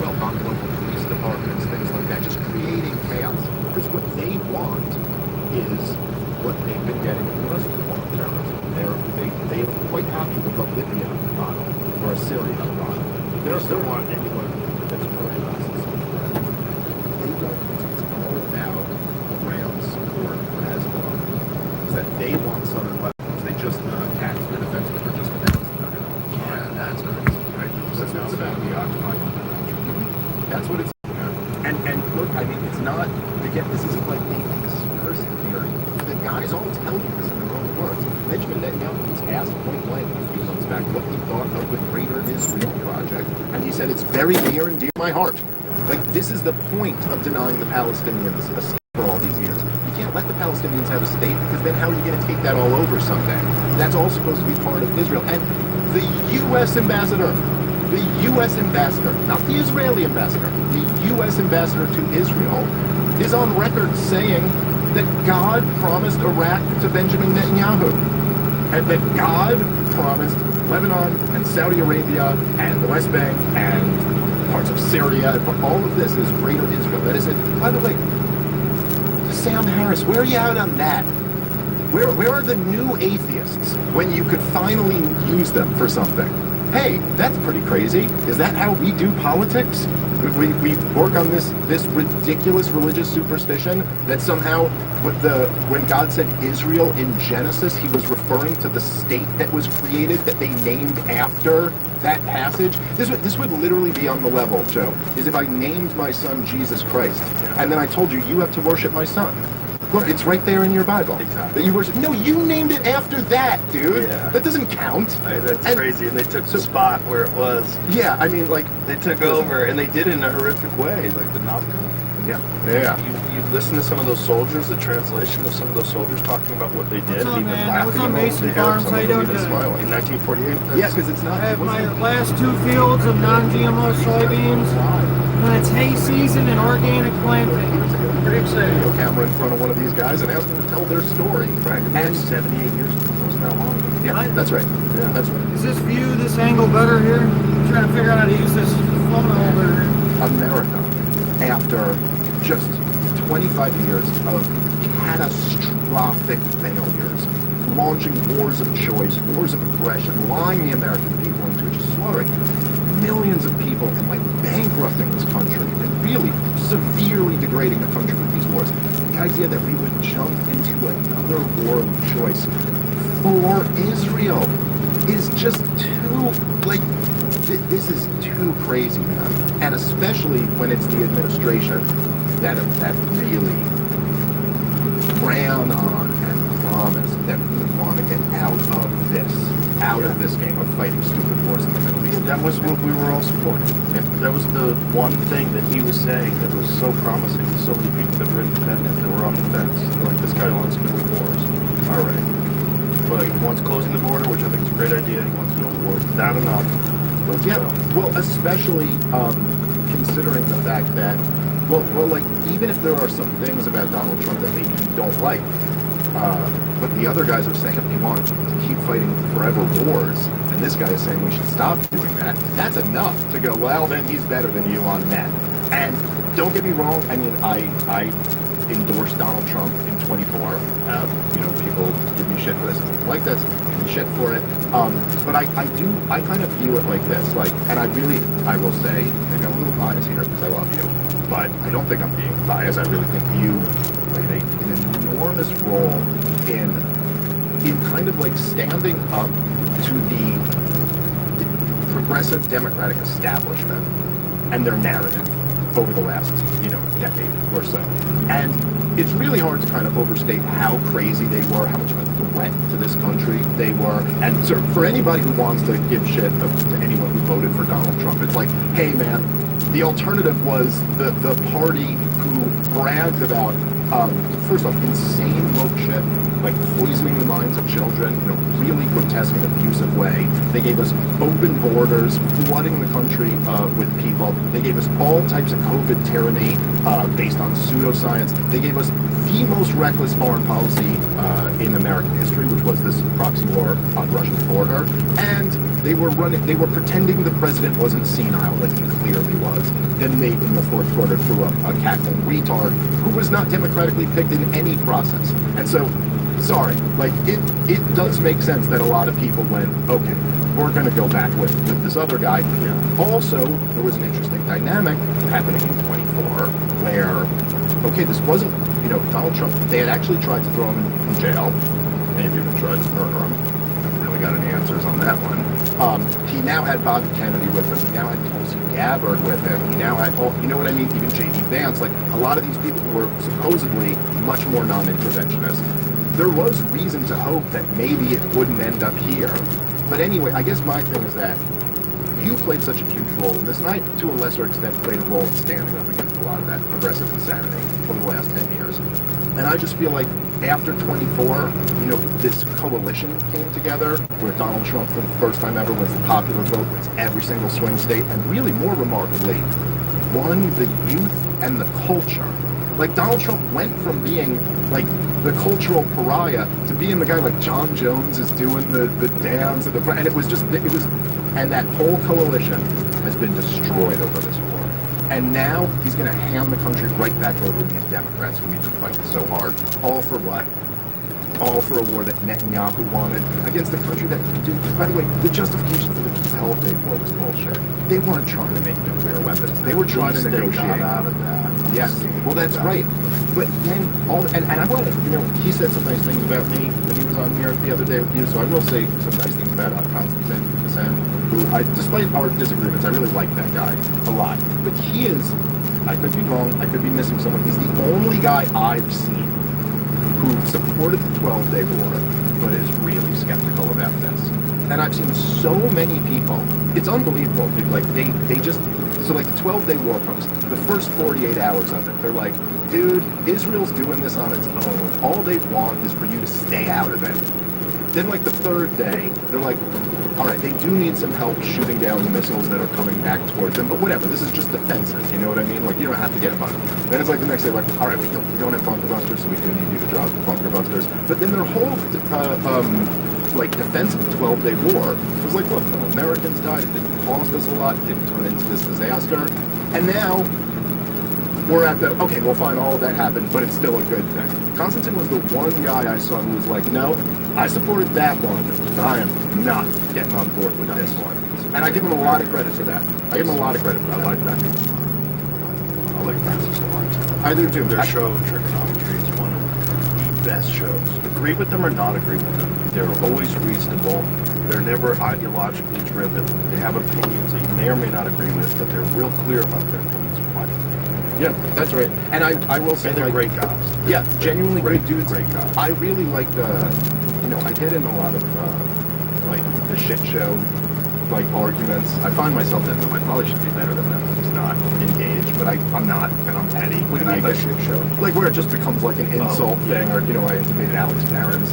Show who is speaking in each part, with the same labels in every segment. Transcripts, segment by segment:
Speaker 1: well, not local police departments, things like that, just creating chaos. Because what they want is what they've been getting from the rest of the war on terrorism. They are quite happy with a Libya model or a Syria model. They don't want anyone that's more racist. They don't. It's all about Iran support for Hezbollah. It's that they want southern weapons. They just attacked the defense that were just announced. Yeah, that's crazy, right? That's what it's about. That's what it's about. And look, I mean, it's not, again, this isn't like a conspiracy theory. The guys all tell you this in their own words. Benjamin Netanyahu was asked point blank a few months back what he thought of the Greater Israel Project, and he said it's very near and dear to my heart. Like, this is the point of denying the Palestinians a state for all these years. You can't let the Palestinians have a state, because then how are you going to take that all over someday? That's all supposed to be part of Israel. And the U.S. ambassador, not the Israeli ambassador, the U.S. ambassador to Israel is on record saying that God promised Iraq to Benjamin Netanyahu, and that God promised Lebanon and Saudi Arabia and the West Bank and parts of Syria, all of this is Greater Israel. That is it. By the way, Sam Harris, where are you out on that? Where are the new atheists when you could finally use them for something? Hey, that's pretty crazy. Is that how we do politics? We work on this ridiculous religious superstition that somehow when God said Israel in Genesis, he was referring to the state that was created, that they named after that passage. This would literally be on the level, Joe, is if I named my son Jesus Christ, and then I told you have to worship my son. Look, it's right there in your Bible.
Speaker 2: Exactly.
Speaker 1: That you worship. No, you named it after that, dude.
Speaker 2: Yeah.
Speaker 1: That doesn't count.
Speaker 2: That's crazy. And they took the spot where it was.
Speaker 1: Yeah, I mean, like,
Speaker 2: they took over, and they did it in a horrific way, like the Nafka.
Speaker 1: Yeah.
Speaker 2: You listen to some of those soldiers, the translation of some of those soldiers talking about what they did.
Speaker 3: What's up,
Speaker 2: and even
Speaker 3: man?
Speaker 2: laughing
Speaker 3: What's up,
Speaker 2: about
Speaker 3: Mason
Speaker 2: what they
Speaker 3: Farms?
Speaker 2: did.
Speaker 3: How you doing today?
Speaker 2: Smiling. In 1948.
Speaker 1: Yeah, because it's not.
Speaker 3: I have my last 2 fields of non-GMO soybeans. And it's hay season and organic planting. Pretty exciting.
Speaker 1: Video camera in front of one of these guys and ask them to tell their story.
Speaker 2: Right. And 78 years ago. So it's not long ago.
Speaker 1: Yeah, that's right.
Speaker 2: Yeah.
Speaker 1: That's right.
Speaker 3: Is this view, this angle better here? I'm trying to figure out how to use this phone holder.
Speaker 1: America, after just 25 years of catastrophic failures, launching wars of choice, wars of aggression, lying the American people into just slaughtering millions of people and like bankrupting this country and really severely degrading the country with these wars. The idea that we would jump into another war of choice for Israel is just too, like, this is too crazy, man. And especially when it's the administration that really ran on and promised that we want to get out of this game of fighting stupid wars in the Middle East.
Speaker 2: That was what we were all supporting.
Speaker 1: Yeah.
Speaker 2: That was the one thing that he was saying that was so promising to so many people that were independent, that were on the fence. They're like, this guy wants no wars. All right. But he wants closing the border, which I think is a great idea. He wants no wars. Is that enough? Let's go.
Speaker 1: Well, especially considering the fact that, well, like, even if there are some things about Donald Trump that maybe you don't like, but the other guys are saying they want to keep fighting forever wars, and this guy is saying we should stop doing that, that's enough to go, well, then he's better than you on that. And don't get me wrong, I mean, I endorsed Donald Trump in 24. People give me shit for this, and people like this, give me shit for it. But I kind of view it like this, like, and I will say, maybe I'm a little biased here because I love you, but I don't think I'm being biased. I really think you played an enormous role in kind of like standing up to the progressive Democratic establishment and their narrative over the last, decade or so. And it's really hard to kind of overstate how crazy they were, how much of a threat to this country they were. And so for anybody who wants to give shit to anyone who voted for Donald Trump, it's like, hey man, the alternative was the party who bragged about, first off, insane woke shit, like poisoning the minds of children in a really grotesque and abusive way. They gave us open borders, flooding the country with people. They gave us all types of COVID tyranny based on pseudoscience. They gave us the most reckless foreign policy in American history, which was this proxy war on Russia's border. And they were pretending the president wasn't senile, like he clearly was. Then they, in the fourth quarter, threw up a cackling retard who was not democratically picked in any process. And so, sorry, like it does make sense that a lot of people went, okay, we're going to go back with this other guy.
Speaker 2: Yeah.
Speaker 1: Also, there was an interesting dynamic happening in 24 where, okay, this wasn't, Donald Trump, they had actually tried to throw him in jail. Maybe even tried to murder him. Haven't really got any answers on that one. He now had Bobby Kennedy with him. He now had Tulsi Gabbard with him. He now had, you know what I mean? Even J.D. Vance. Like, a lot of these people who were supposedly much more non-interventionist. There was reason to hope that maybe it wouldn't end up here. But anyway, I guess my thing is that you played such a huge role in this, and I, to a lesser extent, played a role in standing up against a lot of that progressive insanity over the last 10 years. And I just feel like after 24, this coalition came together where Donald Trump, for the first time ever, wins the popular vote, wins every single swing state, and really, more remarkably, won the youth and the culture. Like, Donald Trump went from being, like, the cultural pariah to being the guy like John Jones is doing the dance at the front. And and that whole coalition has been destroyed over this war. And now he's going to hand the country right back over to these Democrats who we've been fighting so hard. All for what? All for a war that Netanyahu wanted against a country that, by the way, the justification for the 12-day war was bullshit. They weren't trying to make nuclear weapons. They were trying to negotiate.
Speaker 2: Got out of that.
Speaker 1: Yes. Well, that's right. But then and I want to, he said some nice things about me when he was on here the other day with you. So I will say some nice things about Constantine, who, despite our disagreements, I really like that guy a lot. But he is, I could be wrong, I could be missing someone. He's the only guy I've seen who supported the 12-day war, but is really skeptical about this. And I've seen so many people, it's unbelievable, dude. Like, they just, so like the 12-day war comes, the first 48 hours of it, they're like, dude, Israel's doing this on its own. All they want is for you to stay out of it. Then, like, the third day, they're like, all right, they do need some help shooting down the missiles that are coming back towards them, but whatever, this is just defensive, you know what I mean? Like, you don't have to get involved. Then it's like the next day, like, all right, we don't have bunker busters, so we do need you to drop the bunker busters. But then their whole, defense of the 12-day war was like, look, no Americans died, it didn't cost us a lot, it didn't turn into this disaster, and now we're at the, okay, well, fine, all of that happened, but it's still a good thing. Constantine was the one guy I saw who was like, no, I supported that one, but I am not getting on board with this one. And I give him a lot of credit for that. I give him a lot of credit for that.
Speaker 2: I like that. I like Francis a lot.
Speaker 1: I do too.
Speaker 2: Their show, Trigonometry, is one of the best shows. Agree with them or not agree with them, they're always reasonable. They're never ideologically driven. They have opinions that you may or may not agree with, but they're real clear about their opinions.
Speaker 1: Yeah, that's right. And I will say,
Speaker 2: and they're great guys.
Speaker 1: Yeah, genuinely great dudes.
Speaker 2: Great guys.
Speaker 1: I really like I get in a lot of the shit show arguments. I find myself in them. I probably should be better than them. I'm just not engaged, but I'm not, and I'm petty.
Speaker 2: What do you mean by shit show?
Speaker 1: Like where it just becomes like an insult thing, or I intimated Alex Barron's,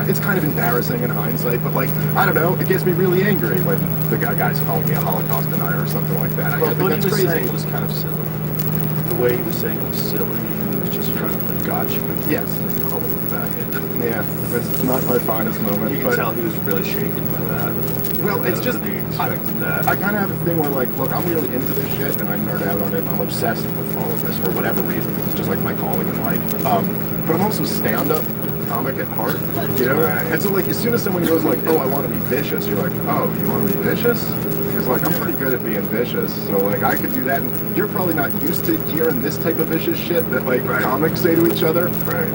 Speaker 1: it's kind of embarrassing in hindsight, but I don't know, it gets me really angry when the guy's calling me a Holocaust denier or something like that.
Speaker 2: Well,
Speaker 1: I think
Speaker 2: what
Speaker 1: that's
Speaker 2: he was
Speaker 1: crazy.
Speaker 2: saying was kind of silly. The way he was saying it was silly. He was just trying to gotcha you.
Speaker 1: Yes.
Speaker 2: Call him a faggot.
Speaker 1: Yeah, it's not my finest moment.
Speaker 2: You can tell he was really shaken by that.
Speaker 1: Well, it's just, I kind of have a thing where, look, I'm really into this shit, and I nerd out on it. I'm obsessed with all of this for whatever reason. It's just like my calling in life. But I'm also stand-up comic at heart,
Speaker 2: Right.
Speaker 1: And so, as soon as someone goes oh, I want to be vicious, you're like, oh, you want to be vicious? Because, I'm pretty good at being vicious, so, I could do that. And you're probably not used to hearing this type of vicious shit that, comics say to each other.
Speaker 2: Right.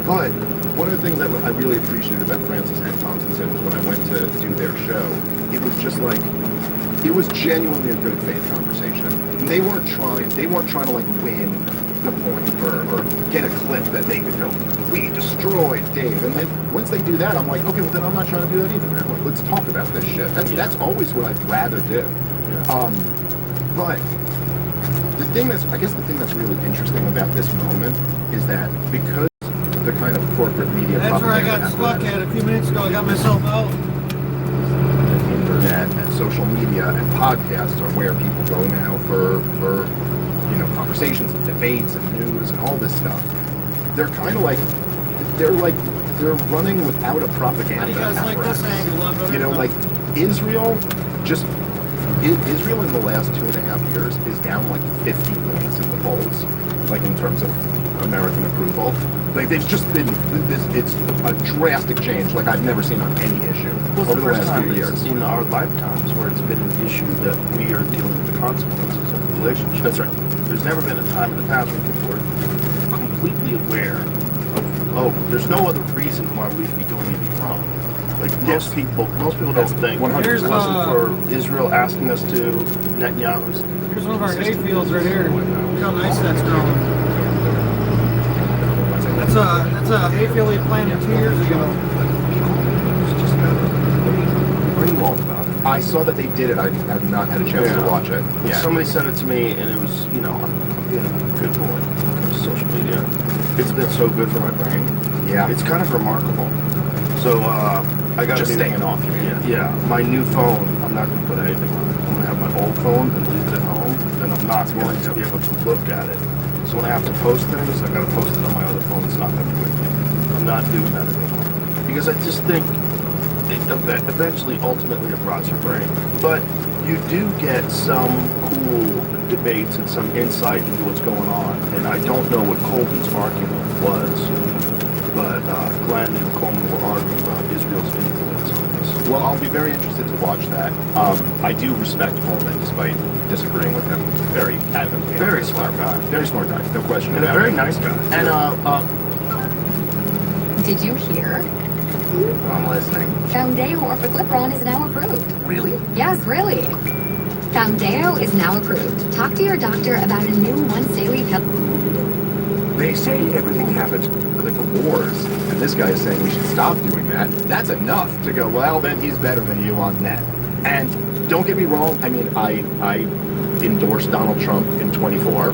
Speaker 1: But one of the things that I really appreciated about Francis and Constantine was when I went to do their show, it was just it was genuinely a good faith conversation. And they weren't trying to win the point or get a clip that they could go, we destroyed Dave. And then once they do that, I'm like, okay, well then I'm not trying to do that either, man. Let's talk about this shit. That's always what I'd rather do.
Speaker 2: Yeah.
Speaker 1: But the thing that's really interesting about this moment is that because the kind of corporate media
Speaker 3: That's where I got
Speaker 1: propaganda
Speaker 3: stuck
Speaker 1: apparatus.
Speaker 3: at a few minutes ago. I got myself out.
Speaker 1: Internet and social media and podcasts are where people go now for conversations and debates and news and all this stuff. They're kind of like they're running without a propaganda
Speaker 3: How do you guys like
Speaker 1: apparatus.
Speaker 3: this angle? I'm better
Speaker 1: Like Israel Israel in the last 2.5 years is down like 50 points in the polls, like in terms of American approval. Like they've just been it's a drastic change like I've never seen on any issue
Speaker 2: Well,
Speaker 1: over the
Speaker 2: first
Speaker 1: last
Speaker 2: time
Speaker 1: few years.
Speaker 2: in our lifetimes where it's been an issue that we are dealing with the consequences of the relationship.
Speaker 1: That's right.
Speaker 2: There's never been a time in the past where people were completely aware of, there's no other reason why we'd be doing anything wrong. Like most people don't think
Speaker 1: 100%.
Speaker 2: it wasn't for Israel asking us to, Netanyahu's.
Speaker 3: Here's one of our hay fields right here. Look how nice that's growing. That's a hay field we planted 2 years ago.
Speaker 2: What are you all about?
Speaker 1: I saw that they did it. I have not had a chance to watch it. Yeah.
Speaker 2: Somebody sent it to me, and it was, I'm being a good boy when it comes to social media. It's been so good for my brain.
Speaker 1: Yeah.
Speaker 2: It's kind of remarkable. So, I got
Speaker 1: Just staying off, you mean?
Speaker 2: Yeah. My new phone, I'm not going to put anything on it. I'm going to have my old phone and leave it at home, and I'm not going to be able to look at it. So when I have to post things, I got to post it on my other phone. It's not that quick. I'm not doing that anymore. Because I just think eventually, ultimately, it rots your brain. But you do get some cool debates and some insight into what's going on. And I don't know what Colton's argument was, but Glenn and Coleman were arguing about Israel's influence on this.
Speaker 1: Well, I'll be very interested to watch that. I do respect Coleman, despite disagreeing with him very adamantly.
Speaker 2: Very smart guy.
Speaker 1: Very smart guy, no question
Speaker 2: And a
Speaker 1: about
Speaker 2: very
Speaker 1: it.
Speaker 2: nice guy.
Speaker 1: And
Speaker 4: Did you hear?
Speaker 1: I'm listening.
Speaker 4: Foundeo orforglipron is now approved.
Speaker 1: Really?
Speaker 4: Yes, really. Foundeo is now approved. Talk to your doctor about a new once-daily pill.
Speaker 1: They say everything happens like the wars, and this guy is saying we should stop doing that. That's enough to go, well, then he's better than you on net. And don't get me wrong, I mean, I endorsed Donald Trump in 24.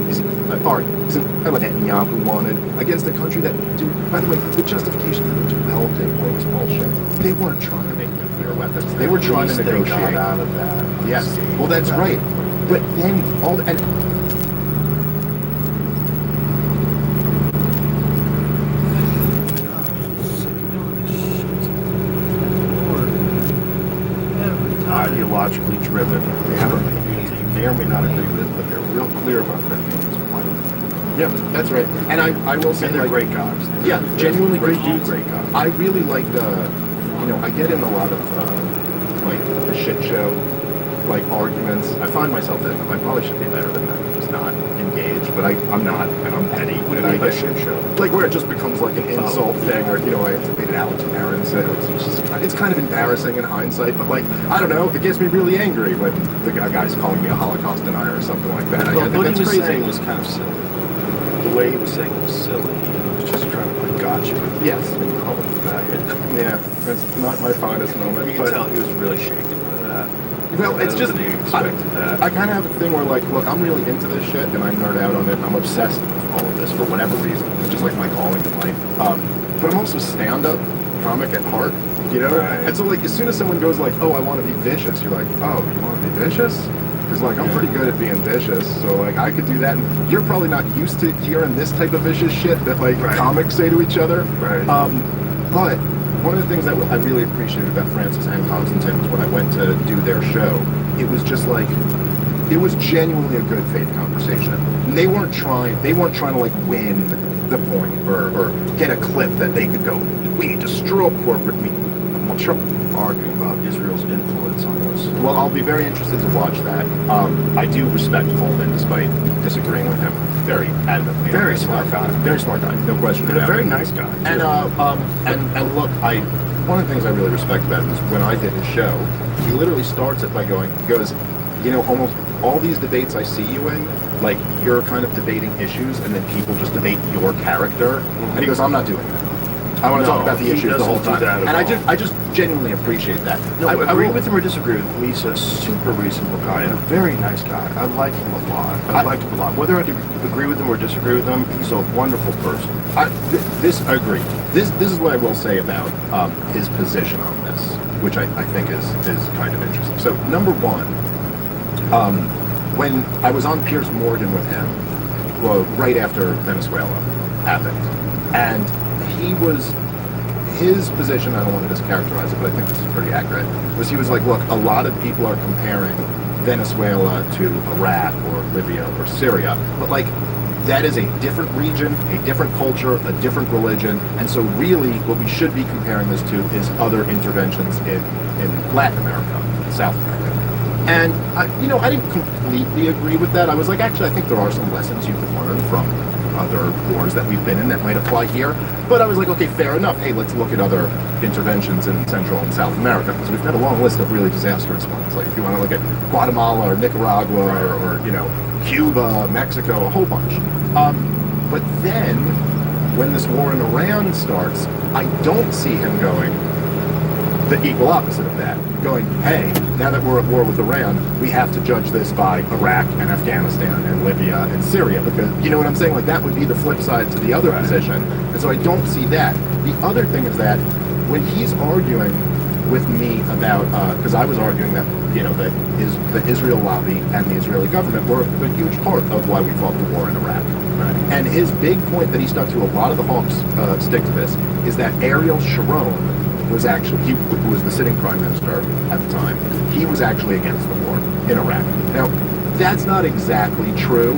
Speaker 1: Isn't what Netanyahu wanted against a country that, dude, by the way, the justification for the 12-day war was bullshit. They weren't trying to make nuclear weapons. They were trying to negotiate.
Speaker 2: They got out of that.
Speaker 1: Yes, well, that's right. But then
Speaker 2: Ideologically driven. They have opinions that you may or may not agree with, but they're real clear about their opinions.
Speaker 1: Yeah, that's right. And I will say,
Speaker 2: And they're
Speaker 1: like,
Speaker 2: great guys.
Speaker 1: Yeah, genuinely great dudes.
Speaker 2: Great guys.
Speaker 1: I really like I get in a lot of like the shit show like arguments. I find myself in them. I probably should be better than them. Just not engaged, but I'm not, and I'm petty. And I
Speaker 2: a shit show.
Speaker 1: Like where it just becomes like an insult thing, or I made it Alex and Aaron said it's kind of embarrassing in hindsight, but like I don't know, it gets me really angry when the guy's calling me a Holocaust denier or something like that.
Speaker 2: Well,
Speaker 1: I think
Speaker 2: what
Speaker 1: that's
Speaker 2: he was
Speaker 1: crazy.
Speaker 2: saying was kind of silly. The way he was saying it was silly. He was just trying to play gotcha.
Speaker 1: Yes.
Speaker 2: And you call him a faggot.
Speaker 1: Yeah, that's not my finest moment.
Speaker 2: You can
Speaker 1: but
Speaker 2: tell he was really shaken by that.
Speaker 1: Well, it's just
Speaker 2: He expected that.
Speaker 1: I kind of have a thing where like, look, I'm really into this shit and I nerd out on it. I'm obsessed with all of this for whatever reason. It's just like my calling in life. But I'm also stand-up comic at heart, you know.
Speaker 2: Right.
Speaker 1: And so like, as soon as someone goes like, oh, I want to be vicious, you're like, oh, you want to be vicious? Because like I'm pretty good at being vicious, so like I could do that. And you're probably not used to hearing this type of vicious shit that like comics say to each other.
Speaker 2: Right.
Speaker 1: But one of the things that I really appreciated about Francis and Constantine was when I went to do their show, it was just like, it was genuinely a good faith conversation. And they weren't trying to like win the point or get a clip that they could go, we need to stroke corporate media. I'm not sure.
Speaker 2: Arguing about Israel's influence on us.
Speaker 1: Well, I'll be very interested to watch that. I do respect Coleman despite disagreeing with him very adamantly.
Speaker 2: Very smart guy.
Speaker 1: Very smart guy, no question
Speaker 2: And
Speaker 1: about
Speaker 2: a very
Speaker 1: it.
Speaker 2: nice guy.
Speaker 1: And look, one of the things I really respect about him is when I did his show, he literally starts it by he goes, almost all these debates I see you in, like you're kind of debating issues and then people just debate your character. And he goes, I'm not doing that. I want to talk about the
Speaker 2: he
Speaker 1: issues the whole
Speaker 2: doesn't do
Speaker 1: time.
Speaker 2: that at
Speaker 1: And
Speaker 2: all.
Speaker 1: I just genuinely appreciate that.
Speaker 2: No,
Speaker 1: I
Speaker 2: agree
Speaker 1: will-
Speaker 2: with him or disagree with him. He's a super reasonable guy and a very nice guy. I like him a lot. I like him a lot. Whether I agree with him or disagree with him, he's a wonderful person.
Speaker 1: I agree. This is what I will say about his position on this, which I think is kind of interesting. So number one, when I was on Piers Morgan with him, well, right after Venezuela happened, and his position, I don't want to mischaracterize it, but I think this is pretty accurate, was he was like, look, a lot of people are comparing Venezuela to Iraq or Libya or Syria, but like, that is a different region, a different culture, a different religion, and so really what we should be comparing this to is other interventions in Latin America, South America. And I didn't completely agree with that. I was like, actually, I think there are some lessons you could learn from other wars that we've been in that might apply here. But I was like, okay, fair enough. Hey, let's look at other interventions in Central and South America, because we've got a long list of really disastrous ones. Like if you want to look at Guatemala or Nicaragua or Cuba, Mexico, a whole bunch. But then when this war in Iran starts, I don't see him going the equal opposite of that. Going, hey, now that we're at war with Iran, we have to judge this by Iraq and Afghanistan and Libya and Syria, because, you know what I'm saying? Like, that would be the flip side to the other position. And so I don't see that. The other thing is that when he's arguing with me about, because I was arguing that, the Israel lobby and the Israeli government were a huge part of why we fought the war in Iraq. Right? And his big point that he stuck to, a lot of the Hawks stick to this, is that Ariel Sharon was actually, who was the sitting prime minister at the time, he was actually against the war in Iraq. Now, that's not exactly true.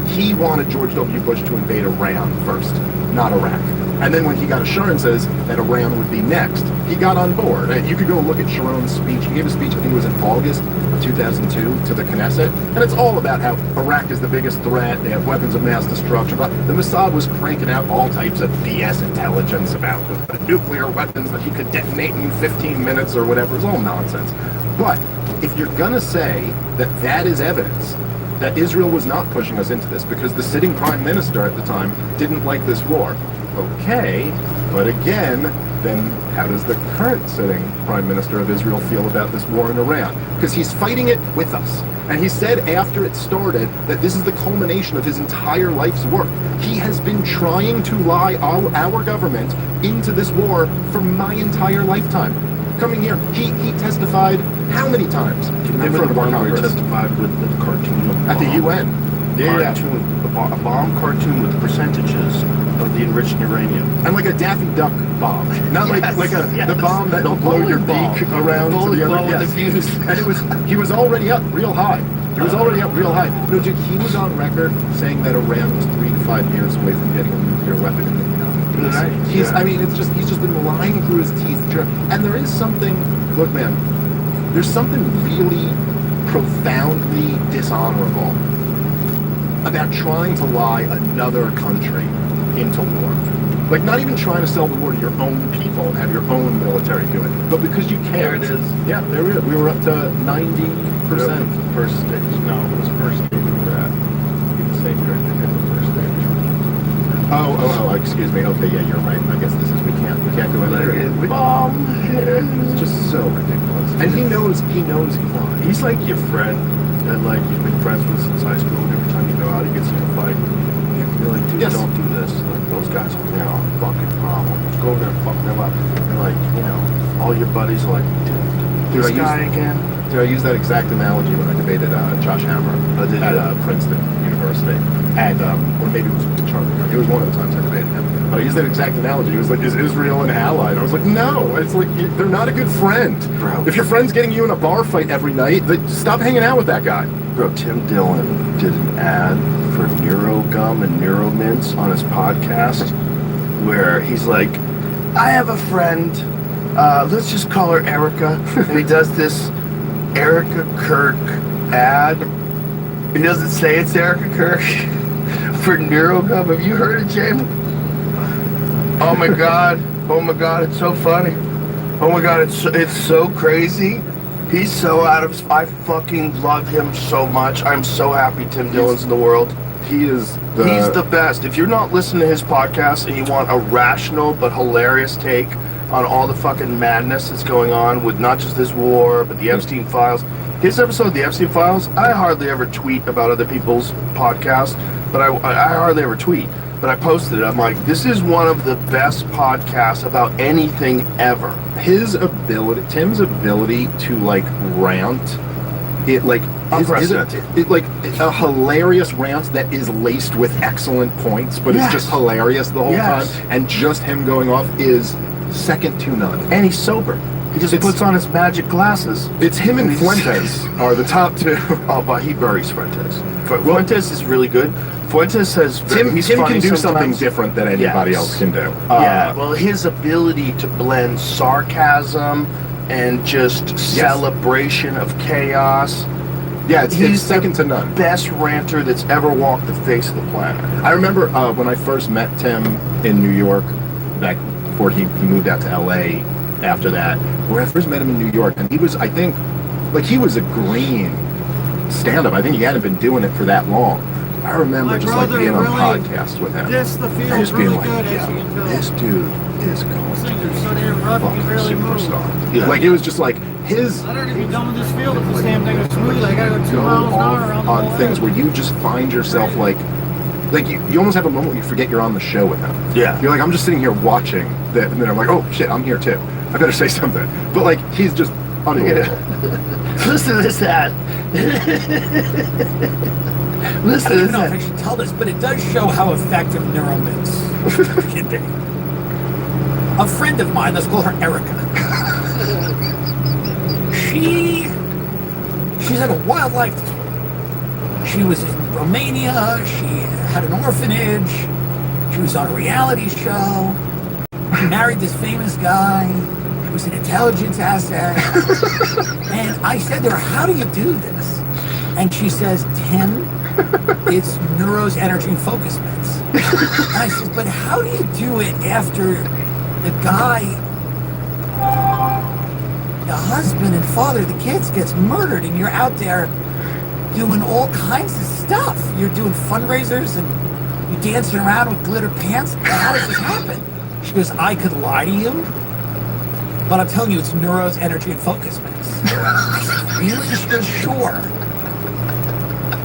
Speaker 1: He wanted George W. Bush to invade Iran first, not Iraq. And then when he got assurances that Iran would be next, he got on board. You could go look at Sharon's speech. He gave a speech, I think it was in August of 2002, to the Knesset. And it's all about how Iraq is the biggest threat. They have weapons of mass destruction. But the Mossad was cranking out all types of BS intelligence about the nuclear weapons that he could detonate in 15 minutes or whatever. It's all nonsense. But if you're going to say that that is evidence that Israel was not pushing us into this because the sitting prime minister at the time didn't like this war, okay, but again, then how does the current sitting prime minister of Israel feel about this war in Iran? Because he's fighting it with us. And he said after it started that this is the culmination of his entire life's work. He has been trying to lie our government into this war for my entire lifetime. Coming here, he testified how many times in front of our
Speaker 2: He
Speaker 1: Congress?
Speaker 2: testified with the cartoon of
Speaker 1: At the UN. Yeah.
Speaker 2: cartoon, a bomb cartoon with percentages of the enriched uranium.
Speaker 1: And like a Daffy Duck bomb, not
Speaker 2: Yes,
Speaker 1: the bomb that will blow your beak around to the other. Yes. And he was already up real high. No, dude, he was on record saying that Iran was 3 to 5 years away from getting a nuclear weapon in the United States. I mean, he's just been lying through his teeth. And there is something. Look, man, there's something really profoundly dishonorable about trying to lie another country into war. Like, not even trying to sell the war to your own people and have your own military do it, but because you can't.
Speaker 2: There it is.
Speaker 1: Yeah, there we were up to 90%.
Speaker 2: First stage. No, it was first stage we were at. You can say you're in the first stage.
Speaker 1: Oh, excuse me. Okay, yeah, you're right. I guess we can't go in there.
Speaker 2: Bomb.
Speaker 1: It's just so ridiculous. And he knows he's lying.
Speaker 2: He's like your friend that like you've been friends with since high school, and every time you go out he gets in a fight. You're like, dude,
Speaker 1: Yes.
Speaker 2: don't do this. Like, those guys are a fucking problem. Let's go over there and fuck them up. And like, all your buddies are like, dude, this guy again.
Speaker 1: Did I use that exact analogy when I debated Josh Hammer at Princeton University? And, or maybe it was with Charlie Kirk. It was one of the times I debated him. But I used that exact analogy. He was like, is Israel an ally? And I was like, no. It's like, they're not a good friend.
Speaker 2: Bro.
Speaker 1: If your friend's getting you in a bar fight every night, stop hanging out with that guy.
Speaker 2: Bro, Tim Dillon did an ad for NeuroGum and NeuroMints on his podcast where he's like, I have a friend, let's just call her Erica. And he does this Erica Kirk ad. He doesn't say it's Erica Kirk for NeuroGum. Have you heard it, James? Oh my god, it's so funny. Oh my god, it's so crazy. He's so out of his... I fucking love him so much. I'm so happy Tim Dillon's in the world.
Speaker 1: He is
Speaker 2: He's the best. If you're not listening to his podcast and you want a rational but hilarious take on all the fucking madness that's going on with not just this war, but the Epstein files. His episode of the Epstein files, I hardly ever tweet about other people's podcasts, but I hardly ever tweet. But I posted it. I'm like, this is one of the best podcasts about anything ever.
Speaker 1: Tim's ability to like rant, it like
Speaker 2: unprecedented.
Speaker 1: It like a hilarious rant that is laced with excellent points, but it's just hilarious the whole time. And just him going off is second to none.
Speaker 2: And he's sober. He just puts on his magic glasses.
Speaker 1: It's him and Fuentes are the top two.
Speaker 2: Oh, but he buries Fuentes. Fuentes is really good. Fuentes says
Speaker 1: Tim can do
Speaker 2: sometimes.
Speaker 1: something different than anybody else can do.
Speaker 2: Well, his ability to blend sarcasm and just celebration of chaos.
Speaker 1: Yeah, it's second to none.
Speaker 2: Best ranter that's ever walked the face of the planet.
Speaker 1: I remember when I first met Tim in New York, back before he moved out to LA after that, when I first met him in New York, and he was, I think, like he was a green stand-up. I think he hadn't been doing it for that long. I remember just like being on podcast with him.
Speaker 3: This the field
Speaker 1: and just being
Speaker 3: really
Speaker 1: like,
Speaker 3: good, as you can tell.
Speaker 1: this dude is going
Speaker 3: These things
Speaker 1: to
Speaker 3: are
Speaker 1: be
Speaker 3: so damn rough, you can barely move.
Speaker 1: superstar.
Speaker 2: Yeah.
Speaker 1: Like it was just like his.
Speaker 3: I don't even be done with this field if this damn thing is smooth. I gotta go 2 miles an hour around the
Speaker 1: on
Speaker 3: whole
Speaker 1: things
Speaker 3: area.
Speaker 1: where you just find yourself like you almost have a moment where you forget you're on the show with him.
Speaker 2: Yeah.
Speaker 1: You're like, I'm just sitting here watching that, and then I'm like, oh shit, I'm here too. I better say something. But like he's just unbelievable.
Speaker 2: Listen to this ad. Listen
Speaker 5: I
Speaker 2: to
Speaker 5: don't
Speaker 2: this
Speaker 5: know if I
Speaker 2: ad.
Speaker 5: should tell this, but it does show how effective neuromix can be. A friend of mine, let's call her Erica. She's had a wild life. She was in Romania. She had an orphanage. She was on a reality show. She married this famous guy. He was an intelligence asset. And I said to her, how do you do this? And she says, Tim, it's Neuro's energy and focus meds. And I said, but how do you do it after the guy, the husband and father of the kids gets murdered and you're out there doing all kinds of stuff? You're doing fundraisers and you're dancing around with glitter pants. How does this happen? She goes, I could lie to you, but I'm telling you, it's Neuro's energy and focus meds. I said, really? She goes, sure.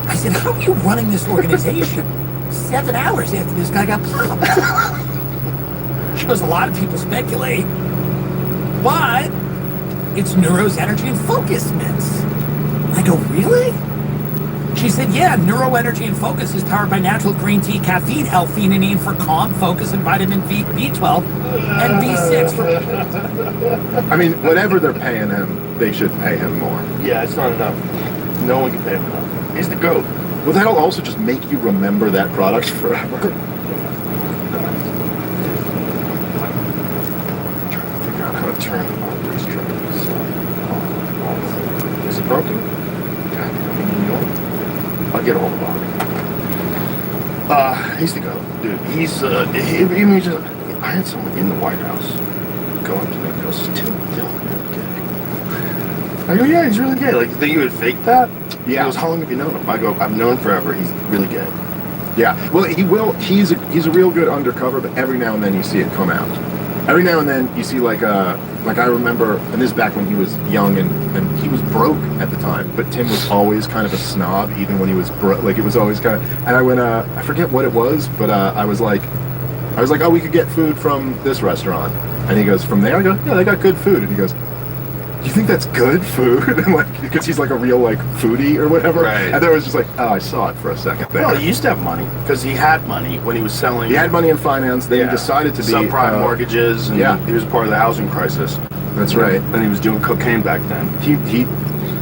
Speaker 5: I said, how are you running this organization 7 hours after this guy got popped? She goes, a lot of people speculate, but it's Neuro's energy and focus meds. I go, really? She said, yeah, Neuro Energy and Focus is powered by natural green tea, caffeine, L-theanine for calm, focus, and vitamin B, B12, and B6 for...
Speaker 1: I mean, whatever they're paying him, they should pay him more.
Speaker 2: Yeah, it's not enough. No one can pay him enough. He's the GOAT.
Speaker 1: Well, that'll also just make you remember that product forever.
Speaker 2: I'm trying to figure out how to turn on this truck. Is it broken? God, you know? I'll get a hold of him. He's the GOAT, dude. He's I had someone in the White House go up to me and goes, Tim Dillon, really gay. I go, yeah, he's really gay. Like, you think you would fake that?
Speaker 1: Yeah.
Speaker 2: He goes, how long have you known him? I go, I've known him forever. He's really gay.
Speaker 1: Yeah. Well, he's a real good undercover, but every now and then you see it come out. Every now and then you see like I remember, and this is back when he was young and he was broke at the time, but Tim was always kind of a snob even when he was broke. Like it was always kind of, and I went, I forget what it was, but I was like, oh, we could get food from this restaurant. And he goes, from there? I go, yeah, they got good food. And he goes, do you think that's good food? And like, because he's like a real like foodie or whatever.
Speaker 2: Right.
Speaker 1: And then it was just like, oh, I saw it for a second there.
Speaker 2: Well, he used to have money because he had money when he was selling.
Speaker 1: He had money in finance. Then he decided to be
Speaker 2: subprime mortgages, and he was part of the housing crisis.
Speaker 1: That's right.
Speaker 2: And he was doing cocaine back then.
Speaker 1: He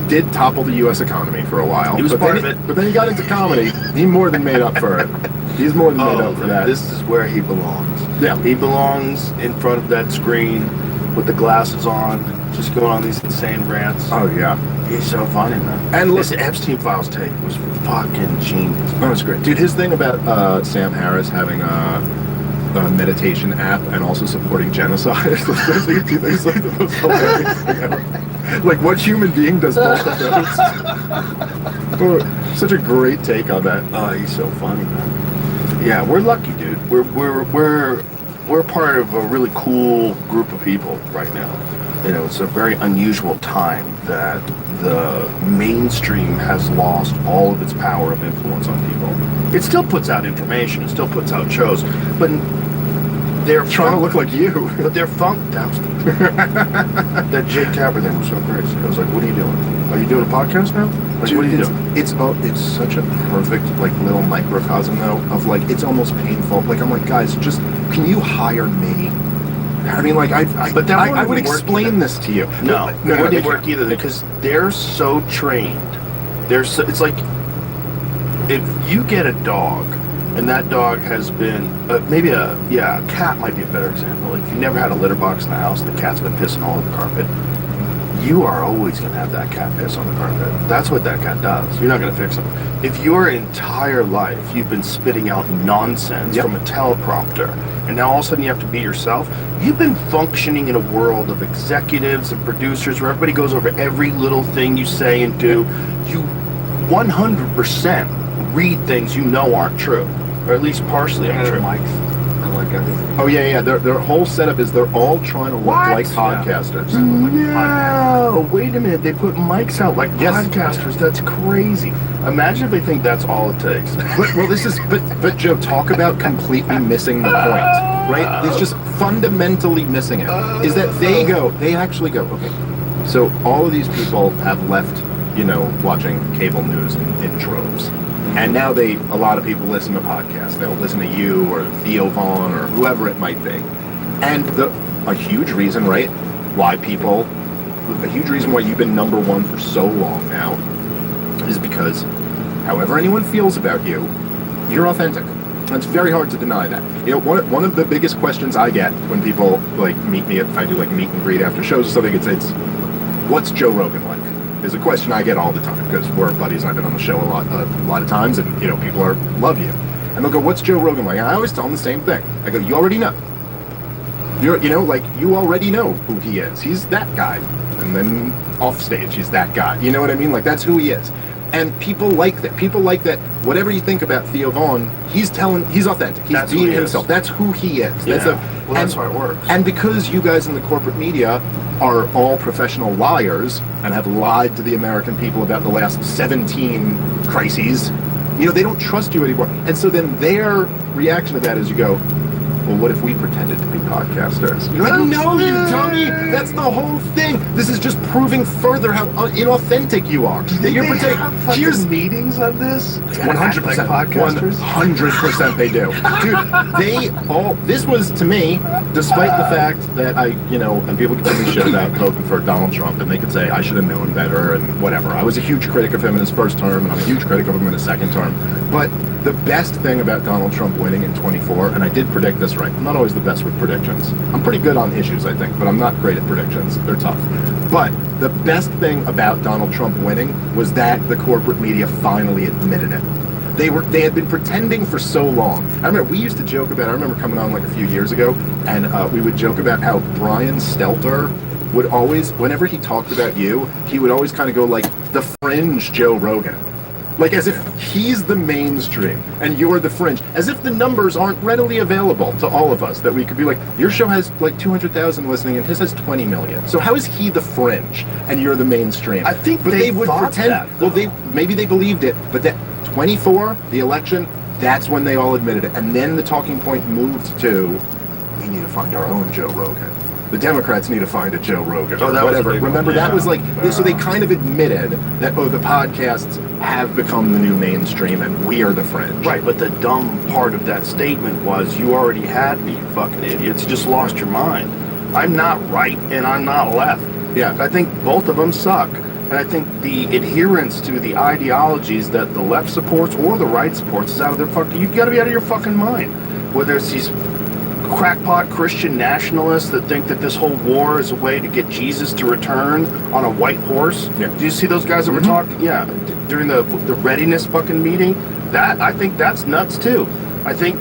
Speaker 1: did topple the U.S. economy for a while.
Speaker 2: He was part of it.
Speaker 1: But then he got into comedy. He more than made up for it. He's more than made up for that.
Speaker 2: This is where he belongs.
Speaker 1: Yeah.
Speaker 2: He belongs in front of that screen with the glasses on, just going on these insane rants.
Speaker 1: Oh, yeah.
Speaker 2: He's so funny, man.
Speaker 1: And
Speaker 2: this Epstein Files take was fucking genius.
Speaker 1: That was great. Dude, his thing about Sam Harris having a meditation app and also supporting genocide, those two things like the most hilarious thing ever. Like, what human being does both of those? Such a great take on that.
Speaker 2: Oh, he's so funny, man. Yeah, we're lucky, dude. We're part of a really cool group of people right now. You know, it's a very unusual time that the mainstream has lost all of its power of influence on people. It still puts out information, it still puts out shows, but they're
Speaker 1: Trying to look like you.
Speaker 2: But they're that Jake Tapper thing was so crazy. I was like, what are you doing? Are you doing a podcast now? Like,
Speaker 1: Dude,
Speaker 2: what are you
Speaker 1: it's
Speaker 2: doing?
Speaker 1: it's such a perfect like little microcosm though of like it's almost painful. Like I'm like, guys, just can you hire me? I mean, like I would explain this to you.
Speaker 2: No, it wouldn't work either because they're so trained. It's like if you get a dog and that dog has been a cat might be a better example. Like if you never had a litter box in the house, the cat's been pissing all over the carpet. You are always going to have that cat piss on the carpet. That's what that cat does. You're not going to fix him. If your entire life you've been spitting out nonsense from a teleprompter, and now all of a sudden you have to be yourself, you've been functioning in a world of executives and producers where everybody goes over every little thing you say and do. You 100% read things you know aren't true, or at least partially aren't true.
Speaker 3: Mics. I like everything.
Speaker 1: Oh yeah. Their whole setup is they're all trying to look like podcasters.
Speaker 2: No, wait a minute. They put mics out like podcasters. That's crazy. Imagine if they think that's all it takes.
Speaker 1: But Joe, talk about completely missing the point, right? It's just fundamentally missing it. Is that they actually go, okay, so all of these people have left, watching cable news in droves. And now a lot of people listen to podcasts. They'll listen to you or Theo Vaughn or whoever it might be. And a huge reason, right, why you've been number one for so long now is because however anyone feels about you, you're authentic. And it's very hard to deny that. One of the biggest questions I get when people like meet me, if I do like meet and greet after shows or something, it's what's Joe Rogan like? Is a question I get all the time because we're buddies and I've been on the show a lot of times, and people love you, and they'll go, "What's Joe Rogan like?" And I always tell them the same thing. I go, "You already know. You already know who he is. He's that guy." And then off stage, he's that guy. You know what I mean? Like that's who he is. And people like that. People like that. Whatever you think about Theo Vaughn, he's authentic. He's being himself. That's who he is.
Speaker 2: That's how it works.
Speaker 1: And because you guys in the corporate media are all professional liars and have lied to the American people about the last 17 crises, they don't trust you anymore. And so then their reaction to that is you go, well, what if we pretended to be podcasters? You're like, no, you dummy! That's the whole thing. This is just proving further how inauthentic you are. That you're pretending.
Speaker 2: Here's meetings on this.
Speaker 1: 100%.
Speaker 2: Like podcasters.
Speaker 1: 100% they do, dude. This was to me, despite the fact that and people could tell me shit about voting for Donald Trump, and they could say I should have known better and whatever. I was a huge critic of him in his first term, and I'm a huge critic of him in his second term. But the best thing about Donald Trump winning in 24, and I did predict this right. I'm not always the best with predictions. I'm pretty good on issues, I think, but I'm not great at predictions. They're tough. But the best thing about Donald Trump winning was that the corporate media finally admitted it. They had been pretending for so long. I remember we used to joke about, I remember coming on like a few years ago, and we would joke about how Brian Stelter would always, whenever he talked about you, he would always kind of go like, the fringe Joe Rogan. Like as if he's the mainstream and you're the fringe. As if the numbers aren't readily available to all of us, that we could be like, your show has like 200,000 listening and his has 20 million. So how is he the fringe and you're the mainstream?
Speaker 2: I think
Speaker 1: but they would pretend
Speaker 2: that,
Speaker 1: well, maybe they believed it, but that 24, the election, that's when they all admitted it. And then the talking point moved to, we need to find our own Joe Rogan. The Democrats need to find a Joe Rogan or whatever. Remember, that was like, so they kind of admitted that, the podcasts have become the new mainstream and we are the fringe.
Speaker 2: Right, but the dumb part of that statement was you already had me, you fucking idiots. Just lost your mind. I'm not right and I'm not left.
Speaker 1: Yeah.
Speaker 2: I think both of them suck. And I think the adherence to the ideologies that the left supports or the right supports is out of their fucking... You've got to be out of your fucking mind. Whether it's these crackpot Christian nationalists that think that this whole war is a way to get Jesus to return on a white horse.
Speaker 1: Yeah.
Speaker 2: Do you see those guys that were talking? Yeah, during the readiness fucking meeting. That I think that's nuts too. I think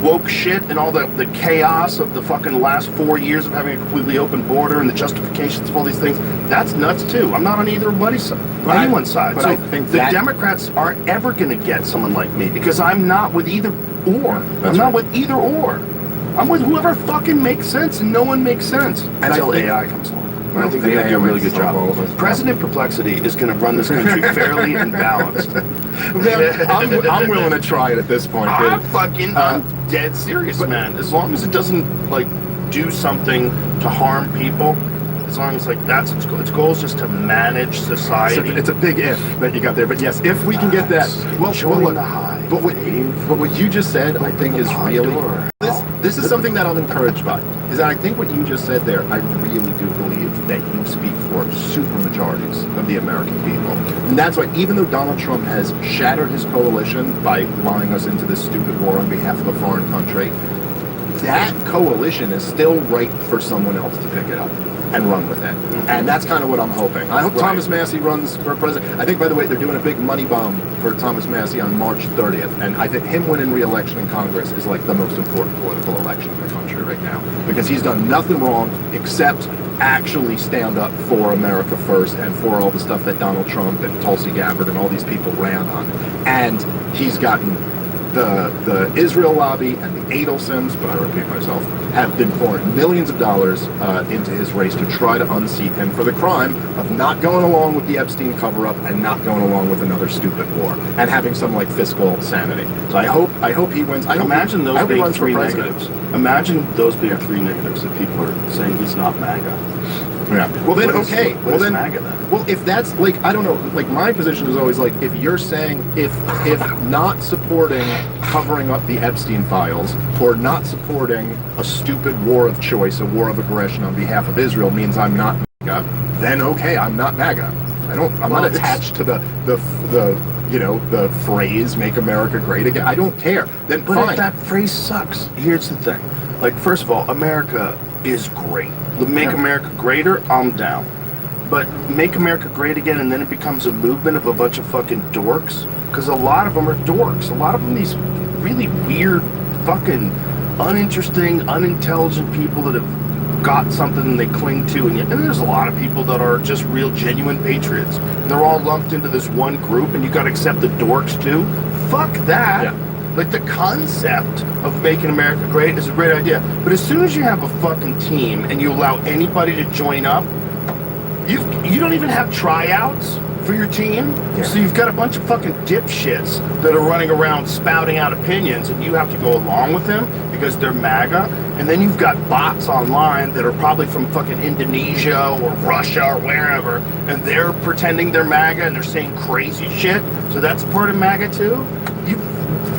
Speaker 2: woke shit and all the chaos of the fucking last 4 years of having a completely open border and the justifications of all these things, that's nuts too. I'm not on either anyone's side.
Speaker 1: But
Speaker 2: so
Speaker 1: I think
Speaker 2: the Democrats aren't ever going to get someone like me because I'm not with either or. I'm not with either or. I'm with whoever fucking makes sense, and no one makes sense until AI comes along. I think they're going to do a really good job. President Perplexity is going to run this country fairly and balanced.
Speaker 1: I'm willing to try it at this point, dude.
Speaker 2: I'm dead serious, man. As long as it doesn't like do something to harm people, as long as like that's its goal is just to manage society.
Speaker 1: It's a big if that you got there, but yes, if we can get that. Well, look, but what you just said, I think is really. This is something that I'm encouraged by. Is that I think what you just said there, I really do believe that you speak for super majorities of the American people. And that's why, even though Donald Trump has shattered his coalition by lying us into this stupid war on behalf of a foreign country, that coalition is still ripe for someone else to pick it up and run with it. And that's kind of what I'm hoping. I hope Thomas Massey runs for president. I think, by the way, they're doing a big money bomb for Thomas Massey on March 30th. And I think him winning re-election in Congress is like the most important political election in the country right now. Because he's done nothing wrong except actually stand up for America first and for all the stuff that Donald Trump and Tulsi Gabbard and all these people ran on. And he's gotten the Israel lobby and the Adelsons, but I repeat myself, have been pouring millions of dollars into his race to try to unseat him for the crime of not going along with the Epstein cover-up and not going along with another stupid war and having some like fiscal sanity. So I hope he wins.
Speaker 2: Imagine those being three negatives. Imagine those being three negatives that people are saying he's not MAGA.
Speaker 1: Yeah. Well then, okay. Well then,
Speaker 2: MAGA then?
Speaker 1: Well, if that's like, I don't know. Like my position is always like, if you're saying if not supporting covering up the Epstein files or not supporting a stupid war of choice, a war of aggression on behalf of Israel means I'm not MAGA, then okay, I'm not MAGA. I'm not attached to the phrase "Make America Great Again." I don't care. Then
Speaker 2: but
Speaker 1: fine.
Speaker 2: If that phrase sucks. Here's the thing. Like, first of all, America is great. Make America greater, I'm down. But make America great again, and then it becomes a movement of a bunch of fucking dorks. Because a lot of them are dorks. A lot of them, these really weird, fucking uninteresting, unintelligent people that have got something they cling to. And there's a lot of people that are just real, genuine patriots. And they're all lumped into this one group, and you got to accept the dorks too. Fuck that. Yeah. Like, the concept of making America great is a great idea. But as soon as you have a fucking team and you allow anybody to join up, you don't even have tryouts for your team. Yeah. So you've got a bunch of fucking dipshits that are running around spouting out opinions, and you have to go along with them because they're MAGA. And then you've got bots online that are probably from fucking Indonesia or Russia or wherever, and they're pretending they're MAGA and they're saying crazy shit. So that's part of MAGA too. You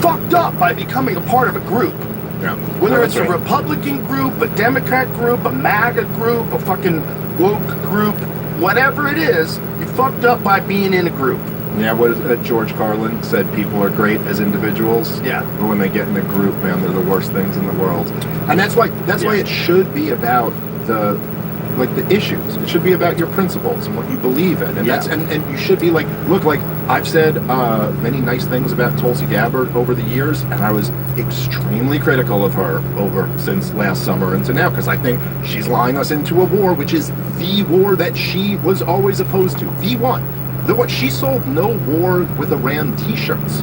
Speaker 2: fucked up by becoming a part of a group.
Speaker 1: Yeah.
Speaker 2: Whether it's a Republican group, a Democrat group, a MAGA group, a fucking woke group, whatever it is, you fucked up by being in a group.
Speaker 1: Yeah, what is George Carlin said, people are great as individuals.
Speaker 2: Yeah.
Speaker 1: But when they get in a group, man, they're the worst things in the world. And that's why it should be about the issues. It should be about your principles and what you believe in. And and you should be like, look, like I've said many nice things about Tulsi Gabbard over the years, and I was extremely critical of her since last summer into now, because I think she's lying us into a war, which is the war that she was always opposed to. The one. She sold no war with Iran t-shirts.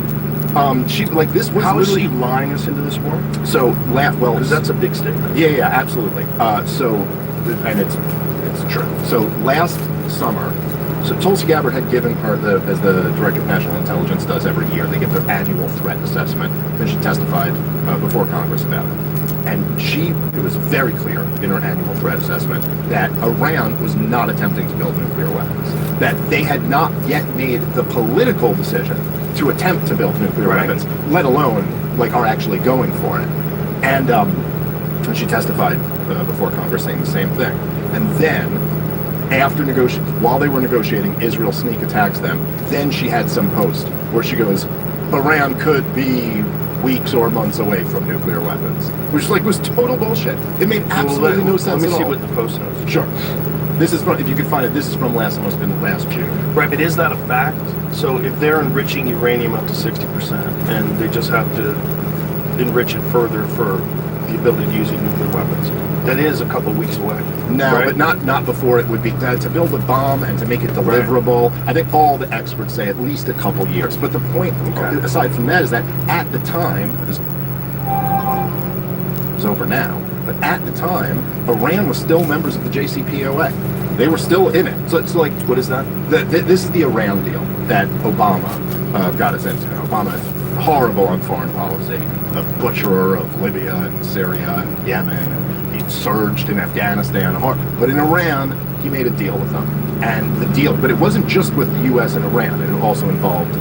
Speaker 1: This was
Speaker 2: How is she lying us into this war?
Speaker 1: So,
Speaker 2: because that's a big statement.
Speaker 1: Yeah, absolutely. And it's true. So last summer, Tulsi Gabbard had given her, as the Director of National Intelligence does every year, they give their annual threat assessment, and she testified before Congress about it. And it was very clear in her annual threat assessment that Iran was not attempting to build nuclear weapons, that they had not yet made the political decision to attempt to build nuclear weapons, let alone are actually going for it. And she testified before Congress saying the same thing. And then, while they were negotiating, Israel sneak attacks them. Then she had some post where she goes, Iran could be weeks or months away from nuclear weapons, which was total bullshit. It made absolutely no sense at all.
Speaker 2: Let me see what the post knows.
Speaker 1: Sure. This is from, if you could find it, this is from last June.
Speaker 2: Right, but is that a fact? So if they're enriching uranium up to 60% and they just have to enrich it further for the ability to use nuclear weapons. That is a couple weeks away.
Speaker 1: No,
Speaker 2: right?
Speaker 1: but not before it would be to build a bomb and to make it deliverable. Right. I think all the experts say at least a couple years. But the point, aside from that, is that at the time, it's over now. But at the time, Iran was still members of the JCPOA. They were still in it. So it's like, what is that? This is the Iran deal that Obama got us into. Obama is horrible on foreign policy, a butcherer of Libya and Syria and Yemen. And he surged in Afghanistan. But in Iran, he made a deal with them. And the deal, but it wasn't just with the U.S. and Iran. It also involved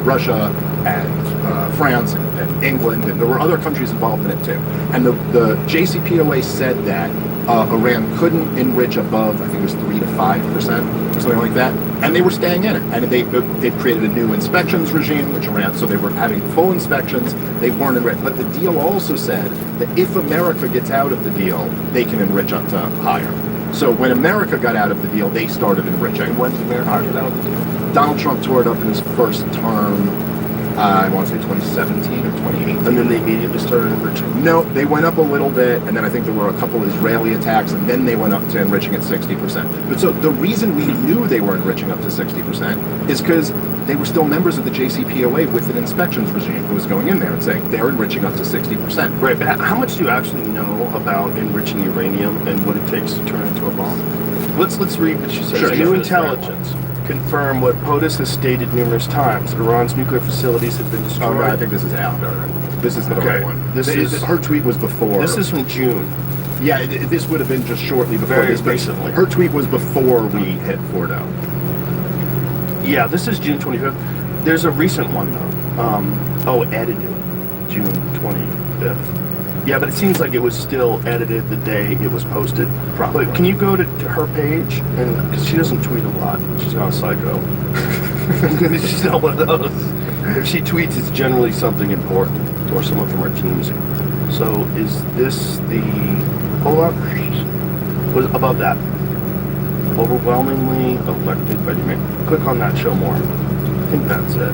Speaker 1: Russia and France and England, and there were other countries involved in it too. And the JCPOA said that Iran couldn't enrich above, I think it was 3 to 5% or something like that, and they were staying in it. And they created a new inspections regime, which Iran, so they were having full inspections. They weren't enriched. But the deal also said that if America gets out of the deal, they can enrich up to higher. So when America got out of the deal, they started enriching.
Speaker 2: When did America get out of the deal?
Speaker 1: Donald Trump tore it up in his first term. I want to say 2017 or 2018.
Speaker 2: And then they immediately started enriching?
Speaker 1: No, they went up a little bit, and then I think there were a couple Israeli attacks, and then they went up to enriching at 60%. But so the reason we knew they were enriching up to 60% is because they were still members of the JCPOA with an inspections regime who was going in there and saying they're enriching up to 60%.
Speaker 2: Right, but how much do you actually know about enriching uranium and what it takes to turn it into a bomb? Let's read what she says.
Speaker 1: Sure,
Speaker 2: New intelligence confirm what POTUS has stated numerous times. Iran's nuclear facilities have been destroyed.
Speaker 1: Oh, no, I think this is after. This is the right one. Her tweet was before.
Speaker 2: This is from June.
Speaker 1: Yeah, this would have been just shortly before
Speaker 2: Very
Speaker 1: this.
Speaker 2: recently.
Speaker 1: Her tweet was before we hit Fordo.
Speaker 2: Yeah, this is June 25th. There's a recent one, though. Edited. June 25th. Yeah, but it seems like it was still edited the day it was posted.
Speaker 1: Probably.
Speaker 2: But can you go to her page? And because she doesn't tweet a lot. She's not a psycho. She's not one of those. If she tweets, it's generally something important, or someone from our teams. So is this the... Hold on. Was above that. Overwhelmingly elected by the... Click on that, show more. I think that's it.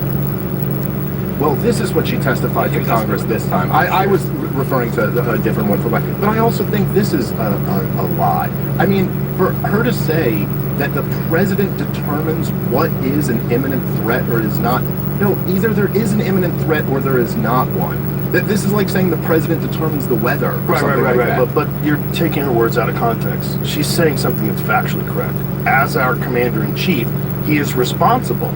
Speaker 1: Well, this is what she testified to Congress this time. I was referring to a different one for but I also think this is a lie. I mean, for her to say that the president determines what is an imminent threat or is not, no, either there is an imminent threat or there is not one. This is like saying the president determines the weather or something like that.
Speaker 2: But you're taking her words out of context. She's saying something that's factually correct. As our commander-in-chief, he is responsible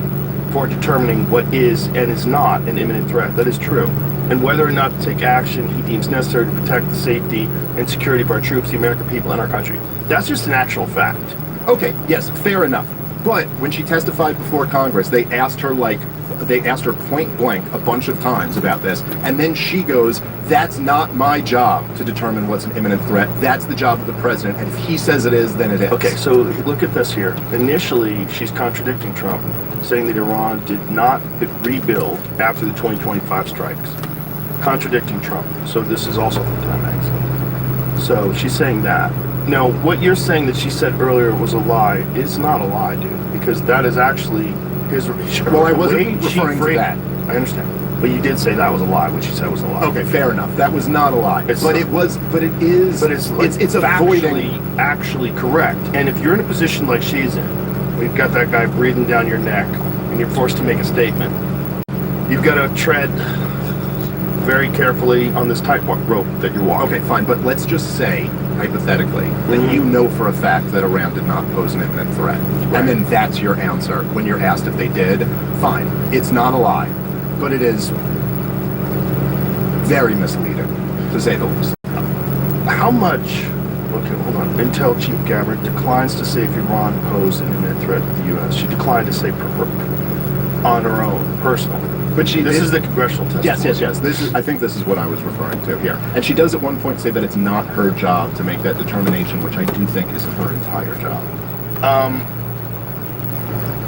Speaker 2: for determining what is and is not an imminent threat. That is true. And whether or not to take action he deems necessary to protect the safety and security of our troops, the American people, and our country. That's just an actual fact.
Speaker 1: Okay, yes, fair enough. But when she testified before Congress, they asked her point blank a bunch of times about this, and then she goes, that's not my job to determine what's an imminent threat. That's the job of the president, and if he says it is, then it is.
Speaker 2: Okay, so look at this here. Initially, she's contradicting Trump, saying that Iran did not rebuild after the 2025 strikes. Contradicting Trump. So this is also from Time Magazine. So she's saying that. Now, what you're saying that she said earlier was a lie is not a lie, dude, because that is actually his...
Speaker 1: Well, I wasn't referring to that.
Speaker 2: I understand. But you did say that was a lie, what she said was a lie.
Speaker 1: Okay, fair enough. That was not a lie.
Speaker 2: It's
Speaker 1: factually
Speaker 2: actually correct. And if you're in a position like she's in, we've got that guy breathing down your neck, and you're forced to make a statement, you've got to tread very carefully on this tightrope that you're walking.
Speaker 1: Okay, fine, but let's just say, hypothetically, that you know for a fact that Iran did not pose an imminent threat. Right. And then that's your answer when you're asked if they did. Fine, it's not a lie, but it is very misleading, to say the least.
Speaker 2: How much... Okay, hold on. Intel Chief Gabbard declines to say if Iran posed an imminent threat to the U.S. She declined to say on her own, personally.
Speaker 1: But
Speaker 2: this is the congressional testimony.
Speaker 1: Yes. I think this is what I was referring to here. And she does at one point say that it's not her job to make that determination, which I do think is her entire job.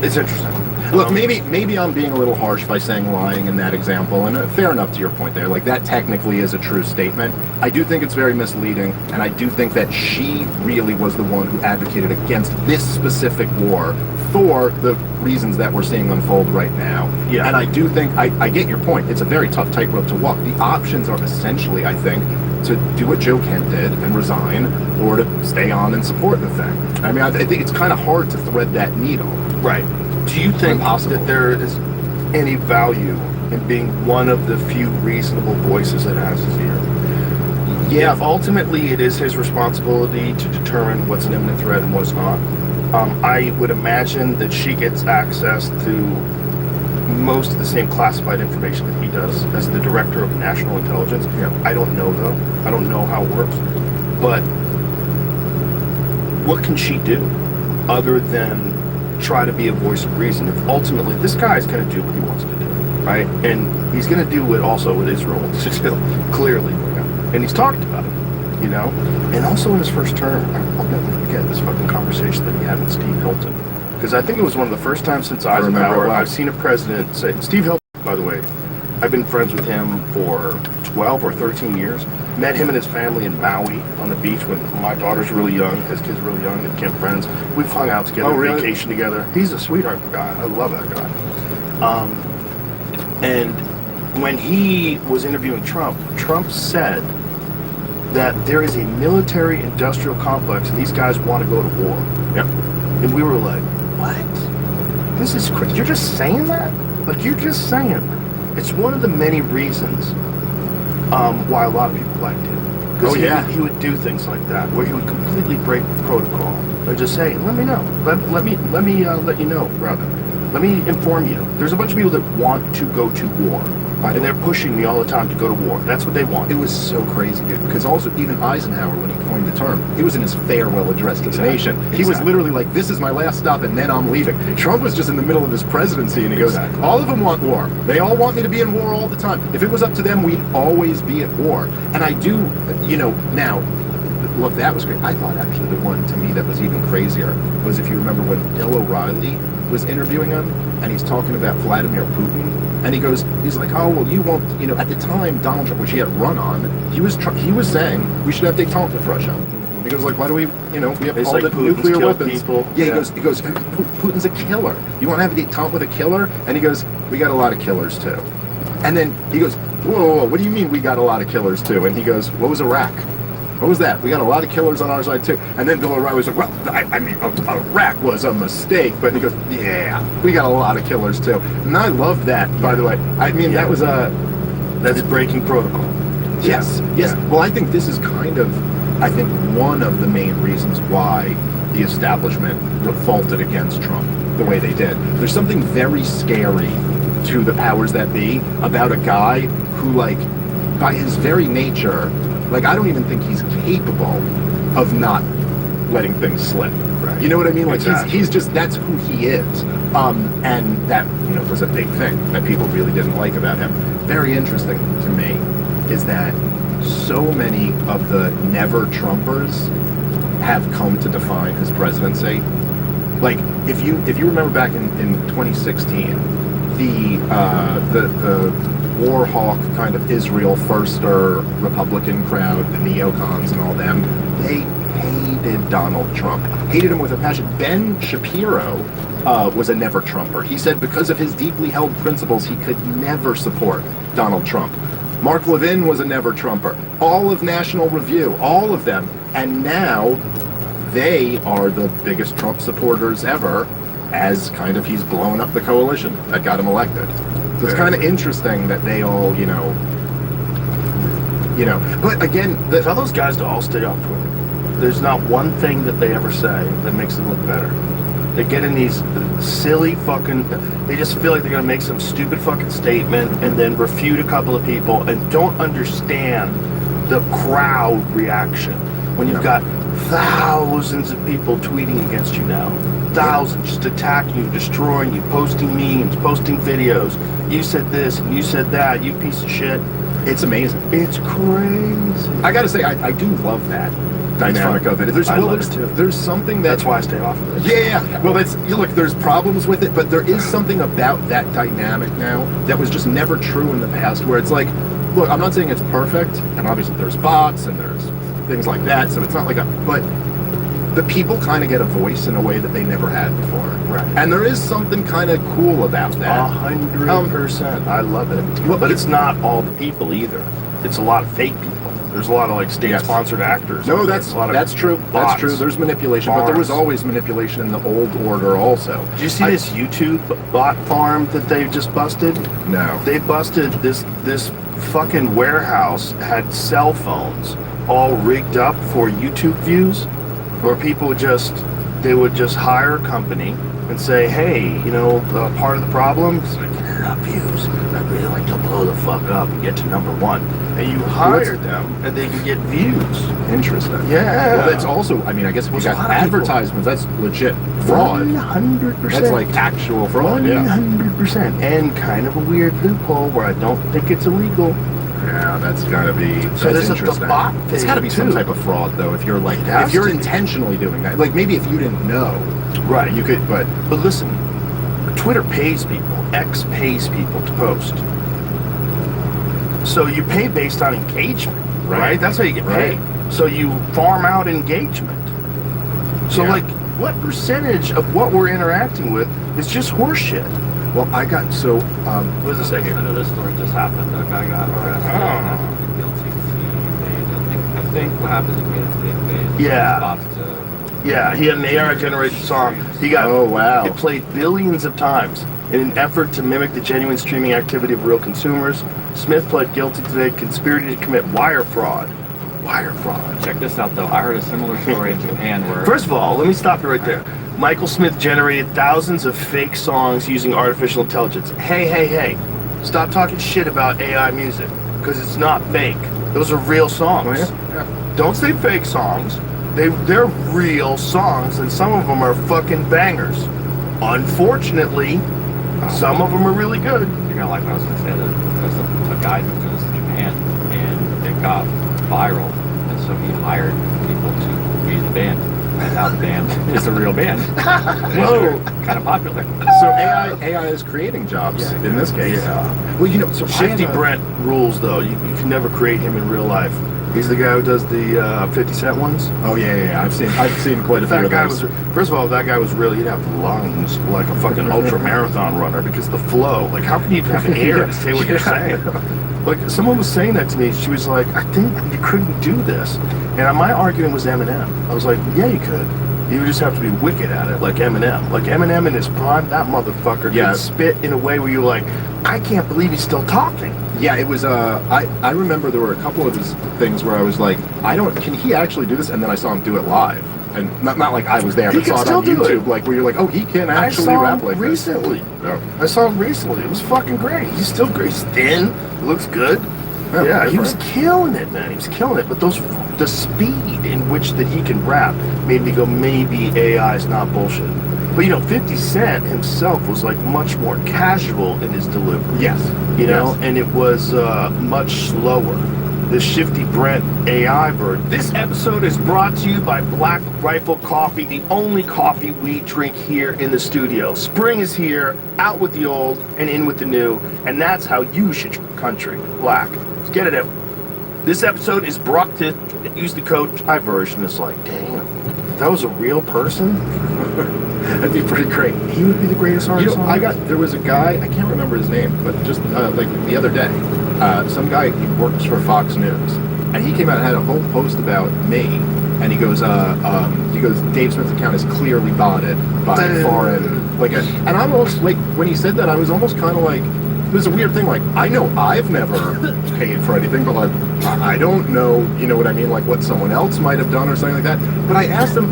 Speaker 2: It's interesting.
Speaker 1: Look, maybe I'm being a little harsh by saying lying in that example, and fair enough to your point there. Like, that technically is a true statement. I do think it's very misleading, and I do think that she really was the one who advocated against this specific war for the reasons that we're seeing unfold right now.
Speaker 2: Yeah.
Speaker 1: And I do think, I get your point. It's a very tough tightrope to walk. The options are essentially, I think, to do what Joe Kent did and resign, or to stay on and support the thing. I mean, I think it's kind of hard to thread that needle.
Speaker 2: Right. Do you think
Speaker 1: Impossible.
Speaker 2: that there is any value in being one of the few reasonable voices that has his ear?
Speaker 1: Yeah.
Speaker 2: If ultimately it is his responsibility to determine what's an imminent threat and what's not, I would imagine that she gets access to most of the same classified information that he does as the director of national intelligence.
Speaker 1: Yeah.
Speaker 2: I don't know, though. I don't know how it works. But what can she do other than try to be a voice of reason? If ultimately this guy is going to do what he wants to do, right? And he's going to do what also what Israel wants to do, clearly. And he's talked about it, you know? And also in his first term, I'll never forget this fucking conversation that he had with Steve Hilton. Because I think it was one of the first times since Eisenhower I've seen a president say, Steve Hilton, by the way, I've been friends with him for 12 or 13 years. Met him and his family in Maui on the beach when my daughter's really young, his kid's really young, and became friends. We've hung out together,
Speaker 1: really?
Speaker 2: vacation together. He's a sweetheart guy. I love that guy. And when he was interviewing Trump, Trump said that there is a military-industrial complex and these guys want to go to war.
Speaker 1: Yep.
Speaker 2: And we were like, what? This is crazy. You're just saying that? Like, you're just saying that. It's one of the many reasons why a lot of people liked him. Because he would do things like that, where he would completely break protocol and just say, let me know. Let me let you know, rather. Let me inform you. There's a bunch of people that want to go to war. And they're pushing me all the time to go to war. That's what they want.
Speaker 1: It was so crazy, dude. Because also, even Eisenhower, when he coined the term, it was in his farewell address to the nation. He was literally like, this is my last stop, and then I'm leaving. Trump was just in the middle of his presidency, and he goes, all of them want war. They all want me to be in war all the time. If it was up to them, we'd always be at war. And I do, you know, now, look, that was great. I thought, actually, the one, to me, that was even crazier was, if you remember, when Bill O'Reilly was interviewing him, and he's talking about Vladimir Putin. And he's like, oh, well, you won't, you know, at the time, Donald Trump, which he had run on, he was saying we should have détente with Russia. He goes, like, why do we, you know, we have all the nuclear weapons.
Speaker 2: People.
Speaker 1: Yeah, he goes, Putin's a killer. You want to have a détente with a killer? And he goes, we got a lot of killers, too. And then he goes, whoa, what do you mean we got a lot of killers, too? And he goes, what was Iraq? What was that? We got a lot of killers on our side, too. And then Bill O'Reilly was like, well, I mean, Iraq was a mistake. But he goes, yeah, we got a lot of killers, too. And I love that, by the way. I mean, that was
Speaker 2: that's breaking protocol.
Speaker 1: Yes. Well, I think this is kind of, one of the main reasons why the establishment revolted against Trump the way they did. There's something very scary to the powers that be about a guy who, like, by his very nature, like, I don't even think he's capable of not letting things slip. Right. You know what I mean? Like, he's just, that's who he is. And that, you know, was a big thing that people really didn't like about him. Very interesting to me is that so many of the never-Trumpers have come to define his presidency. Like, if you remember back in 2016, the war hawk kind of Israel firster Republican crowd, the neocons and all them, they hated Donald Trump. Hated him with a passion. Ben Shapiro was a never-Trumper. He said because of his deeply held principles, he could never support Donald Trump. Mark Levin was a never-Trumper. All of National Review, all of them. And now they are the biggest Trump supporters ever, as kind of he's blown up the coalition that got him elected. So it's kind of interesting that they all, you know, but again,
Speaker 2: tell those guys to all stay off Twitter. There's not one thing that they ever say that makes them look better. They get in these silly fucking, they just feel like they're going to make some stupid fucking statement and then refute a couple of people and don't understand the crowd reaction when you've got thousands of people tweeting against you now. Thousands just attacking you, destroying you, posting memes, posting videos. You said this and you said that, you piece of shit.
Speaker 1: It's amazing.
Speaker 2: It's crazy.
Speaker 1: I gotta say, I do love that. dynamic of it.
Speaker 2: I love it too.
Speaker 1: There's something that...
Speaker 2: That's why I stay off of it.
Speaker 1: Yeah. Well, look, there's problems with it, but there is something about that dynamic now that was just never true in the past, where it's like, look, I'm not saying it's perfect, and obviously there's bots and there's things like that, so it's not like but the people kind of get a voice in a way that they never had before.
Speaker 2: Right.
Speaker 1: And there is something kind of cool about that.
Speaker 2: 100%. I love it. But it's not all the people either. It's a lot of fake people. There's a lot of like state-sponsored actors.
Speaker 1: No, that's true. That's true. There's manipulation, but there was
Speaker 2: Farms.
Speaker 1: always manipulation in the old order also.
Speaker 2: Did you see this YouTube bot farm that they just busted?
Speaker 1: No.
Speaker 2: They busted this fucking warehouse had cell phones all rigged up for YouTube views, where people would just hire a company and say, hey, part of the problem is I get enough views. I'd really like to blow the fuck up and get to #1. And you hire them and they can get views.
Speaker 1: Interesting.
Speaker 2: Yeah.
Speaker 1: Well, that's also, I mean, I guess if you
Speaker 2: There's a
Speaker 1: got
Speaker 2: lot of people.
Speaker 1: advertisements, that's legit fraud.
Speaker 2: 100%.
Speaker 1: That's like actual fraud,
Speaker 2: 100%. And kind of a weird loophole where I don't think it's illegal.
Speaker 1: Yeah, that's gotta be.
Speaker 2: So there's the
Speaker 1: interesting.
Speaker 2: bot
Speaker 1: It's
Speaker 2: thing,
Speaker 1: gotta be some
Speaker 2: too.
Speaker 1: type of fraud, though. If you're like,
Speaker 2: It has
Speaker 1: if you're
Speaker 2: to be.
Speaker 1: intentionally doing that, like maybe if you didn't know,
Speaker 2: Right.
Speaker 1: you could. But
Speaker 2: But listen, Twitter pays people. X pays people to post. So you pay based on engagement, right? That's how you get paid. So you farm out engagement. So
Speaker 1: Yeah.
Speaker 2: like, what percentage of what we're interacting with is just horseshit?
Speaker 1: well, I got so.
Speaker 2: What does it say here?
Speaker 6: I know this story just happened. A guy got arrested.
Speaker 2: Oh.
Speaker 6: Guilty plea. I think what happens is they
Speaker 2: Yeah.
Speaker 6: stopped to
Speaker 2: Yeah, he had an AI-generated song. He got
Speaker 1: Oh, wow.
Speaker 2: It played billions of times in an effort to mimic the genuine streaming activity of real consumers. Smith pled guilty today, conspiracy to commit wire fraud. Wire fraud.
Speaker 6: check this out though. I heard a similar story in Japan where
Speaker 2: First of all, let me stop you right there. Michael Smith generated thousands of fake songs using artificial intelligence. Hey. Stop talking shit about AI music, because it's not fake. Those are real songs.
Speaker 1: Yeah.
Speaker 2: Don't say fake songs. They're real songs, and some of them are fucking bangers. Unfortunately, some of them are really good.
Speaker 6: you're gonna like what I was gonna say. There's a guy who did this in Japan and it got viral, and so he hired people to be the band. And now the band is a real band.
Speaker 1: Whoa.
Speaker 6: Kind of popular.
Speaker 1: So AI is creating jobs in this case.
Speaker 2: Yeah.
Speaker 1: Well, so
Speaker 2: Shifty Brent rules, though. You can never create him in real life. He's the guy who does the 50 Cent ones.
Speaker 1: Oh yeah. I've seen quite a few
Speaker 2: That
Speaker 1: of
Speaker 2: guy
Speaker 1: those.
Speaker 2: was, first of all, that guy was really, he'd have lungs like a fucking ultra marathon runner, because the flow, like how can you even have air to say what you're saying? Like someone was saying that to me, she was like, I think you couldn't do this. And my argument was Eminem. I was like, yeah, you could. You would just have to be wicked at it, like Eminem. Like Eminem in his prime, that motherfucker could spit in a way where you're like, I can't believe he's still talking.
Speaker 1: Yeah, it was. I remember there were a couple of his things where I was like, can he actually do this? And then I saw him do it live, and not like I was there,
Speaker 2: He
Speaker 1: but
Speaker 2: can
Speaker 1: saw it
Speaker 2: still
Speaker 1: on
Speaker 2: do
Speaker 1: YouTube,
Speaker 2: it.
Speaker 1: like where you're like, oh, he can actually
Speaker 2: I saw
Speaker 1: rap
Speaker 2: him
Speaker 1: like
Speaker 2: recently.
Speaker 1: this.
Speaker 2: I saw him recently. It was fucking great. He's still great. He's thin. He looks good. Yeah, he was killing it, man. He was killing it. But the speed in which that he can rap made me go, maybe AI is not bullshit. But 50 Cent himself was like much more casual in his delivery.
Speaker 1: Yes.
Speaker 2: And it was much slower. The Shifty Brent AI bird. This episode is brought to you by Black Rifle Coffee, the only coffee we drink here in the studio. Spring is here, out with the old and in with the new, and that's how you should drink country. Black. Let's get it out. This episode is brought to use the code iVersion. It's like, damn, if that was a real person,
Speaker 1: That'd be pretty great.
Speaker 2: he would be the greatest artist on earth.
Speaker 1: There was a guy, I can't remember his name, but just like the other day, some guy, he works for Fox News, and he came out and had a whole post about me, and he goes, Dave Smith's account is clearly botted by foreign, and I'm almost like, when he said that, I was almost kind of like, it was a weird thing, like, I know I've never paid for anything, but like, I don't know, you know what I mean, like what someone else might have done or something like that. But I asked him,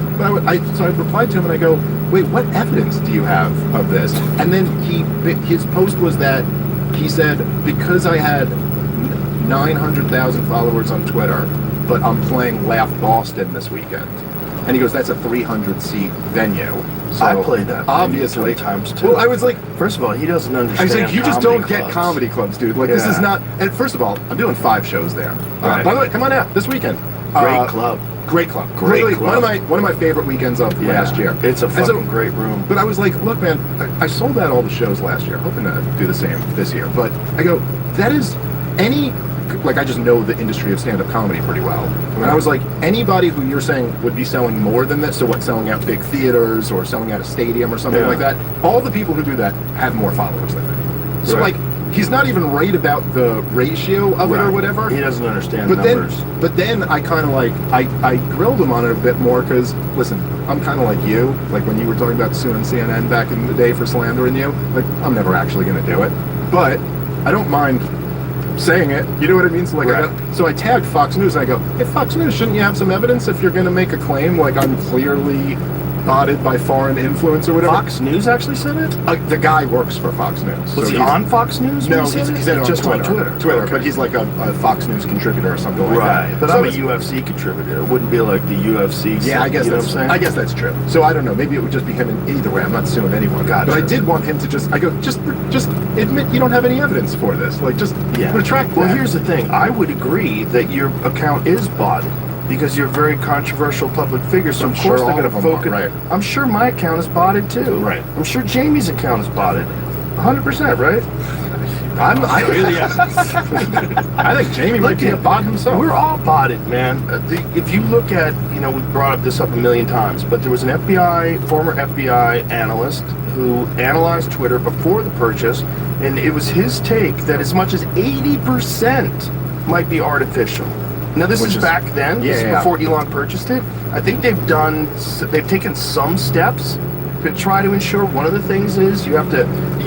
Speaker 1: so I replied to him and I go, wait, what evidence do you have of this? And then his post was that he said, because I had 900,000 followers on Twitter, but I'm playing Laugh Boston this weekend. And he goes, that's a 300-seat venue. So
Speaker 2: I played that
Speaker 1: obviously
Speaker 2: times too.
Speaker 1: Well, I was like,
Speaker 2: first of all, he doesn't understand.
Speaker 1: I was like, you just
Speaker 2: comedy
Speaker 1: don't get
Speaker 2: clubs.
Speaker 1: comedy clubs, dude. Like, this is
Speaker 2: Yeah.
Speaker 1: not. And first of all, I'm doing 5 shows there.
Speaker 2: Right.
Speaker 1: By the way, come on out this weekend.
Speaker 2: Great club.
Speaker 1: Great club.
Speaker 2: Great
Speaker 1: Literally,
Speaker 2: club.
Speaker 1: One of my favorite weekends of last year.
Speaker 2: It's a
Speaker 1: And
Speaker 2: fucking great room.
Speaker 1: But I was like, look, man, I sold out all the shows last year. Hoping to do the same this year. But I go, that is like, I just know the industry of stand-up comedy pretty well. And I was like, anybody who you're saying would be selling more than this, so what, selling out big theaters or selling out a stadium or something like that, all the people who do that have more followers than me. So, like, he's not even right about the ratio of it or whatever.
Speaker 2: He doesn't understand numbers.
Speaker 1: But then I kind of like, I grilled him on it a bit more because, listen, I'm kind of like you. Like when you were talking about suing CNN back in the day for slandering you, like, I'm never actually going to do it. But I don't mind saying it. You know what I mean? So, like, so I tagged Fox News and I go, hey, Fox News, shouldn't you have some evidence if you're going to make a claim like I'm clearly botted by foreign influence or whatever?
Speaker 2: Fox News actually said it?
Speaker 1: The guy works for Fox News.
Speaker 2: Was he on Fox News?
Speaker 1: No, he said it
Speaker 2: just
Speaker 1: on
Speaker 2: Twitter.
Speaker 1: Okay. But he's like a Fox News contributor or something like that.
Speaker 2: Right. But I'm a UFC contributor. It wouldn't be like the UFC.
Speaker 1: Yeah, I guess
Speaker 2: you know
Speaker 1: that's.
Speaker 2: what I'm saying?
Speaker 1: I guess that's true. So I don't know. Maybe it would just be him. Either way, I'm not suing anyone.
Speaker 2: Gotcha.
Speaker 1: But I did want him to just. I go, just admit you don't have any evidence for this. Like, just retract that.
Speaker 2: Well, here's the thing. I would agree that your account is botted because you're a very controversial public figure. So
Speaker 1: I'm
Speaker 2: of
Speaker 1: sure
Speaker 2: course they're
Speaker 1: all
Speaker 2: going
Speaker 1: of
Speaker 2: to
Speaker 1: them are,
Speaker 2: focus.
Speaker 1: right.
Speaker 2: I'm sure my account is botted too.
Speaker 1: Right.
Speaker 2: I'm sure Jamie's account is botted. 100%, right?
Speaker 1: I think Jamie might be a bot himself.
Speaker 2: We're all botted, man. If you look at, we brought this up a million times, but there was an former FBI analyst who analyzed Twitter before the purchase, and it was his take that as much as 80% might be artificial. Now this is back then. This is before Elon purchased it. I think they've taken some steps to try to ensure. One of the things is you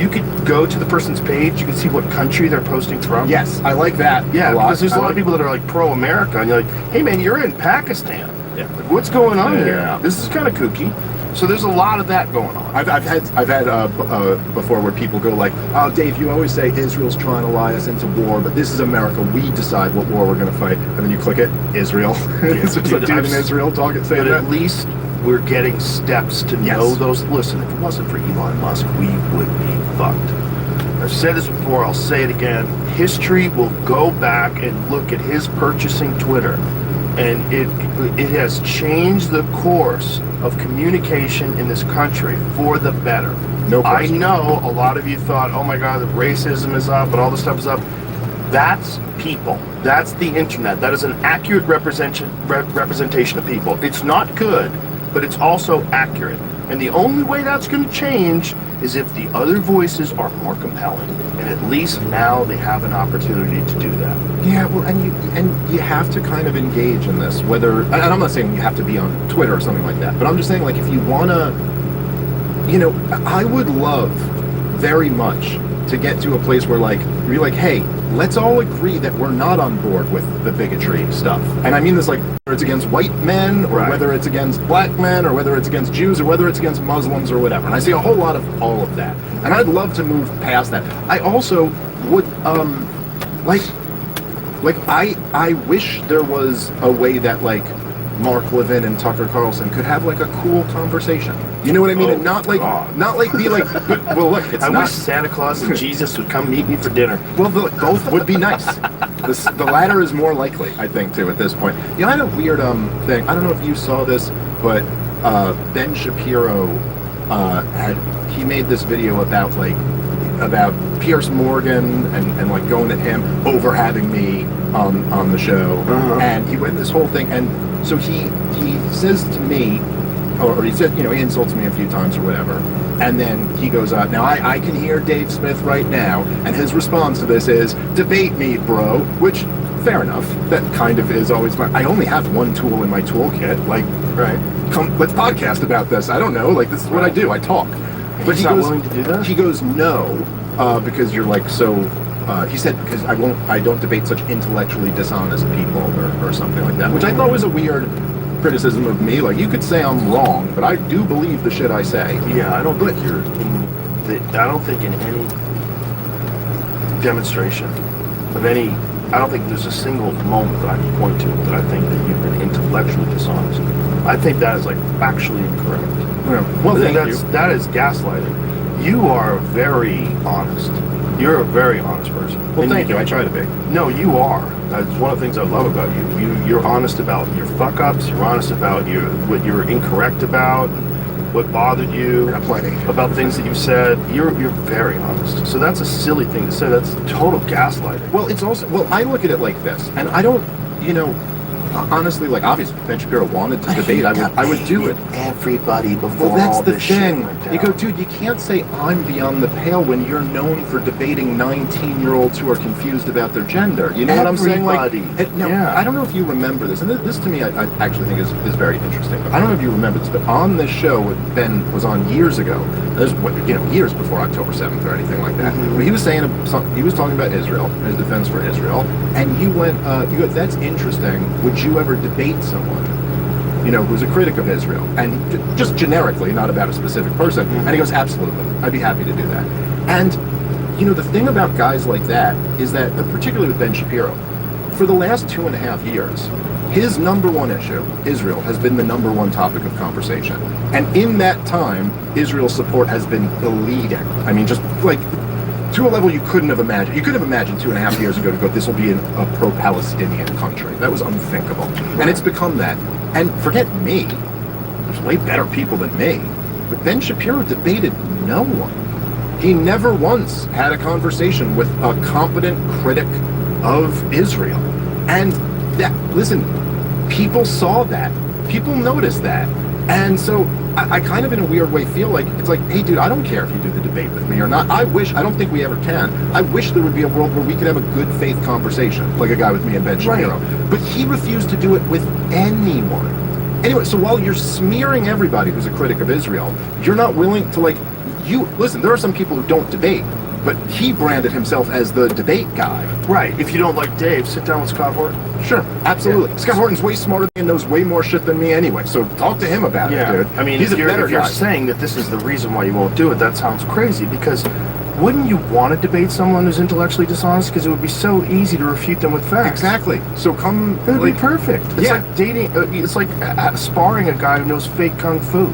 Speaker 2: could go to the person's page, you can see what country they're posting from.
Speaker 1: Yes, I like that.
Speaker 2: Yeah, because there's a lot of people that are like pro-America, and you're like, hey man, you're in Pakistan. Yeah. Like, what's going on here? This is kind of kooky. So there's a lot of that going on.
Speaker 1: I've had before where people go like, oh, Dave, you always say Israel's trying to lie us into war, but this is America. We decide what war we're going to fight. And then you click it, Israel. It's just a dude in Israel talking, saying that.
Speaker 2: But at least we're getting steps to know those. Listen, if it wasn't for Elon Musk, we would be fucked. I've said this before, I'll say it again. History will go back and look at his purchasing Twitter, and it has changed the course of communication in this country for the better.
Speaker 1: No question.
Speaker 2: I know a lot of you thought, oh my God, the racism is up and all this stuff is up. That's people. That's the internet. That is an accurate representation of people. It's not good, but it's also accurate. And the only way that's going to change is if the other voices are more compelling. And at least now they have an opportunity to do that.
Speaker 1: Yeah, well, and you have to kind of engage in this, whether, and I'm not saying you have to be on Twitter or something like that, but I'm just saying, like, if you want to, I would love very much to get to a place where, like, you're like, hey, let's all agree that we're not on board with the bigotry stuff. And I mean this, like, whether it's against white men, or whether it's against black men, or whether it's against Jews, or whether it's against Muslims, or whatever. And I see a whole lot of all of that. And I'd love to move past that. I also would, I wish there was a way that, like, Mark Levin and Tucker Carlson could have, like, a cool conversation. You know what I mean? And not like be like, well, look, it's
Speaker 2: I
Speaker 1: not.
Speaker 2: wish Santa Claus and Jesus would come meet me for dinner.
Speaker 1: Well, both would be nice. The latter is more likely, I think, too, at this point. I had a weird thing. I don't know if you saw this, but Ben Shapiro he made this video about Pierce Morgan and like going at him over having me on the show, and he went this whole thing, and so he says to me, or he said, he insults me a few times or whatever, and then he goes out. Now I can hear Dave Smith right now, and his response to this is, debate me, bro, which, fair enough, that kind of is always I only have one tool in my toolkit, like, come, let's podcast about this. I don't know, like, this is what I do, I talk. But
Speaker 2: he's not willing to do that?
Speaker 1: He goes, no, because you're like so. He said, because I don't debate such intellectually dishonest people or something like that, which I thought was a weird criticism of me. Like, you could say I'm wrong, but I do believe the shit I say.
Speaker 2: Yeah, I don't think I don't think in any demonstration of any, I don't think there's a single moment that I can point to that I think that you've been intellectually dishonest. I think that is, like, factually incorrect.
Speaker 1: Yeah. Well,
Speaker 2: that is gaslighting. You are very honest. You're a very honest person.
Speaker 1: Well,
Speaker 2: And
Speaker 1: thank you. I try to be.
Speaker 2: No, you are. That's one of the things I love about you. You're honest about your fuck-ups. You're honest about what you're incorrect about, what bothered you,
Speaker 1: Yeah, plenty.
Speaker 2: about things that you said. You're very honest. So that's a silly thing to say. That's total gaslighting.
Speaker 1: Well, it's also, well, I look at it like this, and I don't, honestly, like, obviously, Ben Shapiro wanted to debate. I would do it.
Speaker 2: Everybody before
Speaker 1: Well, that's
Speaker 2: all
Speaker 1: the
Speaker 2: this shit
Speaker 1: thing.
Speaker 2: went down.
Speaker 1: You go, dude, you can't say I'm beyond the pale when you're known for debating 19-year-olds who are confused about their gender. You know what I'm saying? Like,
Speaker 2: Everybody.
Speaker 1: no,
Speaker 2: Yeah.
Speaker 1: I don't know if you remember this, and this to me, I actually think is very interesting. But I don't know if you remember this, but on this show, what Ben was on years ago, years before October 7th or anything like that.
Speaker 2: Mhm.
Speaker 1: But he was saying he was talking about Israel, his defense for Israel, and you went, that's interesting. Would you ever debate someone, who's a critic of Israel, and just generically, not about a specific person? And he goes, absolutely, I'd be happy to do that. And the thing about guys like that is that, particularly with Ben Shapiro, for the last 2.5 years, his number one issue, Israel, has been the number one topic of conversation. And in that time, Israel's support has been bleeding. I mean, just like to a level you couldn't have imagined. You couldn't have imagined 2.5 years ago to go, this will be a pro-Palestinian country. That was unthinkable. And it's become that. And forget me, there's way better people than me. But Ben Shapiro debated no one. He never once had a conversation with a competent critic of Israel. And listen, people saw that. People noticed that. And so I kind of in a weird way feel like, it's like, hey dude, I don't care if you do the debate with me or not. I don't think we ever can. I wish there would be a world where we could have a good faith conversation, like a guy with me and Ben Shapiro. Right. But he refused to do it with anyone. Anyway, so while you're smearing everybody who's a critic of Israel, you're not willing to listen, there are some people who don't debate, but he branded himself as the debate guy.
Speaker 2: Right. If you don't like Dave, sit down with Scott Horton.
Speaker 1: Sure, absolutely. Yeah. Scott Horton's way smarter and knows way more shit than me anyway, so talk to him about it, dude.
Speaker 2: I mean,
Speaker 1: he's a better
Speaker 2: if you're
Speaker 1: guy.
Speaker 2: saying that this is the reason why you won't do it, that sounds crazy, because wouldn't you want to debate someone who's intellectually dishonest? Because it would be so easy to refute them with facts.
Speaker 1: Exactly. So come...
Speaker 2: It would be perfect. It's
Speaker 1: like
Speaker 2: dating... It's like sparring a guy who knows fake kung fu.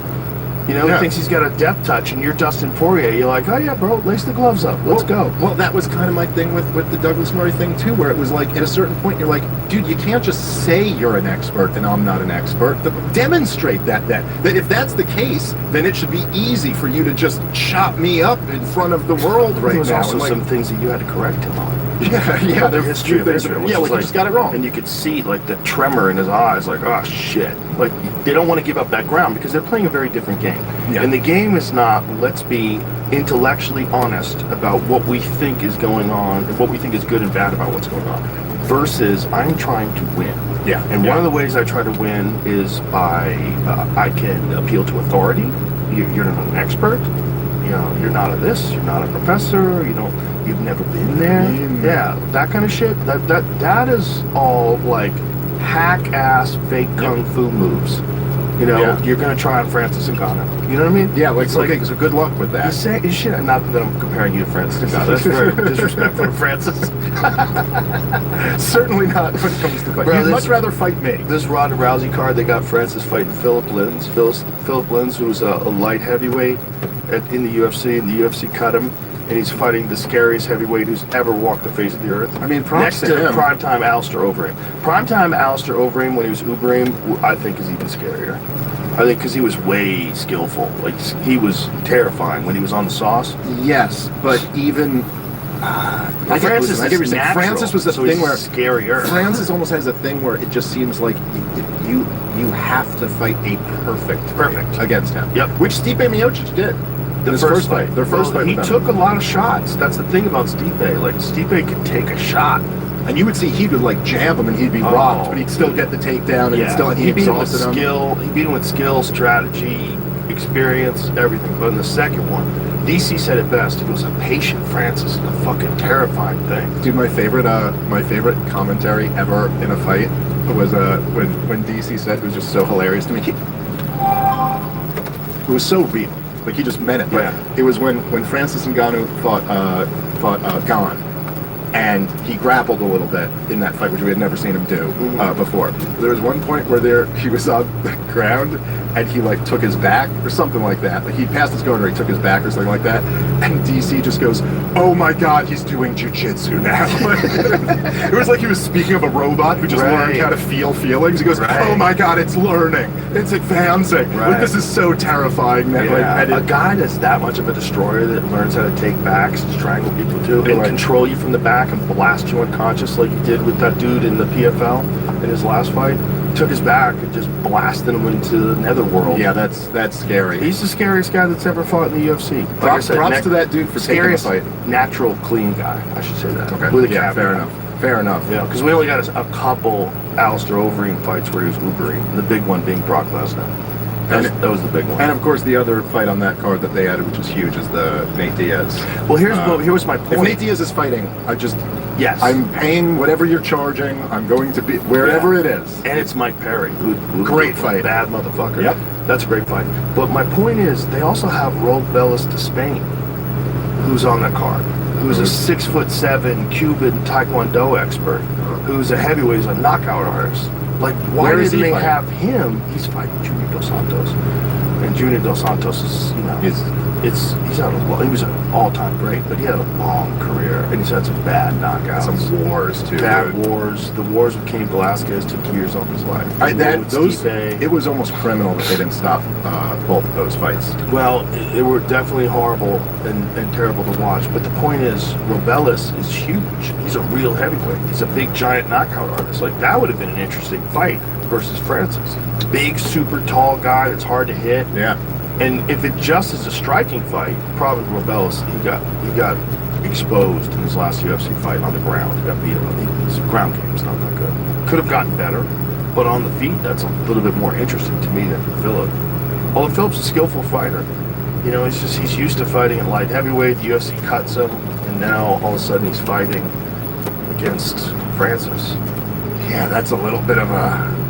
Speaker 2: He thinks he's got a depth touch, and you're Dustin Poirier. You're like, oh yeah, bro, lace the gloves up. Let's go.
Speaker 1: Well, that was kind of my thing with the Douglas Murray thing, too, where it was like, at a certain point, you're like, dude, you can't just say you're an expert and I'm not an expert. Demonstrate that. That if that's the case, then it should be easy for you to just chop me up in front of the world right now.
Speaker 2: There was also some things that you had to correct him on.
Speaker 1: Yeah,
Speaker 2: the history of Israel.
Speaker 1: Yeah, you just got it wrong.
Speaker 2: And you could see, like, the tremor in his eyes, like, oh, shit. Like, they don't want to give up that ground because they're playing a very different game.
Speaker 1: Yeah.
Speaker 2: And the game is not, let's be intellectually honest about what we think is going on, and what we think is good and bad about what's going on, versus I'm trying to win.
Speaker 1: Yeah.
Speaker 2: And one of the ways I try to win is by, I can appeal to authority. You're not an expert. You're not a this, you're not a professor, you've never been there. Yeah, that kind of shit. That is all like hack-ass fake kung fu moves. You're gonna try on Francis Ngannou. You know what I mean?
Speaker 1: Yeah, so good luck with that.
Speaker 2: You shit. Not that I'm comparing you to Francis Ngannou. That's very disrespectful to Francis.
Speaker 1: Certainly not when it comes to fight. You'd much rather fight me.
Speaker 2: This Ronda Rousey card, they got Francis fighting Philip Lins. Philip Lins, who was a light heavyweight in the UFC, and the UFC cut him. And he's fighting the scariest heavyweight who's ever walked the face of the earth.
Speaker 1: I mean, props
Speaker 2: next
Speaker 1: to
Speaker 2: to
Speaker 1: him.
Speaker 2: primetime Alistair Overeem. Primetime Alistair Overeem, when he was Uberim, I think is even scarier. I think because he was way skillful. Like, he was terrifying when he was on the sauce.
Speaker 1: Yes, but even...
Speaker 2: Francis is natural,
Speaker 1: Francis was the
Speaker 2: so
Speaker 1: thing
Speaker 2: he's
Speaker 1: where...
Speaker 2: scarier.
Speaker 1: Francis almost has a thing where it just seems like you have to fight a perfect against him.
Speaker 2: Yep.
Speaker 1: Which Stipe Miocic did.
Speaker 2: Their first fight. He
Speaker 1: with
Speaker 2: took
Speaker 1: him.
Speaker 2: a lot of shots. That's the thing about Stipe. Like, Stipe could take a shot.
Speaker 1: And you would see he would like jab him and he'd be rocked, but he'd still get the takedown and
Speaker 2: he beat him with
Speaker 1: exhausted him.
Speaker 2: skill. He beat him with skill, strategy, experience, everything. But in the second one, DC said it best. It was a patient Francis, a fucking terrifying thing.
Speaker 1: Dude, my favorite commentary ever in a fight was when DC said, it was just so hilarious to me. It was so real. Like, he just meant it. But it was when Francis Ngannou fought Gane. and he grappled a little bit in that fight, which we had never seen him do before. There was one point where he was on the ground and he like took his back or something like that. Like he passed his guard or he took his back or something like that. And DC just goes, "Oh my God, he's doing jujitsu now." It was like he was speaking of a robot who just learned how to feel feelings. He goes, "Oh my God, it's learning, it's advancing." Like, this is so terrifying. That,
Speaker 2: a guy that's that much of a destroyer that learns how to take backs and strangle people too, and control you from the back and blast you unconscious like he did with that dude in the PFL in his last fight. Took his back and just blasted him into the netherworld.
Speaker 1: Yeah, that's scary.
Speaker 2: He's the scariest guy that's ever fought in the UFC. Like
Speaker 1: props to that dude for
Speaker 2: scariest
Speaker 1: taking the fight.
Speaker 2: Natural, clean guy. I should say that.
Speaker 1: Okay.
Speaker 2: With a
Speaker 1: yeah,
Speaker 2: caveat.
Speaker 1: fair enough.
Speaker 2: Yeah, because we only got a couple Alistair Overeem fights where he was Ubering. The big one being Brock Lesnar. That was the big one.
Speaker 1: And of course, the other fight on that card that they added, which was huge, is the Nate Diaz.
Speaker 2: Well, here's my point.
Speaker 1: If Nate Diaz is fighting,
Speaker 2: yes,
Speaker 1: I'm paying whatever you're charging. I'm going to be wherever it is.
Speaker 2: And it's Mike Perry,
Speaker 1: great fight,
Speaker 2: bad motherfucker.
Speaker 1: Yep,
Speaker 2: that's a great fight. But my point is, they also have Robellis de Spain, who's on that card, who's a 6'7" Cuban Taekwondo expert, who's a heavyweight, he's a knockout artist. Like, why didn't they have him? He's fighting Junior Dos Santos, and Junior Dos Santos is, he was an all-time great, but he had a long career, and he's had some bad knockouts,
Speaker 1: some wars too.
Speaker 2: Bad wars. The wars with Cain Velasquez took years off his life.
Speaker 1: It was almost criminal that they didn't stop both of those fights.
Speaker 2: Well, they were definitely horrible and terrible to watch. But the point is, Robellis is huge. He's a real heavyweight. He's a big, giant knockout artist. Like, that would have been an interesting fight versus Francis. Big, super tall guy that's hard to hit.
Speaker 1: Yeah.
Speaker 2: And if it just is a striking fight, probably Robellis, he got exposed in his last UFC fight on the ground. He got beat up. His ground game's not that good. Could have gotten better, but on the feet, that's a little bit more interesting to me than Phillip. Although Phillip's a skillful fighter. You know, he's used to fighting at light heavyweight. The UFC cuts him, and now all of a sudden he's fighting against Francis.
Speaker 1: Yeah, that's a little bit of a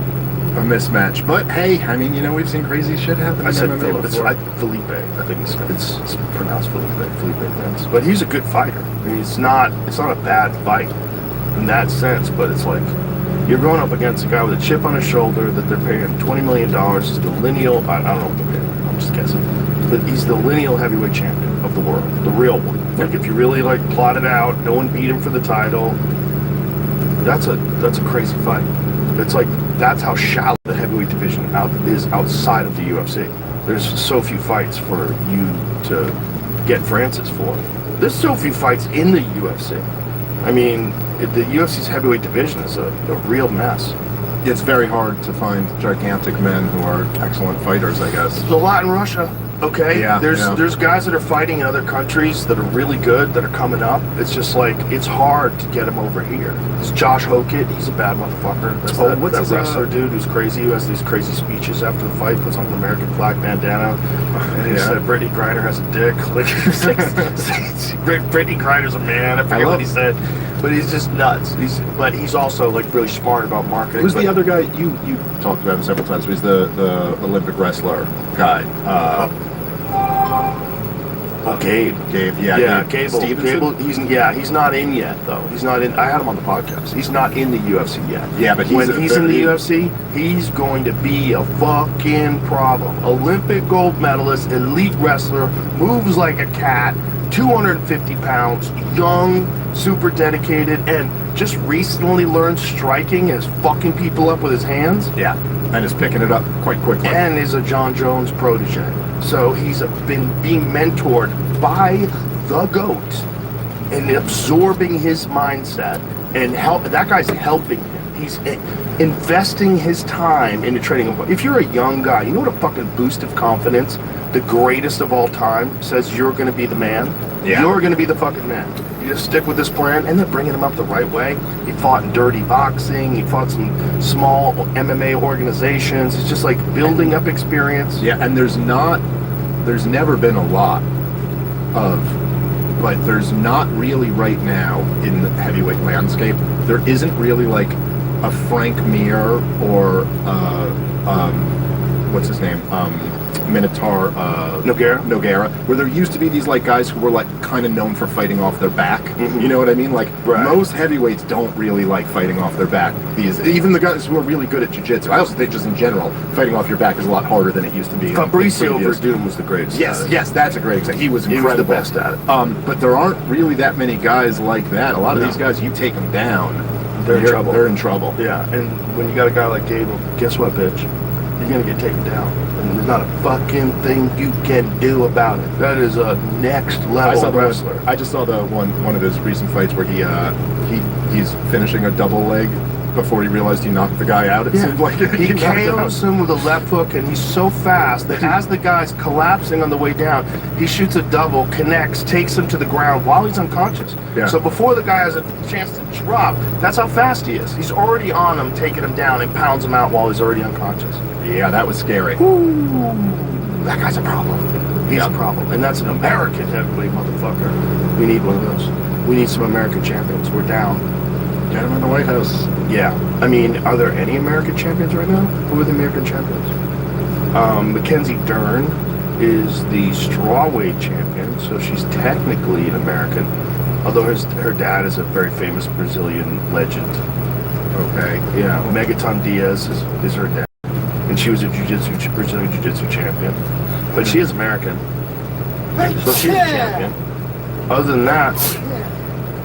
Speaker 1: mismatch, but hey, I mean, we've seen crazy shit happen.
Speaker 2: I said Philip. It's Felipe. I think it's pronounced Felipe Vince. But he's a good fighter. I mean, it's not a bad fight in that sense. But it's like you're going up against a guy with a chip on his shoulder that they're paying $20 million. He's the lineal. I don't know what they're paying. I'm just guessing. But he's the lineal heavyweight champion of the world, the real one. Like, if you really plot it out, no one beat him for the title. That's a crazy fight. It's like, that's how shallow the heavyweight division is outside of the UFC. There's so few fights for you to get Francis for. There's so few fights in the UFC. I mean, the UFC's heavyweight division is a real mess.
Speaker 1: It's very hard to find gigantic men who are excellent fighters, I guess.
Speaker 2: There's a lot in Russia. Okay,
Speaker 1: yeah,
Speaker 2: there's guys that are fighting in other countries that are really good, that are coming up. It's just like, it's hard to get them over here. There's Josh Hokett, he's a bad motherfucker. That's that wrestler dude who's crazy, who has these crazy speeches after the fight, puts on an American flag bandana, and he said Brittany Griner has a dick. Like, Brittany Griner's a man, I forget what he said. But he's just nuts. He's also really smart about marketing.
Speaker 1: Who's the other guy? You talked about him several times. He's the Olympic wrestler guy.
Speaker 2: Gabe.
Speaker 1: Gabe Stevenson?
Speaker 2: He's not in yet though. He's not in. I had him on the podcast. He's not in the UFC yet.
Speaker 1: Yeah, but
Speaker 2: when he's in the UFC, he's going to be a fucking problem. Olympic gold medalist, elite wrestler, moves like a cat, 250 pounds, young, super dedicated, and just recently learned striking and is fucking people up with his hands.
Speaker 1: Yeah, and is picking it up quite quickly.
Speaker 2: And is a John Jones protege. So he's been being mentored by the GOAT and absorbing his mindset, and that guy's helping him. He's investing his time into training. If you're a young guy, you know what a fucking boost of confidence the greatest of all time says you're going to be the man? Yeah. You're going to be the fucking man. You just stick with this plan, and they're bringing him up the right way. He fought in dirty boxing. He fought some small MMA organizations. It's just like building up experience.
Speaker 1: Yeah, and there's never been a lot of, like, there's not really right now in the heavyweight landscape, there isn't really like a Frank Mir or, what's his name? Minotaur Nogueira, where there used to be these like guys who were like kind of known for fighting off their back. You know what I mean? Like most heavyweights don't really like fighting off their back. Even the guys who are really good at jiu-jitsu. I also think just in general, fighting off your back is a lot harder than it used to be.
Speaker 2: Fabricio Verdun was the greatest.
Speaker 1: Yes, that's a great example. He was incredible.
Speaker 2: He was the best at it.
Speaker 1: But there aren't really that many guys like that. A lot of these guys, you take them down,
Speaker 2: they're in trouble.
Speaker 1: They're in trouble.
Speaker 2: Yeah, and when you got a guy like Gable, guess what, bitch? You're gonna get taken down, and there's not a fucking thing you can do about it. That is a next level wrestler.
Speaker 1: I just saw the one of his recent fights where he's finishing a double leg before he realized he knocked the guy out. It seemed like
Speaker 2: he KOs him with a left hook, and he's so fast that as the guy's collapsing on the way down, he shoots a double, connects, takes him to the ground while he's unconscious.
Speaker 1: Yeah.
Speaker 2: So before the guy has a chance to drop, that's how fast he is. He's already on him, taking him down, and pounds him out while he's already unconscious.
Speaker 1: Yeah, that was scary.
Speaker 2: Ooh, that guy's a problem. He's a problem, and that's an American heavyweight motherfucker. We need one of those. We need some American champions. We're down.
Speaker 1: Get him in the White House.
Speaker 2: Yeah. I mean, are there any American champions right now? Who are the American champions? Mackenzie Dern is the strawweight champion, so she's technically an American, although her dad is a very famous Brazilian legend.
Speaker 1: Okay.
Speaker 2: Yeah. Megaton Diaz is her dad, and she was a Brazilian jiu-jitsu champion, but she is American, so she's a champion. Other than that,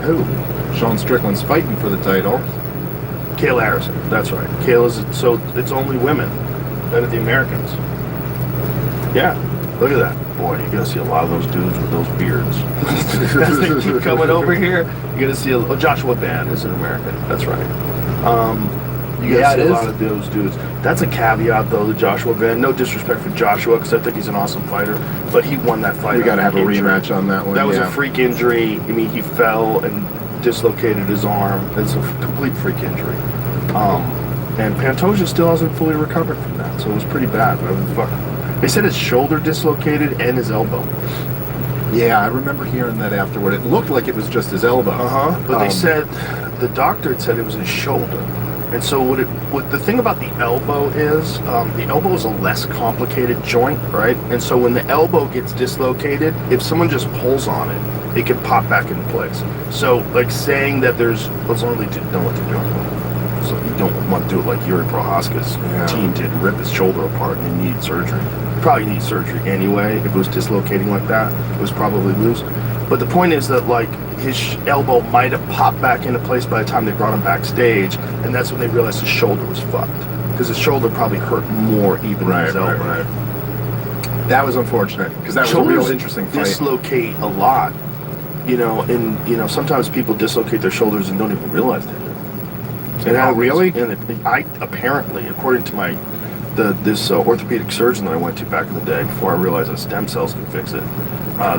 Speaker 2: who?
Speaker 1: Sean Strickland's fighting for the title.
Speaker 2: Kayla Harrison, that's right. Kayla's, so it's only women that are the Americans. Yeah, look at that. Boy, you're gonna see a lot of those dudes with those beards. As they keep coming over here, you're gonna see Joshua Ban is an American, that's right. You gotta see a lot of those dudes. That's a caveat though, the Joshua Ban. No disrespect for Joshua, because I think he's an awesome fighter, but he won that fight.
Speaker 1: We gotta have a rematch on that one.
Speaker 2: That was a freak injury. I mean, he fell and dislocated his arm. It's a complete freak injury. And Pantoja still hasn't fully recovered from that, so it was pretty bad. They said his shoulder dislocated and his elbow.
Speaker 1: Yeah, I remember hearing that afterward. It looked like it was just his elbow.
Speaker 2: But they said, the doctor had said it was his shoulder. And so what the thing about the elbow is a less complicated joint, right? And so when the elbow gets dislocated, if someone just pulls on it, it can pop back into place. So like saying that as long as they know what they're doing. So you don't want to do it like Yuri Prohaska's team did, rip his shoulder apart and he needed surgery. Probably need surgery anyway. If it was dislocating like that, it was probably loose. But the point is that like his elbow might have popped back into place by the time they brought him backstage, and that's when they realized his shoulder was fucked, because his shoulder probably hurt more even than his elbow.
Speaker 1: Right. That was unfortunate, because that was a real interesting fight.
Speaker 2: Dislocate a lot, and sometimes people dislocate their shoulders and don't even realize they did.
Speaker 1: Really?
Speaker 2: And I apparently, according to this orthopedic surgeon that I went to back in the day, before I realized that stem cells can fix it,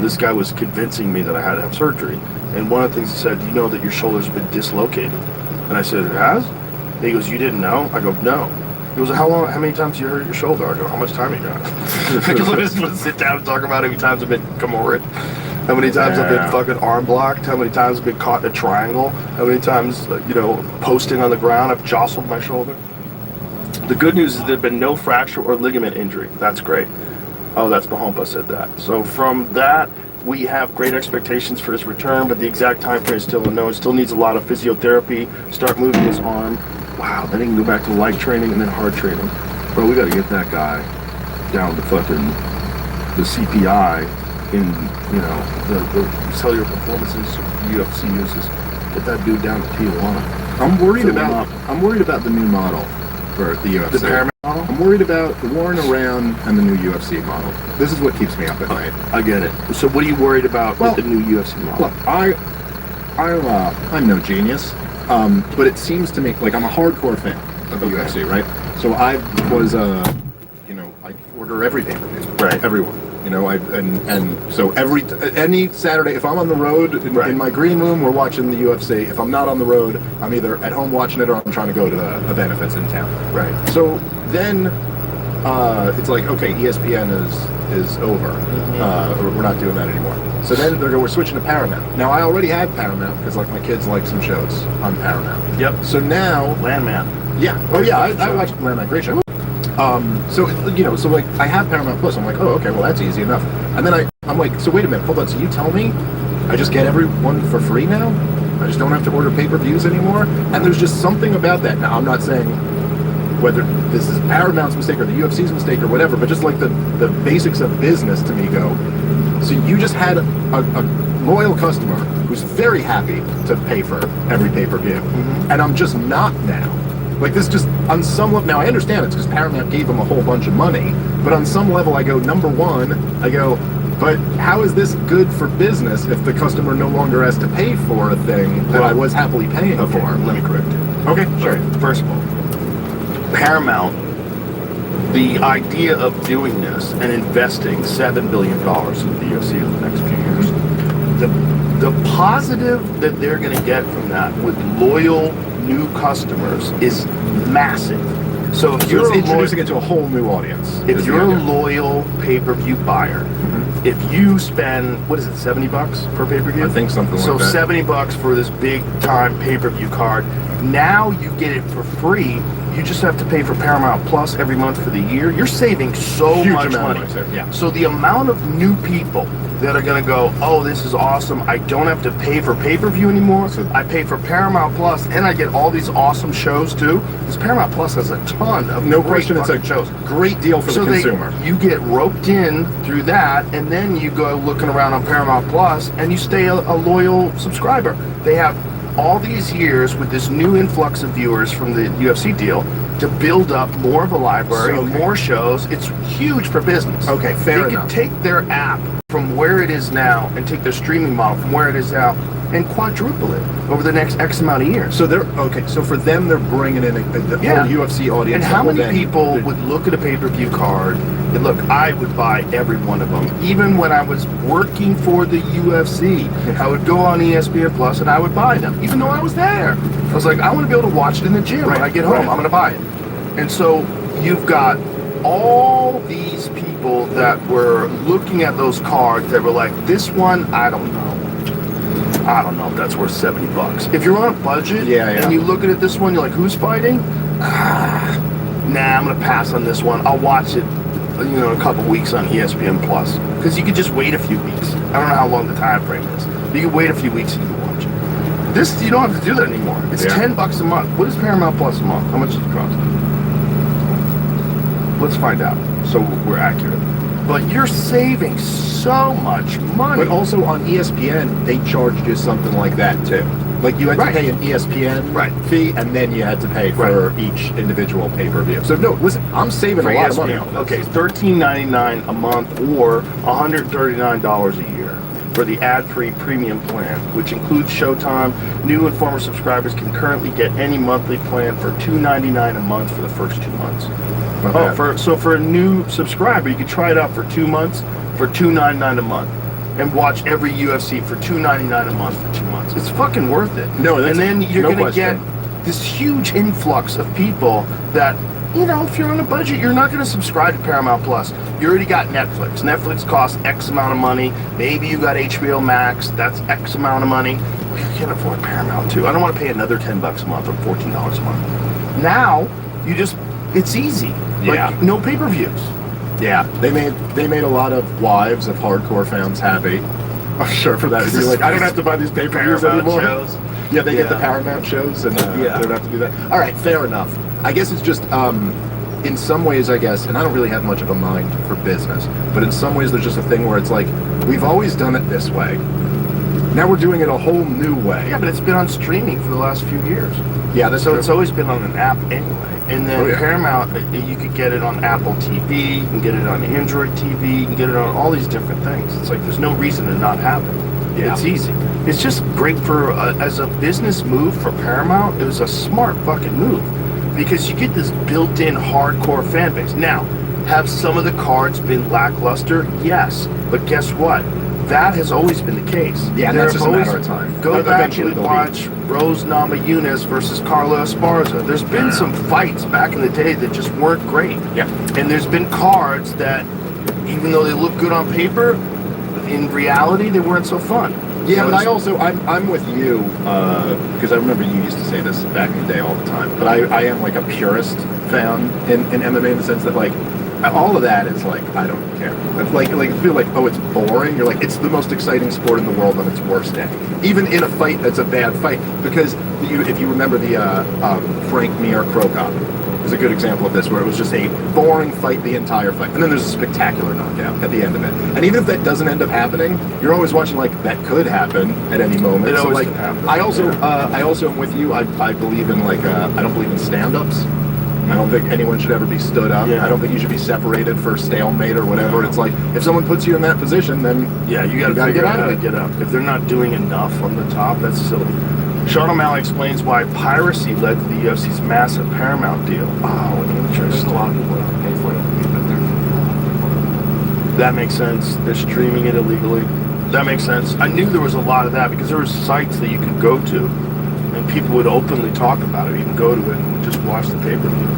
Speaker 2: this guy was convincing me that I had to have surgery. And one of the things he said, you know that your shoulder's been dislocated? And I said, it has? And he goes, you didn't know? I go, no. He goes, how many times you hurt your shoulder? I go, how much time you got? Because I just want to sit down and talk about how many times I've been come over it. How many times I've been fucking arm blocked? How many times I've been caught in a triangle? How many times, posting on the ground, I've jostled my shoulder? The good news is there's been no fracture or ligament injury. That's great. Oh, that's Bahompa said that. So from that, we have great expectations for his return, but the exact time frame is still unknown. Still needs a lot of physiotherapy, start moving his arm. Wow, then he can go back to light training and then hard training. Bro, we got to get that guy down to fucking the CPI in, the cellular performances UFC uses. Get that dude down to Tijuana.
Speaker 1: I'm worried about the new model for the UFC.
Speaker 2: The Paramount model?
Speaker 1: I'm worried about the Warren around and the new UFC model. This is what keeps me up at night.
Speaker 2: I get it. So what are you worried about with the new UFC model?
Speaker 1: Look, I'm no genius, but it seems to me like I'm a hardcore fan of the UFC, right? So I was, I order every pay-per-view,
Speaker 2: right?
Speaker 1: Everyone. So any Saturday, if I'm on the road in my green room, we're watching the UFC. If I'm not on the road, I'm either at home watching it or I'm trying to go to the event if it's in town.
Speaker 2: Right.
Speaker 1: So then it's like, okay, ESPN is over. We're not doing that anymore. So then we're switching to Paramount. Now I already had Paramount because my kids like some shows on Paramount.
Speaker 2: Yep.
Speaker 1: So now
Speaker 2: Landman.
Speaker 1: Yeah. Oh yeah, I watched Landman. Great show. So like I have Paramount Plus. I'm like, oh, okay, well that's easy enough. And then I'm like, so wait a minute, hold on. So you tell me I just get everyone for free now? I just don't have to order pay-per-views anymore? And there's just something about that. Now I'm not saying whether this is Paramount's mistake or the UFC's mistake or whatever, but just like the basics of business to me go. So you just had a loyal customer who's very happy to pay for every pay-per-view, and I'm just not now. Like this just, on some level, now I understand it's because Paramount gave them a whole bunch of money, but on some level I go, number one, I go, but how is this good for business if the customer no longer has to pay for a thing that I was happily paying for?
Speaker 2: Let me correct you.
Speaker 1: Okay, sure.
Speaker 2: First of all, Paramount, the idea of doing this and investing $7 billion in the UFC in the next few years, the positive that they're going to get from that with loyal new customers is massive. So if you're
Speaker 1: introducing it to a whole new audience.
Speaker 2: If you're a loyal pay-per-view buyer, if you spend, what is it, $70 per pay-per-view?
Speaker 1: I think something like that.
Speaker 2: So $70 for this big-time pay-per-view card. Now you get it for free. You just have to pay for Paramount Plus every month for the year. You're saving so
Speaker 1: Huge
Speaker 2: much
Speaker 1: amount
Speaker 2: money.
Speaker 1: of money, yeah.
Speaker 2: So the amount of new people that are going to go, oh, this is awesome. I don't have to pay for pay-per-view anymore. I pay for Paramount Plus, and I get all these awesome shows too. Because Paramount Plus has a ton of
Speaker 1: no
Speaker 2: great
Speaker 1: question, it's a
Speaker 2: shows.
Speaker 1: Great deal for the consumer.
Speaker 2: You get roped in through that, and then you go looking around on Paramount Plus, and you stay a loyal subscriber. They have all these years with this new influx of viewers from the UFC deal to build up more of a library, more shows. It's huge for business.
Speaker 1: Okay, fair enough.
Speaker 2: They can take their app from where it is now and take their streaming model from where it is now and quadruple it over the next X amount of years.
Speaker 1: So so for them, they're bringing in the whole UFC audience.
Speaker 2: And how many people would look at a pay-per-view card and look, I would buy every one of them. Even when I was working for the UFC, I would go on ESPN Plus and I would buy them, even though I was there. I was like, I want to be able to watch it in the gym when I get home. I'm going to buy it. And so you've got all these people that were looking at those cards that were like, this one, I don't know if that's worth $70. If you're on a budget and you look at it, this one, you're like, who's fighting? Nah, I'm gonna pass on this one. I'll watch it, in a couple weeks on ESPN Plus, because you could just wait a few weeks. I don't know how long the time frame is. You can wait a few weeks and you can watch it. This, you don't have to do that anymore. It's $10 a month. What is Paramount Plus a month? How much does it cost? Let's find out, so we're accurate. But you're saving so much money.
Speaker 1: But also on ESPN, they charged you something like that too. Like you had to pay an ESPN fee, and then you had to pay for each individual pay-per-view. So no, listen, I'm saving a lot of money.
Speaker 2: Okay, $13.99 a month or $139 a year for the ad-free premium plan, which includes Showtime. New and former subscribers can currently get any monthly plan for $2.99 a month for the first 2 months. For a new subscriber, you can try it out for 2 months for $2.99 a month, and watch every UFC for $2.99 a month for 2 months. It's fucking worth it. And then you're gonna get this huge influx of people that, if you're on a budget, you're not gonna subscribe to Paramount Plus. You already got Netflix. Netflix costs X amount of money. Maybe you got HBO Max. That's X amount of money. Well, you can't afford Paramount too. I don't want to pay another $10 a month or $14 a month. Now it's easy. Like no pay-per-views.
Speaker 1: Yeah, they made a lot of wives of hardcore fans happy. I'm sure for that. You're like, I don't have to buy these pay-per-views anymore.
Speaker 2: Shows.
Speaker 1: Yeah, they get the Paramount shows, and they don't have to do that. All right, fair enough. I guess it's just, in some ways, I guess, and I don't really have much of a mind for business, but in some ways there's just a thing where it's like, we've always done it this way. Now we're doing it a whole new way.
Speaker 2: Yeah, but it's been on streaming for the last few years.
Speaker 1: Yeah, that's
Speaker 2: so it's always been on an app anyway. And then Paramount, you could get it on Apple TV, you can get it on Android TV, you can get it on all these different things. It's like there's no reason to not have it. Yeah. It's easy. It's just great for, as a business move for Paramount, it was a smart fucking move. Because you get this built-in hardcore fan base. Now, have some of the cards been lackluster? Yes. But guess what? That has always been the case.
Speaker 1: Yeah, that's just a matter of time.
Speaker 2: Go back and watch Rose Namajunas versus Carla Esparza. There's been some fights back in the day that just weren't great.
Speaker 1: Yeah.
Speaker 2: And there's been cards that, even though they look good on paper, in reality, they weren't so fun.
Speaker 1: Yeah, but I'm with you, because I remember you used to say this back in the day all the time, but I am like a purist fan in MMA in the sense that like, all of that is like, I don't care. Like I feel like, oh, it's boring. You're like, it's the most exciting sport in the world on its worst day. Even in a fight that's a bad fight, because if you remember the Frank Mir Crow Cop is a good example of this, where it was just a boring fight the entire fight, and then there's a spectacular knockout at the end of it. And even if that doesn't end up happening, you're always watching like, that could happen at any moment.
Speaker 2: It
Speaker 1: so
Speaker 2: always
Speaker 1: like,
Speaker 2: can happen.
Speaker 1: I also am with you. I believe in like, I don't believe in stand-ups. I don't think anyone should ever be stood up.
Speaker 2: Yeah.
Speaker 1: I don't think you should be separated for stalemate or whatever. It's like, if someone puts you in that position, then
Speaker 2: Yeah, you gotta
Speaker 1: gotta
Speaker 2: figure
Speaker 1: get
Speaker 2: out
Speaker 1: out
Speaker 2: how
Speaker 1: of
Speaker 2: to
Speaker 1: it.
Speaker 2: get up. If they're not doing enough on the top, that's silly. Sean O'Malley explains why piracy led to the UFC's massive Paramount deal. Oh,
Speaker 6: There's
Speaker 2: interesting.
Speaker 6: a lot of people that pay for it, but there's
Speaker 2: That makes sense. They're streaming it illegally. That makes sense. I knew there was a lot of that because there were sites that you could go to and people would openly talk about it. You can go to it and just watch the pay-per-view.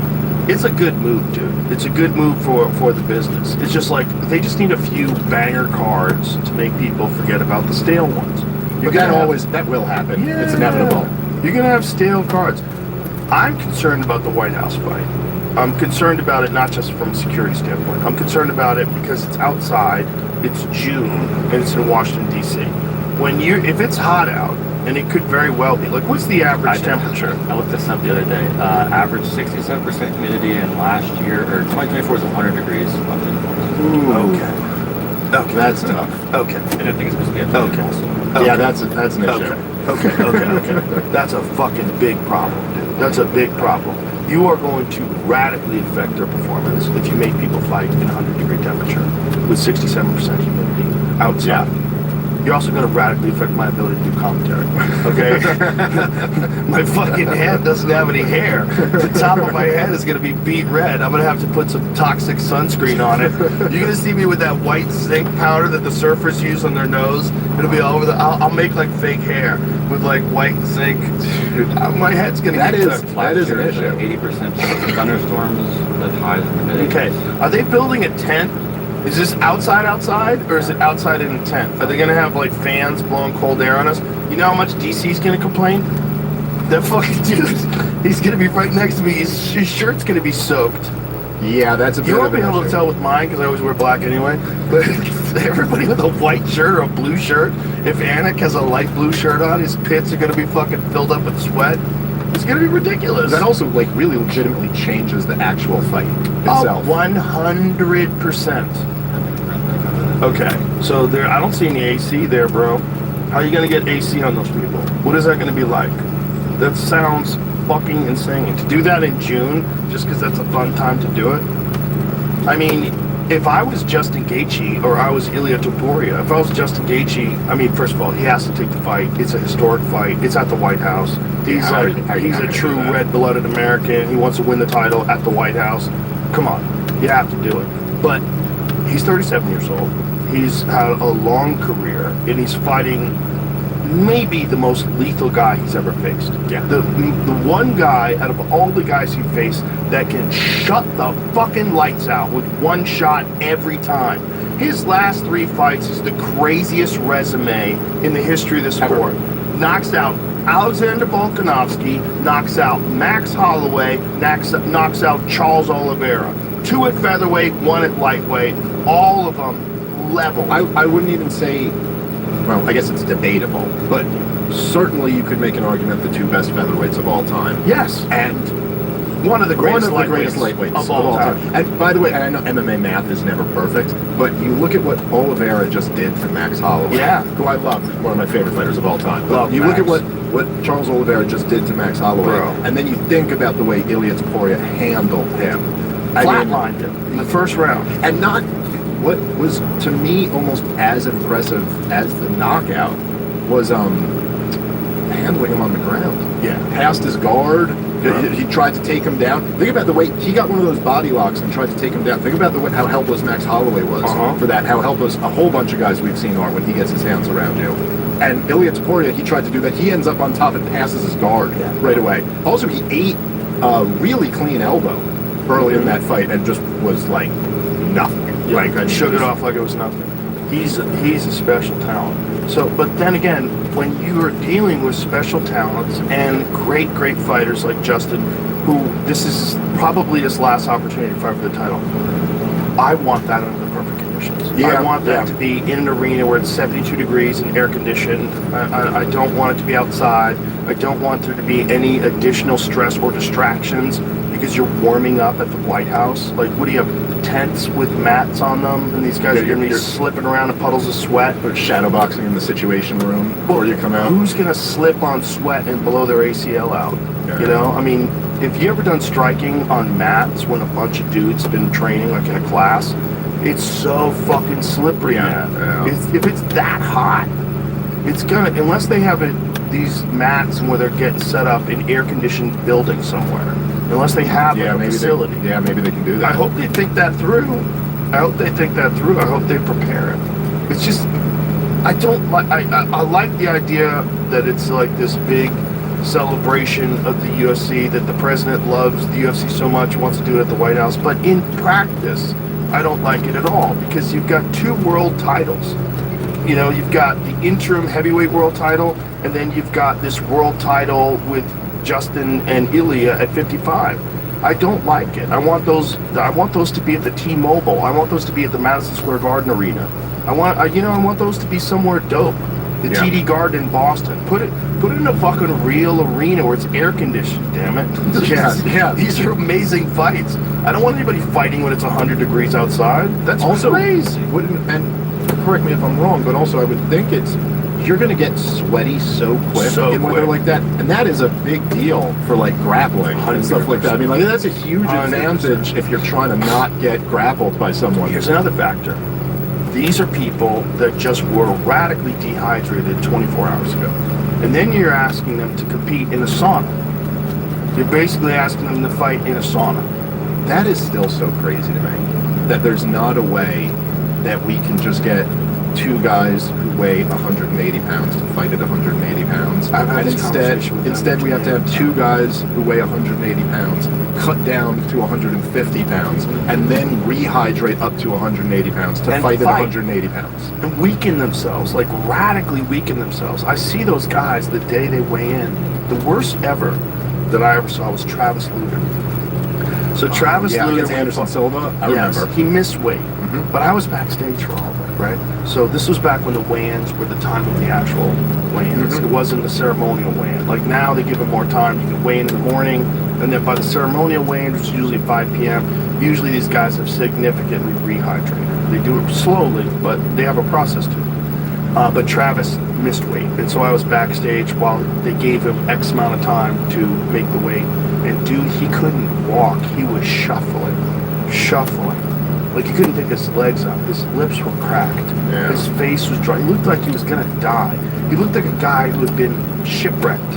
Speaker 2: It's a good move, dude. It's a good move for the business. It's just like, they just need a few banger cards to make people forget about the stale ones.
Speaker 1: But that will happen.
Speaker 2: Yeah.
Speaker 1: It's inevitable.
Speaker 2: You're gonna have stale cards. I'm concerned about the White House fight. I'm concerned about it not just from a security standpoint. I'm concerned about it because it's outside, it's June, and it's in Washington, D.C. If it's hot out, and it could very well be, like, what's the average temperature?
Speaker 6: I looked this up the other day. Average 67% humidity, and last year, or 2024 was 100 degrees.
Speaker 2: Okay.
Speaker 1: That's tough.
Speaker 2: Okay.
Speaker 6: And I think it's supposed to be at
Speaker 2: Okay.
Speaker 6: also.
Speaker 1: Yeah, that's an issue.
Speaker 2: Okay. That's a fucking big problem, dude. That's a big problem. You are going to radically affect their performance if you make people fight in 100-degree temperature with 67% humidity outside. You're also going to radically affect my ability to do commentary. Okay? My fucking head doesn't have any hair. The top of my head is going to be beet red. I'm going to have to put some toxic sunscreen on it. You're going to see me with that white zinc powder that the surfers use on their nose. It'll be all over I'll make like fake hair with like white zinc. Dude, my head's going to get cooked.
Speaker 1: That is an issue.
Speaker 6: 80% chance of thunderstorms, that highs in humidity.
Speaker 2: Okay. Are they building a tent? Is this outside, or is it outside in a tent? Are they going to have, like, fans blowing cold air on us? You know how much DC's going to complain? That fucking dude, he's going to be right next to me. His shirt's going to be soaked.
Speaker 1: Yeah, that's a bit
Speaker 2: You
Speaker 1: of
Speaker 2: won't be
Speaker 1: an
Speaker 2: able to
Speaker 1: issue.
Speaker 2: tell with mine because I always wear black anyway. But everybody with a white shirt or a blue shirt, if Anik has a light blue shirt on, his pits are going to be fucking filled up with sweat. It's going to be ridiculous.
Speaker 1: That also, like, really legitimately changes the actual fight itself.
Speaker 2: 100%. Okay, so I don't see any AC there, bro. How are you going to get AC on those people? What is that going to be like? That sounds fucking insane. To do that in June, just because that's a fun time to do it? I mean, if I was Justin Gaethje or I was Ilia Topuria, if I was Justin Gaethje, I mean, first of all, he has to take the fight. It's a historic fight. It's at the White House. He's a true red-blooded American. He wants to win the title at the White House. Come on, you have to do it. But he's 37 years old. He's had a long career, and he's fighting maybe the most lethal guy he's ever faced.
Speaker 1: Yeah.
Speaker 2: The one guy out of all the guys he faced that can shut the fucking lights out with one shot every time. His last 3 fights is the craziest resume in the history of the sport. Knocks out Alexander Volkanovski, knocks out Max Holloway, knocks out Charles Oliveira. 2 at featherweight, 1 at lightweight, all of them level.
Speaker 1: I wouldn't even say, well, I guess it's debatable, but certainly you could make an argument the 2 best featherweights of all time.
Speaker 2: Yes.
Speaker 1: And
Speaker 2: one of the greatest
Speaker 1: lightweights
Speaker 2: of all time.
Speaker 1: And by the way, and I know MMA math is never perfect, but you look at what Oliveira just did to Max Holloway, who I love, one of my favorite fighters of all time. But you look at what Charles Oliveira just did to Max Holloway, and then you think about the way Ilia Topuria handled him.
Speaker 2: Flatlined him in the first round.
Speaker 1: And not what was, to me, almost as impressive as the knockout was handling him on the ground.
Speaker 2: Yeah.
Speaker 1: Past his guard. He tried to take him down. Think about the way he got one of those body locks and tried to take him down. Think about how helpless Max Holloway was for that. How helpless a whole bunch of guys we've seen are when he gets his hands around you. And Ilia Topuria, he tried to do that. He ends up on top and passes his guard right away. Also, he ate a really clean elbow early in that fight and just was like nothing.
Speaker 2: Like, shook it off like it was nothing. He's a special talent. So, but then again, when you are dealing with special talents and great fighters like Justin, who this is probably his last opportunity to fight for the title, I want that under the perfect conditions.
Speaker 1: Yeah,
Speaker 2: I want that to be in an arena where it's 72 degrees and air conditioned. I don't want it to be outside. I don't want there to be any additional stress or distractions because you're warming up at the White House. Like, what do you have? Tents with mats on them, and these guys are going to be slipping around in puddles of sweat.
Speaker 1: Or shadowboxing in the Situation Room before you come out.
Speaker 2: Who's going to slip on sweat and blow their ACL out?
Speaker 1: Yeah.
Speaker 2: You know, I mean, if you ever done striking on mats when a bunch of dudes been training, like in a class, it's so fucking slippery, man.
Speaker 1: Yeah.
Speaker 2: If it's that hot, it's gonna, unless they have these mats where they're getting set up in air-conditioned buildings somewhere. Unless they have a facility.
Speaker 1: Maybe they can do that.
Speaker 2: I hope they think that through. I hope they prepare it. It's just, I don't like, I like the idea that it's like this big celebration of the UFC, that the president loves the UFC so much, wants to do it at the White House. But in practice, I don't like it at all, because you've got 2 world titles. You know, you've got the interim heavyweight world title, and then you've got this world title with Justin and Ilya at 55. I don't like it. I want those to be at the T-Mobile. I want those to be at the Madison Square Garden Arena. I want those to be somewhere dope. The TD Garden in Boston. Put it in a fucking real arena where it's air conditioned, damn it.
Speaker 1: Yeah.
Speaker 2: These are amazing fights. I don't want anybody fighting when it's 100 degrees outside. That's
Speaker 1: also
Speaker 2: crazy.
Speaker 1: And correct me if I'm wrong, but also I would think you're going to get sweaty so quick in weather like that, and that is a big deal for like grappling and stuff like that. I mean, like, that's a huge
Speaker 2: 100%.
Speaker 1: advantage if you're trying to not get grappled by someone.
Speaker 2: Here's another factor. These are people that just were radically dehydrated 24 hours ago, and then you're asking them to compete in a sauna. You're basically asking them to fight in a sauna.
Speaker 1: That is still so crazy to me, that there's not a way that we can just get 2 guys who weigh 180 pounds to fight at 180 pounds.
Speaker 2: I've had
Speaker 1: And
Speaker 2: this conversation with them.
Speaker 1: instead we have to have 2 guys who weigh 180 pounds cut down to 150 pounds and then rehydrate up to 180 pounds to fight at 180 pounds.
Speaker 2: And weaken themselves, like radically weaken themselves. I see those guys the day they weigh in. The worst ever that I ever saw was Travis Lutter. So Travis Lutter
Speaker 1: against Anderson Silva, I remember.
Speaker 2: He missed weight, but I was backstage for all of it, right? So this was back when the weigh-ins were the time of the actual weigh-ins. It wasn't the ceremonial weigh-in. Like now they give them more time. You can weigh in the morning, and then by the ceremonial weigh-in, which is usually 5 p.m., usually these guys have significantly rehydrated. They do it slowly, but they have a process to it. But Travis missed weight, and so I was backstage while they gave him X amount of time to make the weight. And dude, he couldn't walk. He was shuffling. Like he couldn't pick his legs up. His lips were cracked.
Speaker 1: Yeah.
Speaker 2: His face was dry. He looked like he was gonna die. He looked like a guy who had been shipwrecked,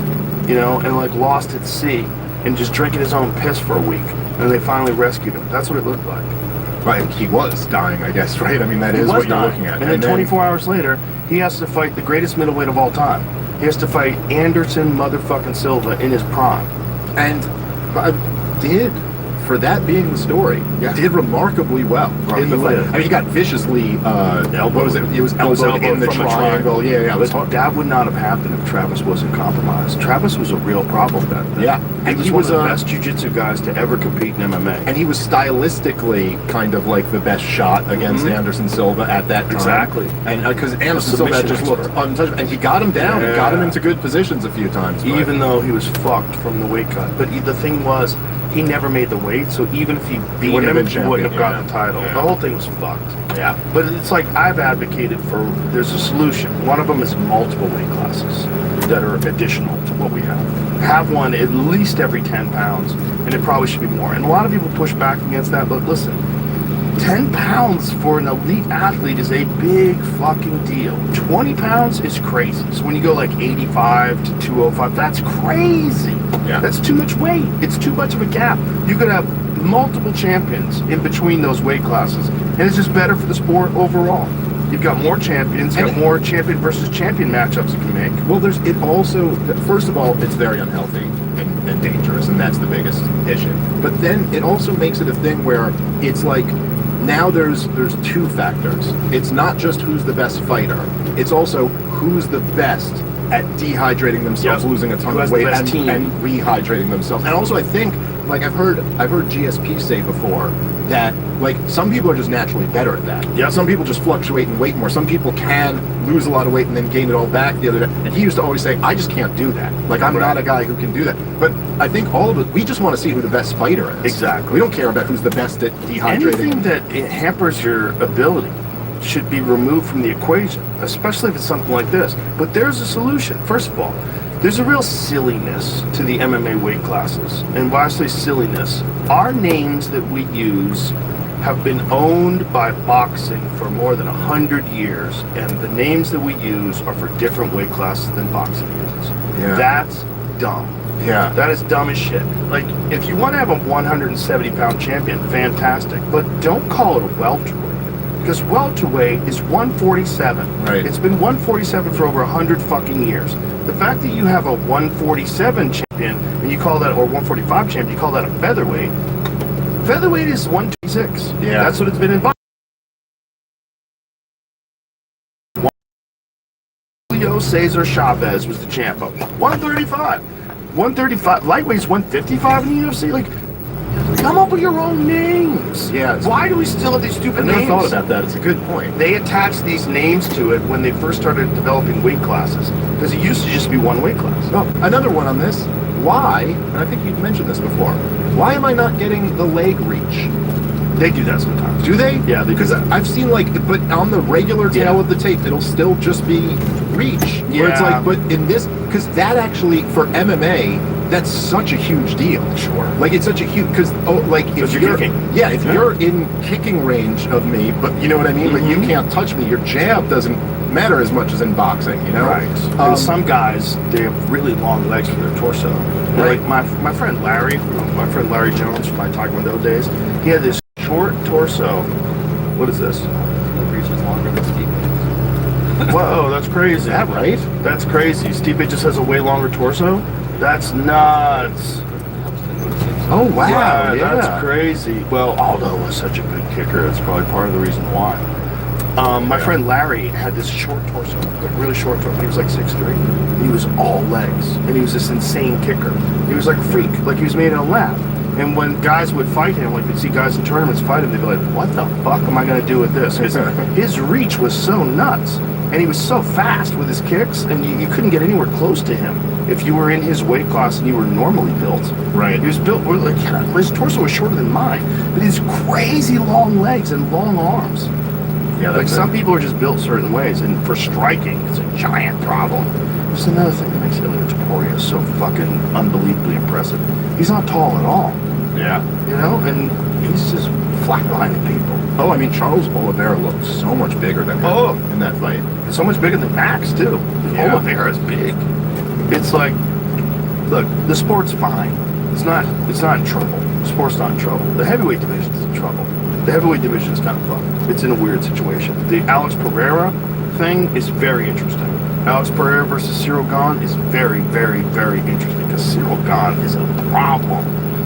Speaker 2: you know, and like lost at sea and just drinking his own piss for a week. And they finally rescued him. That's what it looked like.
Speaker 1: Right, he was dying, I guess, right? I mean, that is what you're looking at.
Speaker 2: And then 24 hours later, he has to fight the greatest middleweight of all time. He has to fight Anderson motherfucking Silva in his prime.
Speaker 1: And for that being the story, did remarkably well in the fight. I mean, he got viciously elbowed. What was it? He was elbowed in the triangle. Yeah, it was hard.
Speaker 2: That would not have happened if Travis wasn't compromised. Travis was a real problem back then.
Speaker 1: Yeah.
Speaker 2: And he was one of the best jiu-jitsu guys to ever compete in MMA.
Speaker 1: And he was stylistically kind of like the best shot against Anderson Silva at that time.
Speaker 2: Exactly.
Speaker 1: And because Anderson Silva just looked untouchable. And he got him down and got him into good positions a few times.
Speaker 2: Even though he was fucked from the weight cut. But the thing was, he never made the weight, so even if he beat him, he wouldn't have gotten the title. Yeah. The whole thing was fucked.
Speaker 1: Yeah.
Speaker 2: But it's like, I've advocated for, there's a solution. One of them is multiple weight classes that are additional to what we have. Have one at least every 10 pounds, and it probably should be more. And a lot of people push back against that, but listen, 10 pounds for an elite athlete is a big fucking deal. 20 pounds is crazy. So when you go like 85 to 205, that's crazy.
Speaker 1: Yeah.
Speaker 2: That's too much weight. It's too much of a gap. You could have multiple champions in between those weight classes, and it's just better for the sport overall. You've got more champions, you've got more champion versus champion matchups you can make.
Speaker 1: Well, it also, first of all, it's very unhealthy and dangerous, and that's the biggest issue. But then it also makes it a thing where it's like, now there's two factors. It's not just who's the best fighter. It's also who's the best at dehydrating themselves, losing a ton of weight, and rehydrating themselves. And also, I think, like I've heard GSP say before that like some people are just naturally better at that.
Speaker 2: Yep.
Speaker 1: Some people just fluctuate in weight more. Some people can lose a lot of weight and then gain it all back the other day. And he used to always say, I just can't do that. Like I'm not a guy who can do that. But I think all of it, we just want to see who the best fighter is.
Speaker 2: Exactly.
Speaker 1: We don't care about who's the best at dehydrating.
Speaker 2: Anything that it hampers your ability should be removed from the equation, especially if it's something like this. But there's a solution. First of all, there's a real silliness to the MMA weight classes. And when I say silliness, our names that we use have been owned by boxing for more than 100 years, and the names that we use are for different weight classes than boxing uses.
Speaker 1: Yeah.
Speaker 2: That's dumb.
Speaker 1: Yeah.
Speaker 2: That is dumb as shit. Like, if you want to have a 170-pound champion, fantastic, but don't call it a welterweight. Because welterweight is 147.
Speaker 1: Right.
Speaker 2: It's been 147 for over 100 fucking years. The fact that you have a 147 champion and you call that, or 145 champion, you call that a featherweight. Featherweight is 126.
Speaker 1: Yeah.
Speaker 2: That's what it's been in boxing. Julio Cesar Chavez was the champ of 135. 135. Lightweight's 155 in the UFC. Like, come up with your own names.
Speaker 1: Yeah.
Speaker 2: Why do we still have these stupid
Speaker 1: I never
Speaker 2: names?
Speaker 1: thought about that. It's a good point.
Speaker 2: They attached these names to it when they first started developing weight classes, because it used to just be one weight class.
Speaker 1: Oh, another one on this. Why, and I think you've mentioned this before, why am I not getting the leg reach?
Speaker 2: They do that sometimes.
Speaker 1: Do they?
Speaker 2: Yeah, they do.
Speaker 1: Because I've seen like, but on the regular tail of the tape, it'll still just be reach. Where it's
Speaker 2: Yeah.
Speaker 1: like, but in this, because that actually, for MMA, that's such a huge deal.
Speaker 2: Sure.
Speaker 1: Like it's such a huge, because like if
Speaker 2: you're kicking.
Speaker 1: Yeah, if you're in kicking range of me, but you know what I mean. But you can't touch me. Your jab doesn't matter as much as in boxing. You know.
Speaker 2: Right. And some guys, they have really long legs for their torso. And
Speaker 1: Right.
Speaker 2: Like my friend Larry, Jones from my Taekwondo days, he had this short torso. What is this?
Speaker 6: The reach is longer than Stipe.
Speaker 2: Whoa, that's crazy.
Speaker 1: Is that right?
Speaker 2: That's crazy. Stipe just has a way longer torso? That's nuts.
Speaker 1: Oh wow!
Speaker 2: Yeah,
Speaker 1: Yeah,
Speaker 2: that's crazy. Well, Aldo was such a good kicker. That's probably part of the reason why. My friend Larry had this short torso, like really short torso. He was like 6'3". He was all legs, and he was this insane kicker. He was like a freak, like he was made in a lab. And when guys would fight him, like you'd see guys in tournaments fight him, they'd be like, "What the fuck am I gonna do with this?" Because his reach was so nuts, and he was so fast with his kicks, and you couldn't get anywhere close to him if you were in his weight class and you were normally built.
Speaker 1: Right.
Speaker 2: He was built like his torso was shorter than mine, but these crazy long legs and long arms.
Speaker 1: Yeah,
Speaker 2: Like
Speaker 1: that's
Speaker 2: some people are just built certain ways, and for striking, it's a giant problem. There's another thing that makes Ilya Topuria so fucking unbelievably impressive. He's not tall at all,
Speaker 1: Yeah.
Speaker 2: you know, and he's just flatlining people.
Speaker 1: Oh, I mean, Charles Oliveira looked so much bigger than him in that fight.
Speaker 2: So much bigger than Max too.
Speaker 1: Yeah.
Speaker 2: Oliveira is big. It's like, look, the sport's fine. It's not in trouble. The sport's not in trouble. The heavyweight division's in trouble. The heavyweight division's kind of fucked. It's in a weird situation. The Alex Pereira thing is very interesting. Alex Pereira versus Cyril Gane is very, very, very interesting, because Cyril Gane is a problem.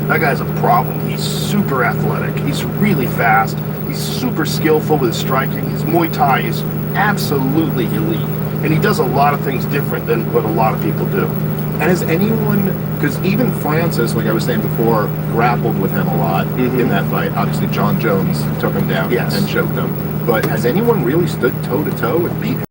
Speaker 2: That guy's a problem. He's super athletic. He's really fast. He's super skillful with his striking. His Muay Thai is absolutely elite. And he does a lot of things different than what a lot of people do.
Speaker 1: And has anyone, because even Francis, like I was saying before, grappled with him a lot in that fight. Obviously, John Jones took him down and choked him. But has anyone really stood toe-to-toe and beat him?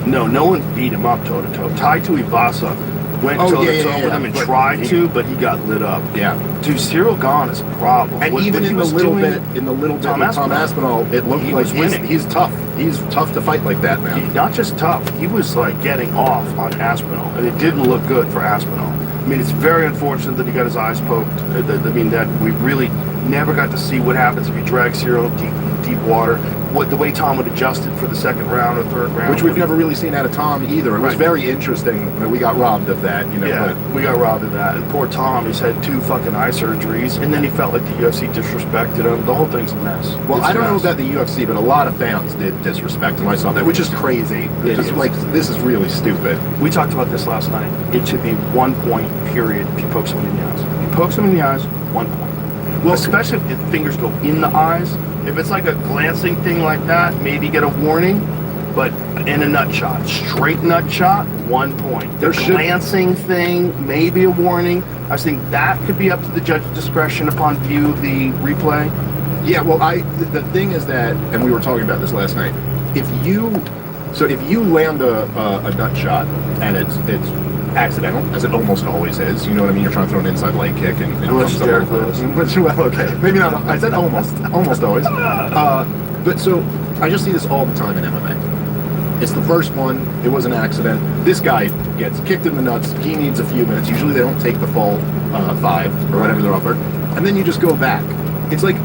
Speaker 2: No one's beat him up toe-to-toe. Tai Tuivasa went toe-to-toe with him and tried to, but he got lit up.
Speaker 1: Yeah.
Speaker 2: Dude, Cyril Gane is a problem.
Speaker 1: And even in the little bit with Tom Aspinall, it looked
Speaker 2: He
Speaker 1: like
Speaker 2: was winning.
Speaker 1: he's tough. He's tough to fight like that, man.
Speaker 2: Not just tough, he was like getting off on Aspinall, and it didn't look good for Aspinall. I mean, it's very unfortunate that he got his eyes poked. I mean, that we really never got to see what happens if you drag Cyril deep water. The way Tom would adjust it for the second round or third round.
Speaker 1: Which we've never really seen out of Tom either. It was very interesting that we got robbed of that, you know.
Speaker 2: Yeah,
Speaker 1: but
Speaker 2: we got robbed of that. And poor Tom, he's had 2 fucking eye surgeries, and then he felt like the UFC disrespected him. The whole thing's a mess.
Speaker 1: Well,
Speaker 2: It's
Speaker 1: I
Speaker 2: a
Speaker 1: don't know
Speaker 2: mess.
Speaker 1: about the UFC, but a lot of fans did disrespect him. I saw that, which is crazy. It's just like, this is really stupid.
Speaker 2: We talked about this last night. It should be 1 point, period, if you poke someone in the eyes. If you poke someone in the eyes, 1 point. Well, especially if the fingers go in the eyes. If it's like a glancing thing like that, maybe get a warning. But in a nut shot, straight nut shot, 1 point. The glancing thing, maybe a warning. I was thinking that could be up to the judge's discretion upon view of the replay.
Speaker 1: Yeah, well, the thing is that, and we were talking about this last night. If you land a nut shot and it's accidental, as it almost always is, you know what I mean? You're trying to throw an inside leg kick and
Speaker 2: Unless
Speaker 1: comes
Speaker 2: Derek
Speaker 1: up
Speaker 2: Lewis.
Speaker 1: well, okay, maybe not. I said almost always. But so I just see this all the time in MMA. It's the first one. It was an accident. This guy gets kicked in the nuts. He needs a few minutes. Usually they don't take the full 5 or whatever they're offered, and then you just go back. It's like,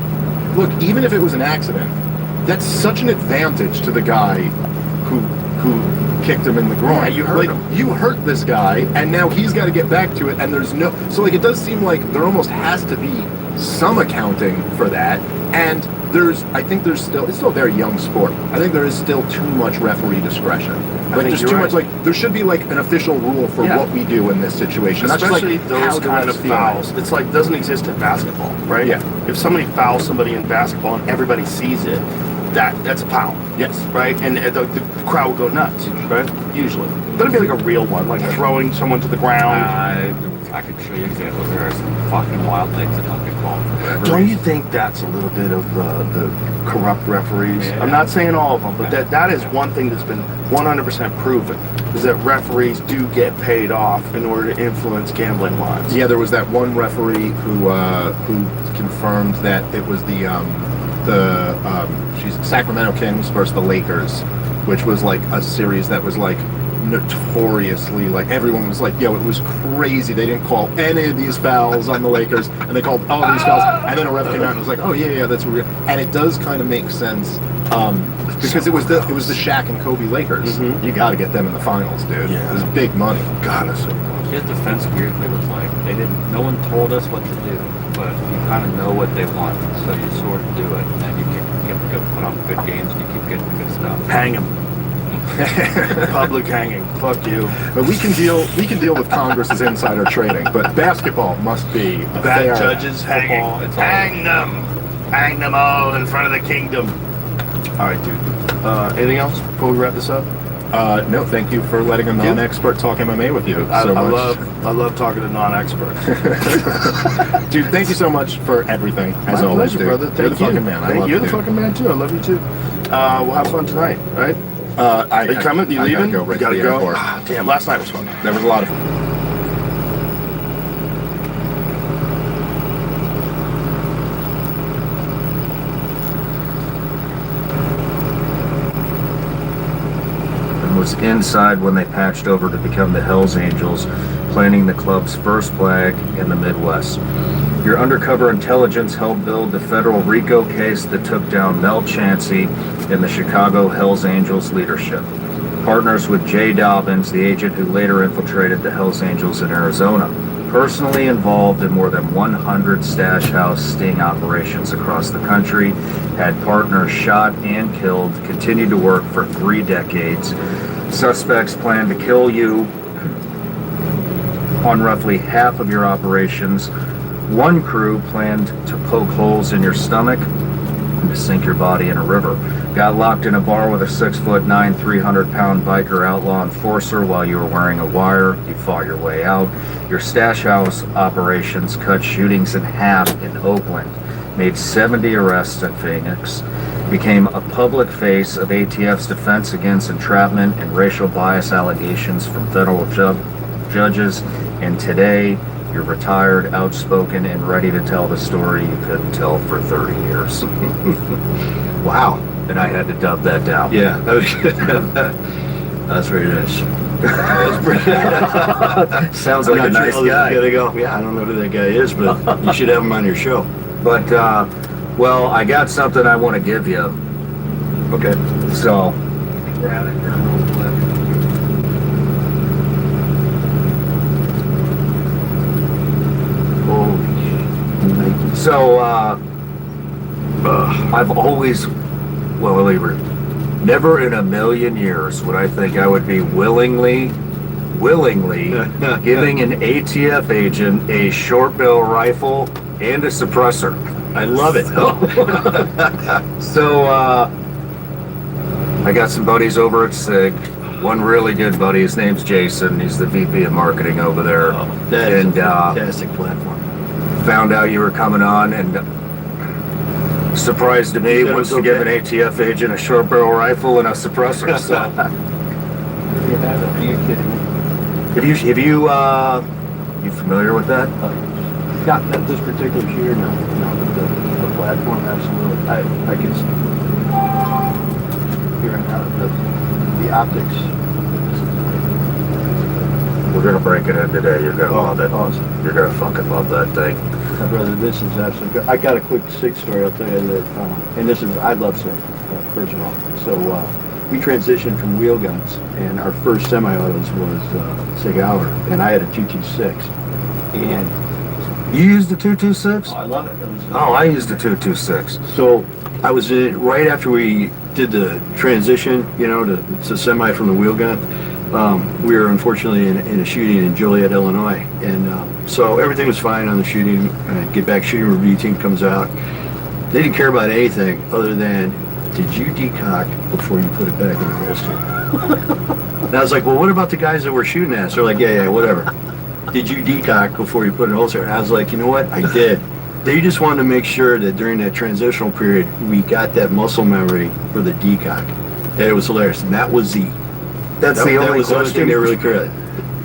Speaker 1: look, even if it was an accident, that's such an advantage to the guy who kicked him in the groin.
Speaker 2: Yeah, you hurt him.
Speaker 1: You hurt this guy, and now he's got to get back to it, and there's no... So, like, it does seem like there almost has to be some accounting for that, and I think it's still a very young sport. I think there is still too much referee discretion. Like, there's too much, like, there should be, like, an official rule for what we do in this situation.
Speaker 2: Especially
Speaker 1: not just, like,
Speaker 2: those kind of fouls. It's like, doesn't exist in basketball, right?
Speaker 1: Yeah.
Speaker 2: If somebody fouls somebody in basketball and everybody sees it, that's a foul.
Speaker 1: Yes.
Speaker 2: Right? And the crowd will go nuts, right? Usually. But it'd be like a real one, like throwing someone to the ground.
Speaker 6: I could show you examples. There are some fucking wild things that don't get called for whatever
Speaker 2: Don't you
Speaker 6: reason.
Speaker 2: think that's a little bit of the corrupt referees?
Speaker 6: Yeah.
Speaker 2: I'm not saying all of them, but that is one thing that's been 100% proven, is that referees do get paid off in order to influence gambling lines.
Speaker 1: Yeah, there was that one referee who confirmed that it was the Sacramento Kings versus the Lakers, which was like a series that was like notoriously, like, everyone was like, yo, it was crazy. They didn't call any of these fouls on the Lakers, and they called all of these fouls, and then a ref came out and was like, oh yeah, that's weird. And it does kind of make sense, because it was the Shaq and Kobe Lakers.
Speaker 2: Mhm.
Speaker 1: You got to get them in the finals, dude.
Speaker 2: Yeah.
Speaker 1: It was big money.
Speaker 2: God, that's so
Speaker 6: His defense weirdly was like, no one told us what to do, but you kind of know what they want, so you sort of do it, and then you keep put on good games, and you keep getting the good stuff.
Speaker 2: hang him. Public hanging. Fuck you.
Speaker 1: But we can deal with Congress's insider trading, but basketball must be a
Speaker 2: Bad
Speaker 1: fair
Speaker 2: judges
Speaker 6: football,
Speaker 2: hanging.
Speaker 6: it's all-
Speaker 2: Hang them all in front of the kingdom. All right, dude. Anything else before we wrap this up?
Speaker 1: No, thank you for letting a non-expert talk MMA with you
Speaker 2: I
Speaker 1: so much.
Speaker 2: love talking to non-experts.
Speaker 1: Dude, thank you so much for everything, as
Speaker 2: My
Speaker 1: always,
Speaker 2: pleasure,
Speaker 1: dude.
Speaker 2: brother.
Speaker 1: You're
Speaker 2: Thank
Speaker 1: the fucking man. I love
Speaker 2: You're
Speaker 1: you,
Speaker 2: the
Speaker 1: dude.
Speaker 2: fucking man too. I love you too. We'll have fun tonight, right? Are you coming? You
Speaker 1: I
Speaker 2: leaving?
Speaker 1: gotta go right
Speaker 2: You gotta
Speaker 1: to the
Speaker 2: go.
Speaker 1: airport.
Speaker 2: Ah, damn, last night was fun.
Speaker 1: There was a lot of...
Speaker 7: And was inside when they patched over to become the Hells Angels, planting the club's first flag in the Midwest. Your undercover intelligence helped build the federal RICO case that took down Mel Chancey and the Chicago Hells Angels leadership. Partners with Jay Dobbins, the agent who later infiltrated the Hells Angels in Arizona. Personally involved in more than 100 stash house sting operations across the country, had partners shot and killed, continued to work for 3 decades. Suspects plan to kill you on roughly half of your operations. One crew planned to poke holes in your stomach and to sink your body in a river. Got locked in a bar with a 6'9", 300-pound biker outlaw enforcer while you were wearing a wire. You fought your way out. Your stash house operations cut shootings in half in Oakland, made 70 arrests in Phoenix, became a public face of ATF's defense against entrapment and racial bias allegations from federal judges, and today you're retired, outspoken, and ready to tell the story you couldn't tell for 30 years.
Speaker 8: Wow.
Speaker 7: And I had to dub that down.
Speaker 8: Yeah. That's very nice.
Speaker 7: Sounds like a nice guy.
Speaker 8: Gotta go. Yeah, I don't know who that guy is, but you should have him on your show.
Speaker 7: But, well, I got something I want to give you.
Speaker 8: Okay.
Speaker 7: So, so, I've always, well, never in a million years would I think I would be willingly giving an ATF agent a short barrel rifle And a suppressor.
Speaker 8: I love it.
Speaker 7: So, I got some buddies over at SIG. One really good buddy, his name's Jason. He's the VP of marketing over there.
Speaker 8: That is
Speaker 7: And,
Speaker 8: a fantastic platform.
Speaker 7: found out you were coming on, and surprised to me,
Speaker 8: You said it
Speaker 7: wants
Speaker 8: was
Speaker 7: to give an
Speaker 8: okay.
Speaker 7: ATF agent a short barrel rifle and a suppressor. So,
Speaker 8: Are you kidding me?
Speaker 7: have you familiar with that?
Speaker 8: Not this particular shooter, no. But the platform, absolutely. I can see. Hearing out the optics.
Speaker 7: We're gonna break it in today. You're gonna love it.
Speaker 8: Awesome.
Speaker 7: You're gonna fucking love that thing.
Speaker 8: My brother, this is absolutely good. I got a quick SIG story, I'll tell you that, and this is, I love SIG, first of all. So, we transitioned from wheel guns, and our first semi-autos was SIG Hour, and I had a 226. And
Speaker 7: You used the 226?
Speaker 8: I love it.
Speaker 7: Oh, I used the 226.
Speaker 8: So I was in it right after we did the transition, to semi from the wheel gun. We were unfortunately in a shooting in Joliet, Illinois, and so everything was fine on the shooting. Get back shooting review team comes out. They didn't care about anything other than, did you decock before you put it back in the holster? And I was like, well, what about the guys that were shooting at us? They're like, yeah, whatever. Did you decock before you put it in the holster? And I was like, you know what? I did. They just wanted to make sure that during that transitional period, we got that muscle memory for the decock. That it was hilarious. And that was the
Speaker 7: That's the
Speaker 8: that
Speaker 7: only
Speaker 8: was the only thing
Speaker 7: question.
Speaker 8: they really cared.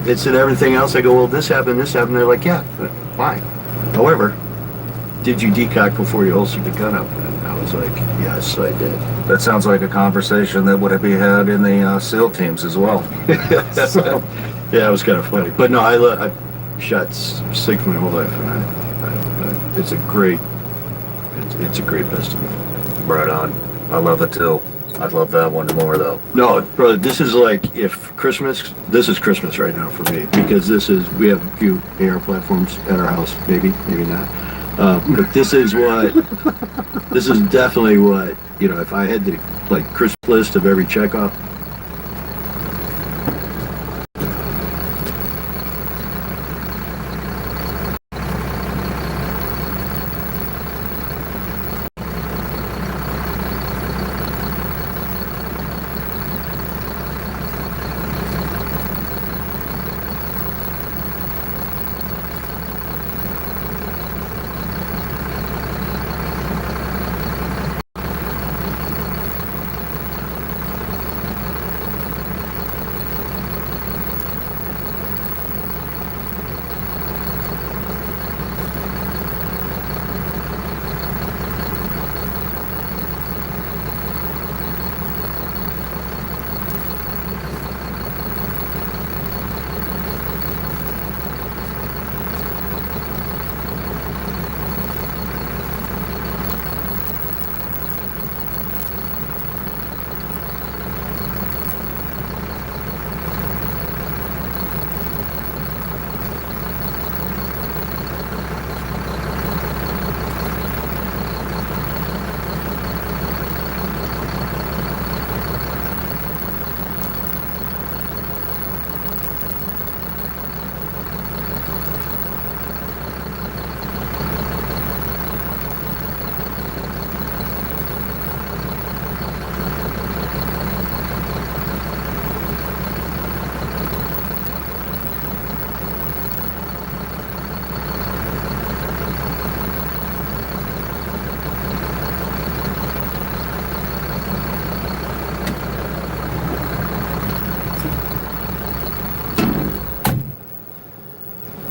Speaker 8: They said everything else. I go, well, this happened. They're like, yeah, fine. However, did you decock before you holstered the gun up? And I was like, yes, I did.
Speaker 7: That sounds like a conversation that would be had in the SEAL teams as well.
Speaker 8: So, yeah, it was kind of funny. But no, I shot SIG my whole life, and it's a great pistol.
Speaker 7: Right on. I love it too. I'd love that one more though.
Speaker 8: No, brother, this is like this is Christmas right now for me, because we have a few AR platforms at our house, maybe not. But this is definitely what, if I had the Christmas list of every checkoff.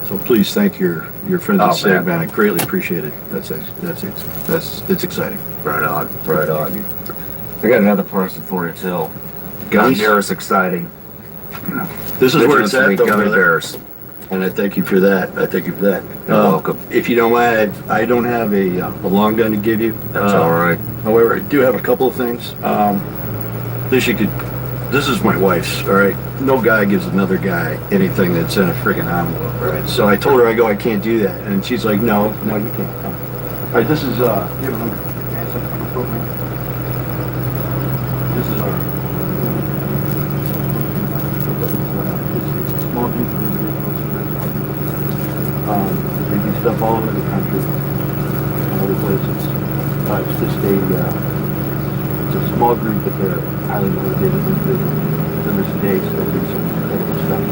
Speaker 8: So please thank your friends at SIG, man. I greatly appreciate it. It's exciting.
Speaker 7: Right on. Right on. I got another person for you too. Gun
Speaker 8: Nice.
Speaker 7: bear is exciting.
Speaker 8: This is where it's at, though,
Speaker 7: Gummy
Speaker 8: brother.
Speaker 7: bears.
Speaker 8: And I thank you for that.
Speaker 7: You're welcome.
Speaker 8: If you don't mind, I don't have a long gun to give you.
Speaker 7: That's all right.
Speaker 8: However, I do have a couple of things. This is my wife's, all right? No guy gives another guy anything that's in a friggin' envelope, all right? So I told her, I can't do that. And she's like, no, you can't. All right, this is, you have a number program? This is our, it's a small group of individuals. They do stuff all over the country. other places. It's just it's a small group, but they're highly motivated individuals. To this day, still do some incredible stuff.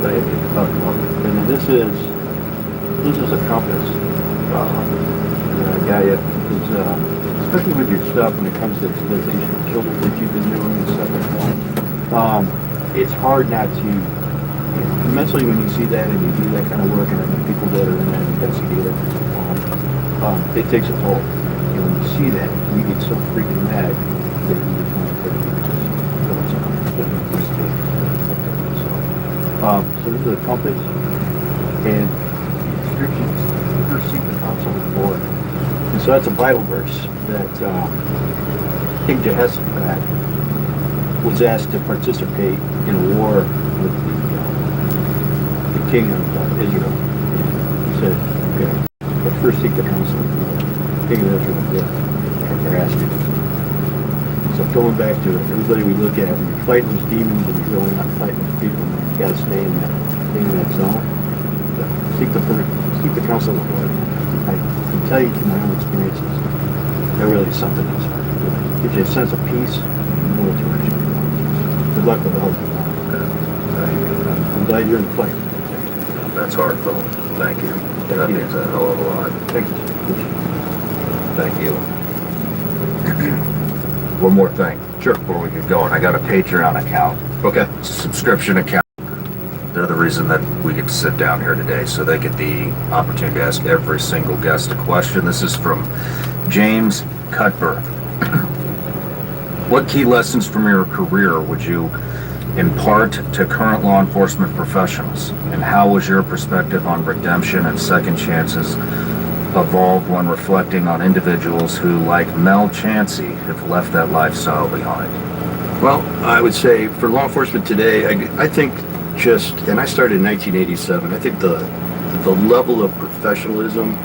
Speaker 8: And then this is a compass. Guy is, especially with your stuff when it comes to exploitation of children that you've been doing and stuff like that. It's hard not to, mentally when you see that and you do that kind of work, and the people that are in that investigative, it takes a toll. When you see that, you get so freaking mad that you just want to put it so this is a compass, and the inscriptions first seek the counsel of the Lord. And so that's a Bible verse that King Jehoshaphat was asked to participate in a war with the king of Israel. And he said, okay, but first seek the counsel of the Lord. The king of Israel did, and they're asking. So going back to it, everybody we look at, when you're fighting those demons and you're really not fighting those people, you got to stay in that zone. Seek the counsel of the Lord. I can tell you from my own experiences, that really is something else. It gives you a sense of peace and more direction. Good luck with all of it. I'm glad you're in the fight.
Speaker 7: That's heartfelt. Thank you. That means a hell of a lot.
Speaker 8: Thank you.
Speaker 7: Thank you. One more thing. Sure. Before we get going, I got a Patreon account.
Speaker 8: Okay.
Speaker 7: It's a subscription account. They're the reason that we get to sit down here today, so they get the opportunity to ask every single guest a question. This is from James Cutbirth. What key lessons from your career would you impart to current law enforcement professionals, and how was your perspective on redemption and second chances evolved when reflecting on individuals who, like Mel Chancey, have left that lifestyle behind?
Speaker 8: Well, I would say for law enforcement today, I think and I started in 1987, I think the level of professionalism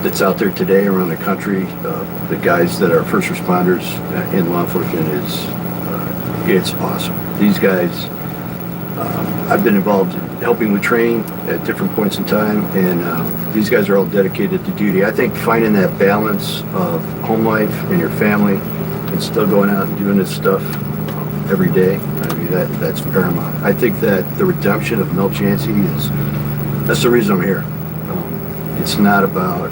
Speaker 8: that's out there today around the country, the guys that are first responders in law enforcement it's awesome. These guys, I've been involved in helping with training at different points in time, and these guys are all dedicated to duty. I think finding that balance of home life and your family and still going out and doing this stuff every day, I mean, that's paramount. I think that the redemption of Mel Chancey that's the reason I'm here. It's not about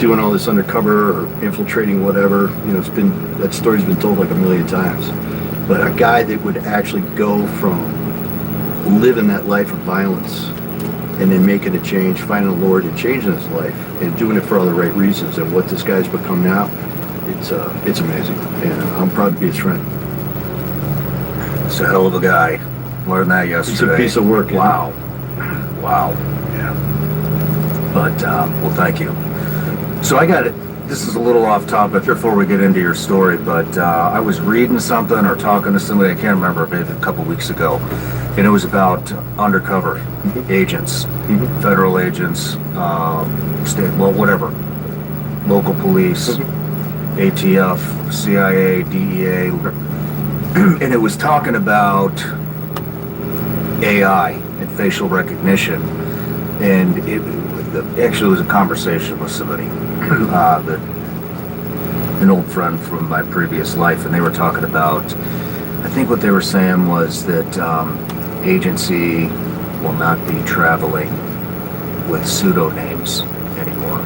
Speaker 8: doing all this undercover or infiltrating whatever. That story's been told like a million times. But a guy that would actually go from living that life of violence and then making a change, finding the Lord and changing his life and doing it for all the right reasons, and what this guy's become now, it's amazing. And I'm proud to be his friend.
Speaker 7: It's a hell of a guy. Learned that yesterday.
Speaker 8: It's a piece of work.
Speaker 7: Wow. Wow. Yeah. But, well, thank you. So this is a little off topic before we get into your story, but I was reading something or talking to somebody, I can't remember, maybe a couple weeks ago, and it was about undercover agents, federal agents, state, well, whatever, local police, ATF, CIA, DEA, and it was talking about AI and facial recognition, and it actually was a conversation with somebody, an old friend from my previous life, and they were talking about, I think what they were saying was that agency will not be traveling with pseudonames anymore,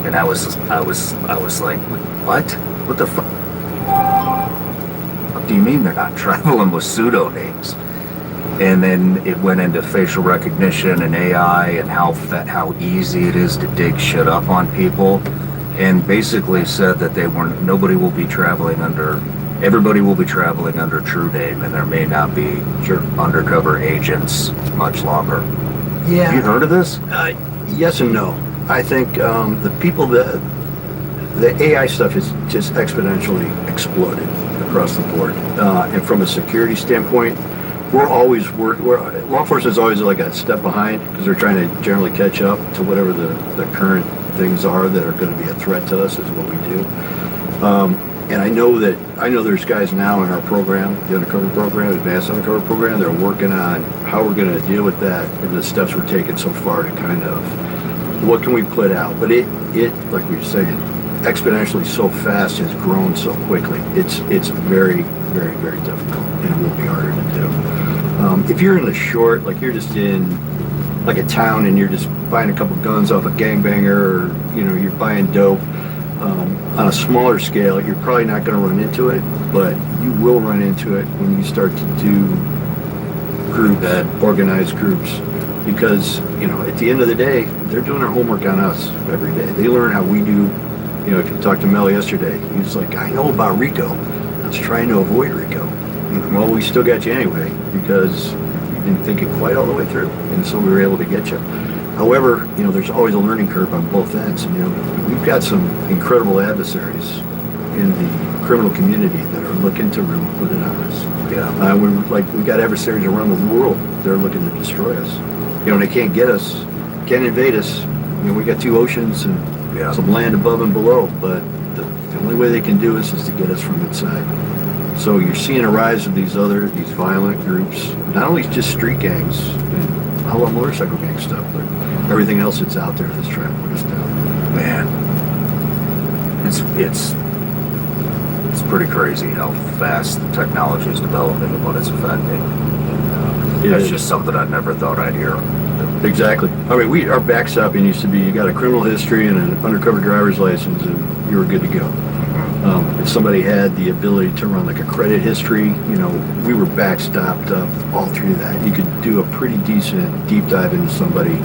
Speaker 7: and I was like, what the fuck? What do you mean they're not traveling with pseudonames? And then it went into facial recognition and AI and how easy it is to dig shit up on people, and basically said that everybody will be traveling under true name, and there may not be undercover agents much longer.
Speaker 8: Yeah.
Speaker 7: Have you heard of this?
Speaker 8: Yes and no. I think the people that the AI stuff has just exponentially exploded across the board, and from a security standpoint, law enforcement is always like a step behind because they're trying to generally catch up to whatever the current things are that are going to be a threat to us, is what we do. And I know there's guys now in our program, the undercover program, advanced undercover program, they're working on how we're going to deal with that and the steps we're taking so far to kind of what can we put out? But it like we were saying, exponentially so fast has grown so quickly. It's very, very, very difficult, and it will be harder to do. If you're in the short, like you're just in like a town and you're just buying a couple guns off a gangbanger, or you're buying dope on a smaller scale, you're probably not going to run into it, but you will run into it when you start to do organized groups, because at the end of the day, they're doing their homework on us every day. They learn how we do. If you talked to Mel yesterday, he was like, I know about RICO. I was trying to avoid RICO. Well, we still got you anyway, because you didn't think it quite all the way through, and so we were able to get you. However, there's always a learning curve on both ends. We've got some incredible adversaries in the criminal community that are looking to really put it on us. Yeah. We've got adversaries around the world that are looking to destroy us. They can't get us, can't invade us. We got two oceans and some land above and below, but the only way they can do us is to get us from inside. So you're seeing a rise of these violent groups, not only just street gangs and outlaw motorcycle gang stuff, but everything else that's out there that's trying to put us down.
Speaker 9: Man, it's pretty crazy how fast the technology is developing and what it's affecting. That's just something I never thought I'd hear.
Speaker 8: Exactly. I mean, our backstopping used to be you got a criminal history and an undercover driver's license, and you were good to go. If somebody had the ability to run like a credit history, we were backstopped up all through that. You could do a pretty decent deep dive into somebody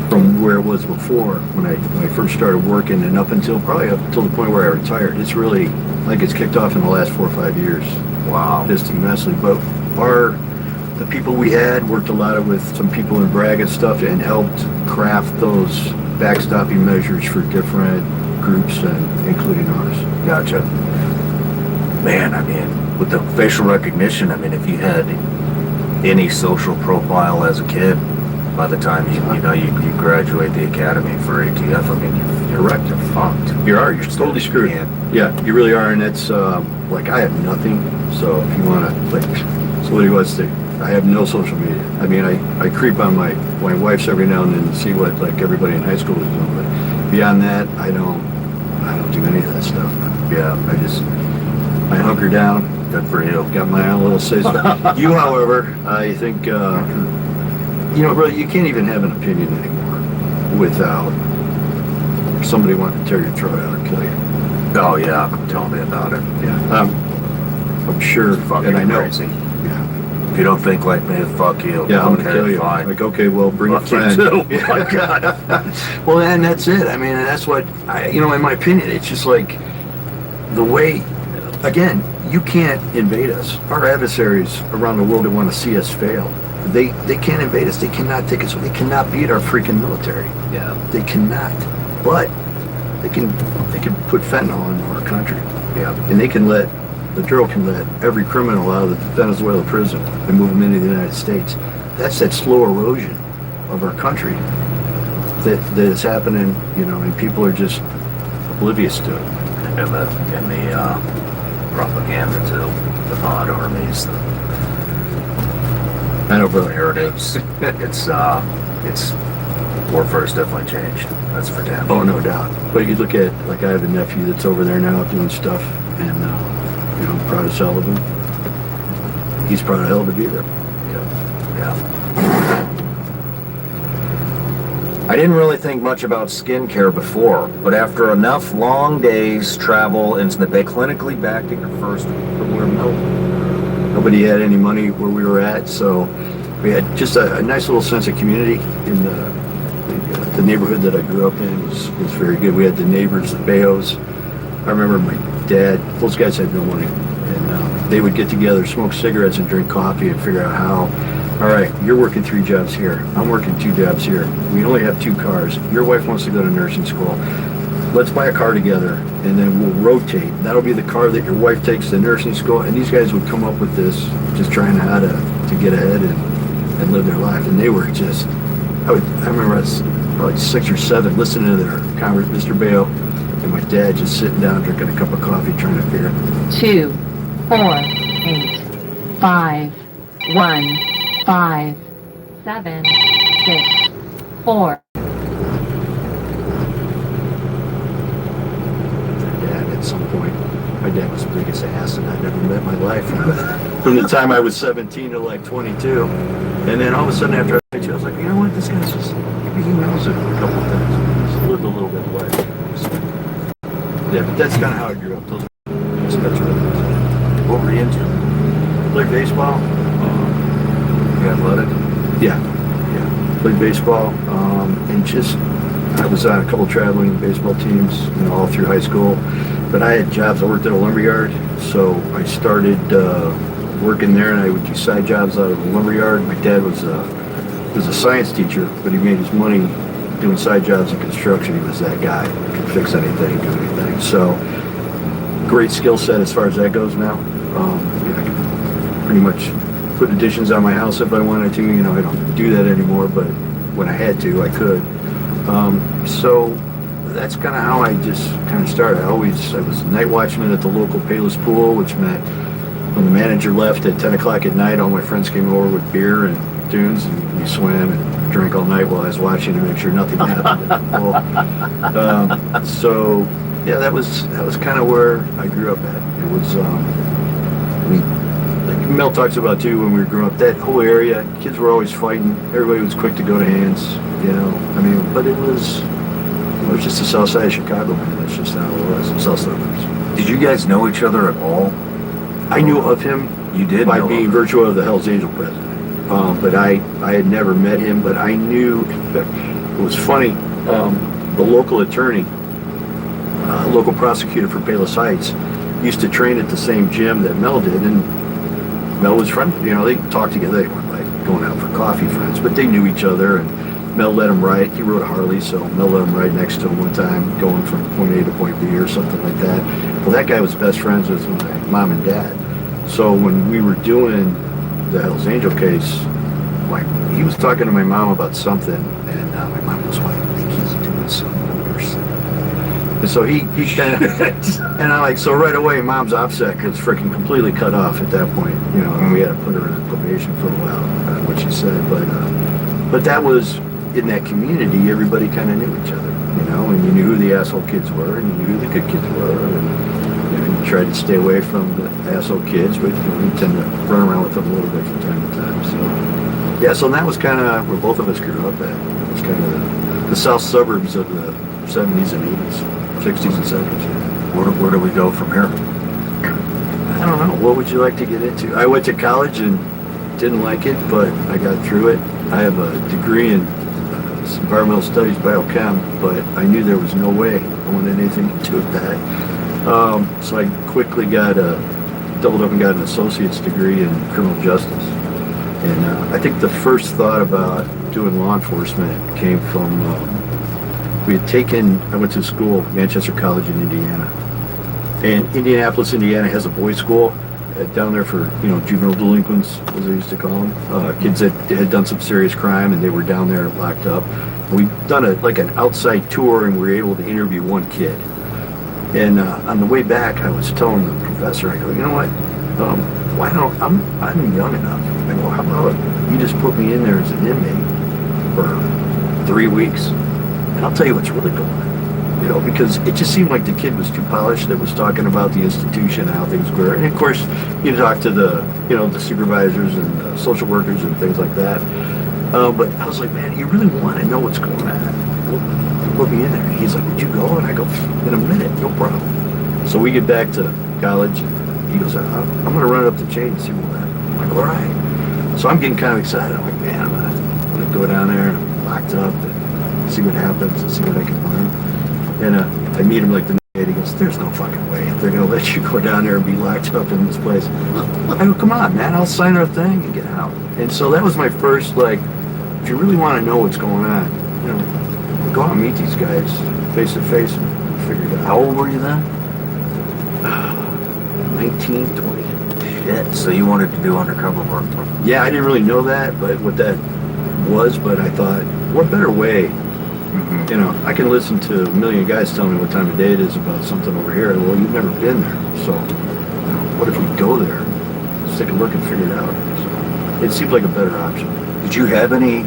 Speaker 8: from where it was before when I first started working, and up until the point where I retired. It's really like it's kicked off in the last 4 or 5 years.
Speaker 9: Wow.
Speaker 8: Just immensely. But the people we had worked a lot with some people in Bragg and stuff, and helped craft those backstopping measures for different groups, and including ours.
Speaker 9: Gotcha. Man, I mean, with the facial recognition, I mean, if you had any social profile as a kid, by the time you graduate the academy for ATF, I mean, you're wrecked, you're fucked.
Speaker 8: You're totally screwed. Yeah, you really are, and it's like I have nothing. So if you want to, so what he was saying, I have no social media. I mean, I creep on my wife's every now and then and see what like everybody in high school is doing, but beyond that, I don't do any of that stuff. Yeah, I hunker down.
Speaker 9: Good for you.
Speaker 8: Got my own little say so. You, however, I think really, you can't even have an opinion anymore without somebody wanting to tear your throat out or kill you.
Speaker 9: Oh yeah, tell me about it.
Speaker 8: Yeah, I'm sure,
Speaker 9: fucking
Speaker 8: and I know.
Speaker 9: Crazy.
Speaker 8: Yeah.
Speaker 9: If you don't think like me, fuck you.
Speaker 8: Yeah, I'm gonna kill you.
Speaker 9: Fine.
Speaker 8: Like, okay, well, bring
Speaker 9: fuck
Speaker 8: a friend.
Speaker 9: You too. Oh my God.
Speaker 8: Well, and that's it. I mean, that's what in my opinion, it's just like the way. Again, you can't invade us. Our adversaries around the world that want to see us fail, they can't invade us. They cannot take us. They cannot beat our freaking military.
Speaker 9: Yeah.
Speaker 8: They cannot. But they can put fentanyl into our country.
Speaker 9: Yeah.
Speaker 8: And the bureau can let every criminal out of the Venezuela prison and move them into the United States. That's that slow erosion of our country that is happening, and people are just oblivious to it.
Speaker 9: And the propaganda too, the mod armies,
Speaker 8: I know, brother.
Speaker 9: narratives. It's warfare's definitely changed. That's for damn.
Speaker 8: Oh, no doubt. But you look at, like, I have a nephew that's over there now doing stuff, and I'm proud as hell of him. He's proud of hell to be there.
Speaker 9: Yeah.
Speaker 10: I didn't really think much about skincare before, but after enough long days, travel, and they clinically backed at your first wear milk.
Speaker 8: Nobody had any money where we were at, so we had just a nice little sense of community in the neighborhood that I grew up in was very good. We had the neighbors, the Bayos. I remember my dad, those guys had no money, and they would get together, smoke cigarettes, and drink coffee and figure out how, all right, you're working 3 jobs here, I'm working 2 jobs here, we only have 2 cars, your wife wants to go to nursing school, let's buy a car together, and then we'll rotate. That'll be the car that your wife takes to nursing school, and these guys would come up with this, just trying how to get ahead and live their life, and they were just, I remember I was probably 6 or 7 listening to their conversation, Mr. Bayo, and my dad just sitting down drinking a cup of coffee trying to figure it.
Speaker 11: 2, 4, 8, 5, 1, 5, 7, 6, 4.
Speaker 8: at some point. My dad was the biggest ass that I'd ever met in my life. From the time I was 17 to like 22. And then all of a sudden after I was 22, I was like, you know what, this guy's just, he knows a couple of things. He's lived a little bit of life. Yeah, but that's kind of how I grew up. That's really cool.
Speaker 9: What were you into?
Speaker 8: Played baseball.
Speaker 9: You athletic?
Speaker 8: Yeah. Played baseball. And just, I was on a couple traveling baseball teams, you know, all through high school. But I had jobs. I worked at a lumberyard, so I started working there, and I would do side jobs out of the lumberyard. My dad was a science teacher, but he made his money doing side jobs in construction. He was that guy. He could fix anything, do anything. So great skill set as far as that goes now. I can pretty much put additions on my house if I wanted to. You know, I don't do that anymore, but when I had to, I could. So that's kind of how I just kind of started. I was a night watchman at the local Payless pool, which meant when the manager left at 10 o'clock at night, all my friends came over with beer and dunes, and we swam and drank all night while I was watching to make sure nothing happened at the pool. So yeah, that was kind of where I grew up at. It was like Mel talks about too, when we were growing up, that whole area, kids were always fighting. Everybody was quick to go to hands, you know. I mean, but it was just the south side of Chicago, man. That's just how it was, the south suburbs.
Speaker 9: Did you guys know each other at all?
Speaker 8: I knew of him.
Speaker 9: You did
Speaker 8: by
Speaker 9: know
Speaker 8: being
Speaker 9: him.
Speaker 8: virtue of the Hells Angel president. But I had never met him, but I knew, in fact, it was funny, the local attorney, local prosecutor for Payless Heights, used to train at the same gym that Mel did, and Mel was friends. You know, they talked together. They weren't like going out for coffee friends, but they knew each other, and Mel let him ride. He rode a Harley, so Mel let him ride next to him one time, going from point A to point B or something like that. Well, that guy was best friends with my mom and dad. So when we were doing the Hells Angel case, like, he was talking to my mom about something, and my mom was like, I think he's doing something worse. And so he kind of, and I'm like, so right away, mom's OPSEC was freaking completely cut off at that point. You know, and we had to put her on probation for a while, what she said. But that was, in that community, everybody kind of knew each other, you know, and you knew who the asshole kids were, and you knew who the good kids were, and you know, you tried to stay away from the asshole kids, but you know, you tend to run around with them a little bit from time to time. So yeah, so that was kind of where both of us grew up at. It was kind of the south suburbs of the 70s and 80s, 60s and 70s.
Speaker 9: Where do we go from here?
Speaker 8: I don't know. What would you like to get into? I went to college and didn't like it, but I got through it. I have a degree in environmental studies, biochem, but I knew there was no way I wanted anything to do with that. So I quickly doubled up and got an associate's degree in criminal justice. And I think the first thought about doing law enforcement came from, I went to school, Manchester College in Indiana. And Indianapolis, Indiana has a boys' school down there for, you know, juvenile delinquents, as they used to call them. Kids that had done some serious crime and they were down there locked up. We've done an outside tour, and we were able to interview one kid. And on the way back, I was telling the professor, I go, you know what? Why don't I'm young enough. I go, how about you just put me in there as an inmate for 3 weeks, and I'll tell you what's really going on. You know, because it just seemed like the kid was too polished, that was talking about the institution and how things were. And of course, you talk to the supervisors and the social workers and things like that. But I was like, man, you really want to know what's going on? Well, put me in there. And he's like, would you go? And I go, in a minute, no problem. So we get back to college, and he goes, I'm going to run it up the chain and see what happens. I'm like, all right. So I'm getting kind of excited. I'm like, man, I'm going to go down there and I'm locked up and see what happens and see what I can learn. And I meet him like the night. He goes, there's no fucking way they're going to let you go down there and be locked up in this place. I go, come on, man, I'll sign our thing and get out. And so that was my first, if you really want to know what's going on, you know, go out and meet these guys face to face and figure it out.
Speaker 9: How old were you then?
Speaker 8: 19, 20.
Speaker 9: Shit, so you wanted to do undercover work?
Speaker 8: Yeah, I didn't really know that, but what that was, but I thought, what better way? You know, I can listen to a million guys tell me what time of day it is about something over here. Well, you've never been there. So, you know, what if we go there, just take a look and figure it out? So, it seemed like a better option.
Speaker 9: Did you have any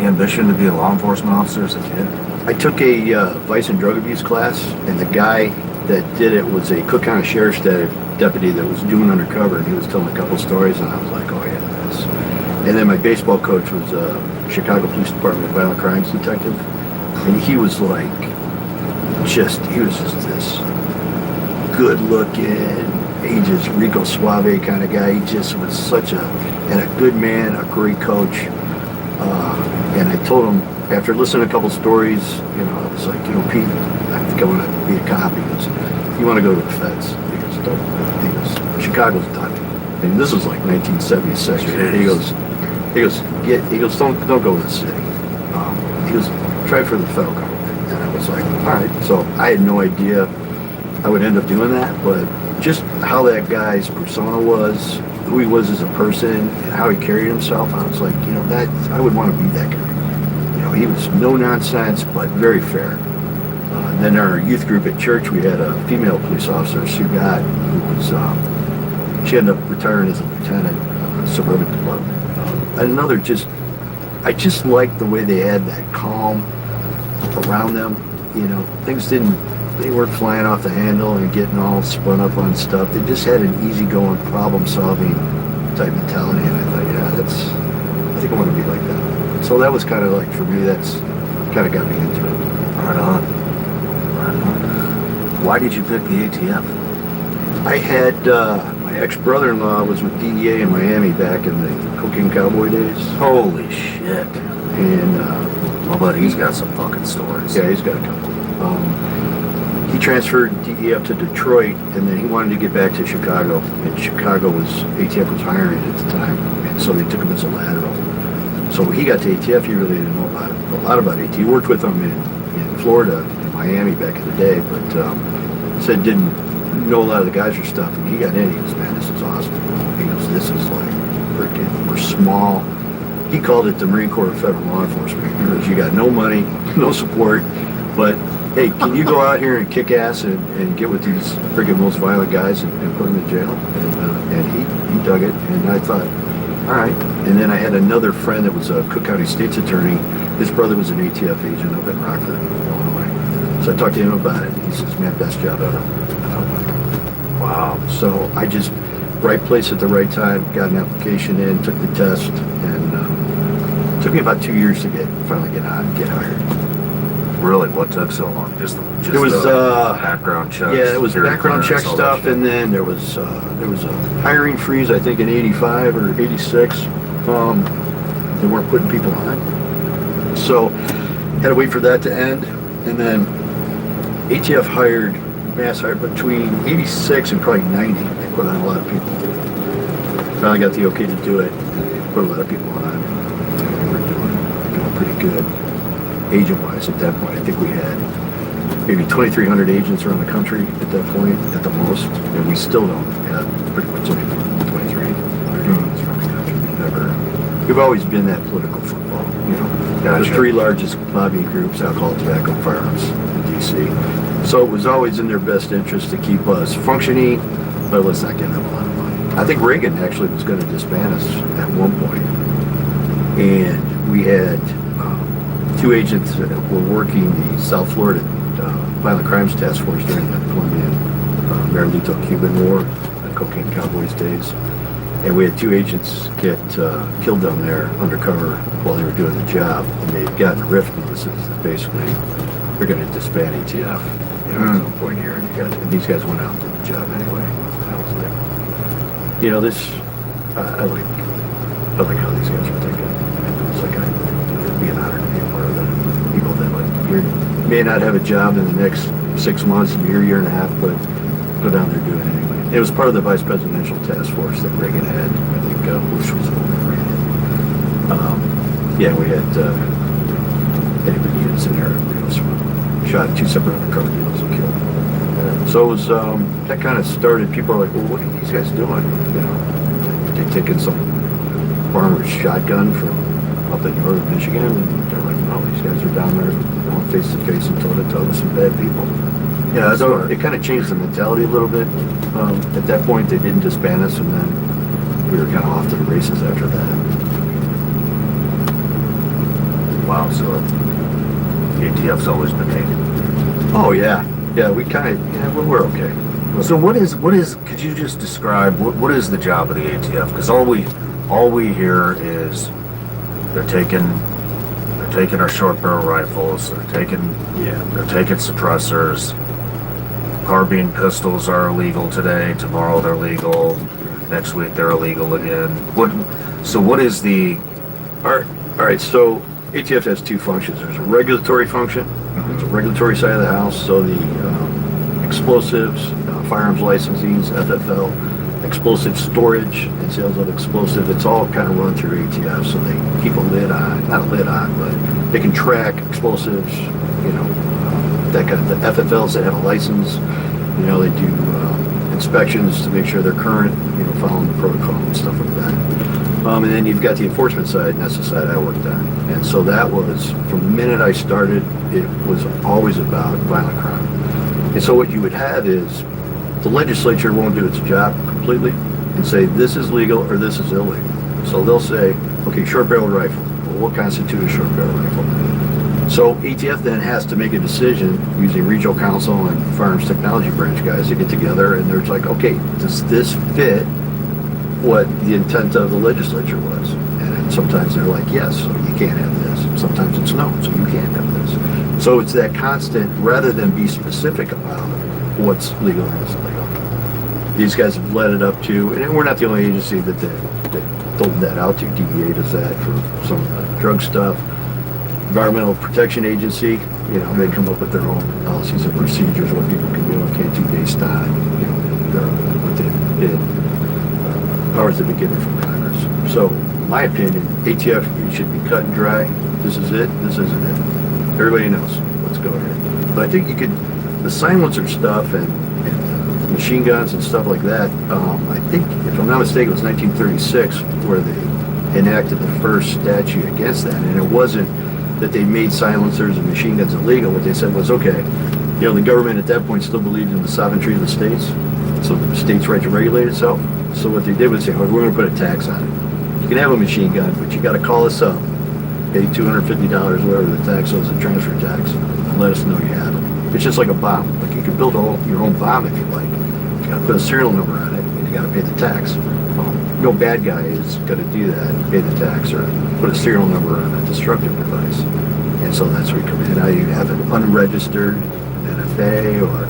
Speaker 9: ambition to be a law enforcement officer as a kid?
Speaker 8: I took a vice and drug abuse class, and the guy that did it was a Cook County Sheriff's deputy that was doing undercover, and he was telling a couple stories, and I was like, oh yeah, this. And then my baseball coach was a Chicago Police Department violent crimes detective, and he was just this good-looking, ages Rico Suave kind of guy. He just was such a good man, a great coach. And I told him, after listening to a couple stories, I was like, Pete, I think I want to be a cop. He goes, you want to go to the feds? He goes, don't. He goes, Chicago's done. And this was like 1976. He goes, don't go to the city. He goes, try for the federal government. And I was like, all right. So I had no idea I would end up doing that, but just how that guy's persona was, who he was as a person, and how he carried himself, I was like, that I would want to be that guy. He was no nonsense, but very fair. And then our youth group at church, we had a female police officer, Sue Gott, who was, she ended up retiring as a lieutenant, suburban department. Another I just liked the way they had that calm around them. They weren't flying off the handle and getting all spun up on stuff. They just had an easygoing, problem-solving type mentality, and I thought, I think I want to be like that. So that was kind of like, for me, that's kind of got me into it.
Speaker 9: Right on. Why did you pick the ATF?
Speaker 8: I had, my ex-brother-in-law was with DEA in Miami back in the cocaine cowboy days.
Speaker 9: Holy shit.
Speaker 8: And,
Speaker 9: I'll bet he's got some fucking stories.
Speaker 8: Yeah, he's got a couple. He transferred DEA up to Detroit, and then he wanted to get back to Chicago. And Chicago ATF was hiring at the time, and so they took him as a lateral. So when he got to ATF, he really didn't know a lot about ATF. He worked with them in Florida, in Miami back in the day, but said didn't know a lot of the guys or stuff. And he got in, he goes, man, this is awesome. He goes, this is like freaking, we're small. He called it the Marine Corps of Federal Law Enforcement. He goes, you got no money, no support, but hey, can you go out here and kick ass and get with these freaking most violent guys and put them in jail? And he dug it, and I thought, all right. And then I had another friend that was a Cook County State's attorney. His brother was an ATF agent up in Rockford, Illinois. So I talked to him about it, and he says, man, best job ever. And I'm like, wow. So I just, right place at the right time, got an application in, took the test, and it took me about 2 years to finally get hired.
Speaker 9: Really? What took so long? Just
Speaker 8: it was
Speaker 9: background checks.
Speaker 8: Yeah, it was background check stuff, and then there was a hiring freeze, I think in '85 or '86. They weren't putting people on, so had to wait for that to end, and then ATF mass hired between '86 and probably '90. They put on a lot of people. Finally got the okay to do it. And put a lot of people on. We were doing pretty good. Agent-wise at that point, I think we had maybe 2,300 agents around the country at that point, at the most, and we still don't have pretty much 2,300 agents around the country. We've always been that political football,
Speaker 9: Gotcha.
Speaker 8: The three largest lobbying groups, alcohol, tobacco, and firearms in D.C. So it was always in their best interest to keep us functioning, but let's not give them a lot of money. I think Reagan actually was going to disband us at one point, and we had two agents that were working the South Florida Violent Crimes Task Force during the Colombian Marilito Cuban War, the cocaine cowboys days. And we had two agents get killed down there undercover while they were doing the job. And they had gotten rift notices that basically they're going to disband ATF at some point here. And these guys went out and did the job anyway. And I was like, I like how these guys are thinking. It's like it'd be an honor to be a part of that. People that you may not have a job in the next 6 months, year and a half, but go down there and do it anyway. It was part of the vice presidential task force that Reagan had. I think Bush was over Reagan. We had anybody units in there. Shot two separate undercover deals and killed. So it was that kind of started. People are like, well, what are these guys doing? They taking some farmer's shotgun from up in northern Michigan, and they're like, no, these guys are down there going face to face and toe to toe with some bad people. Yeah, so it kind of changed the mentality a little bit. At that point, they didn't disband us, and then we were kind of off to the races after that.
Speaker 9: Wow, so ATF's always been hated.
Speaker 8: Oh yeah, Yeah, we kind of, we're okay.
Speaker 10: So what is, could you just describe, what is the job of the ATF? Because all we hear is they're taking our short barrel rifles, they're taking suppressors, carbine pistols are illegal today, tomorrow they're legal, next week they're illegal again. What is the...
Speaker 8: All right, so ATF has two functions. There's a regulatory function, there's a regulatory side of the house, so the explosives, firearms licensings, FFL, explosive storage and sales of explosive, it's all kind of run through ATF, so they keep a lid on, not a lid on, but they can track explosives, that kind of, the FFLs that have a license, they do inspections to make sure they're current, following the protocol and stuff like that. And then you've got the enforcement side, and that's the side I worked on. And so that was, from the minute I started, it was always about violent crime. And so what you would have is, the legislature won't do its job completely and say this is legal or this is illegal. So they'll say, okay, short barrel rifle. Well, what constitutes a short barrel rifle? So ATF then has to make a decision using regional council and firearms technology branch guys to get together, and they're like, okay, does this fit what the intent of the legislature was? And then sometimes they're like, yes, so you can't have this. Sometimes it's no, so you can't have this. So it's that constant, rather than be specific about what's legal and isn't legal. These guys have led it up to, and we're not the only agency that doled that out to. DEA does that for some of the drug stuff. Environmental Protection Agency, they come up with their own policies and procedures, what people can do and can't do based on, what they've powers they've been given from Congress. So, in my opinion, ATF should be cut and dry. This is it, this isn't it. Everybody knows. Let's go ahead. But I think you could, the silencer stuff and machine guns and stuff like that, I think, if I'm not mistaken, it was 1936 where they enacted the first statute against that. And it wasn't that they made silencers and machine guns illegal. What they said was, okay, the government at that point still believed in the sovereignty of the states, so the state's right to regulate itself. So what they did was say, well, we're going to put a tax on it. You can have a machine gun, but you got to call us up, pay $250, whatever the tax was, the transfer tax, and let us know you have it. It's just like a bomb. Like you can build your own bomb if you like. You got to put a serial number on it, and you got to pay the tax. Well, no bad guy is going to do that, pay the tax, or put a serial number on a destructive device. And so that's where you come in. Now you have an unregistered NFA or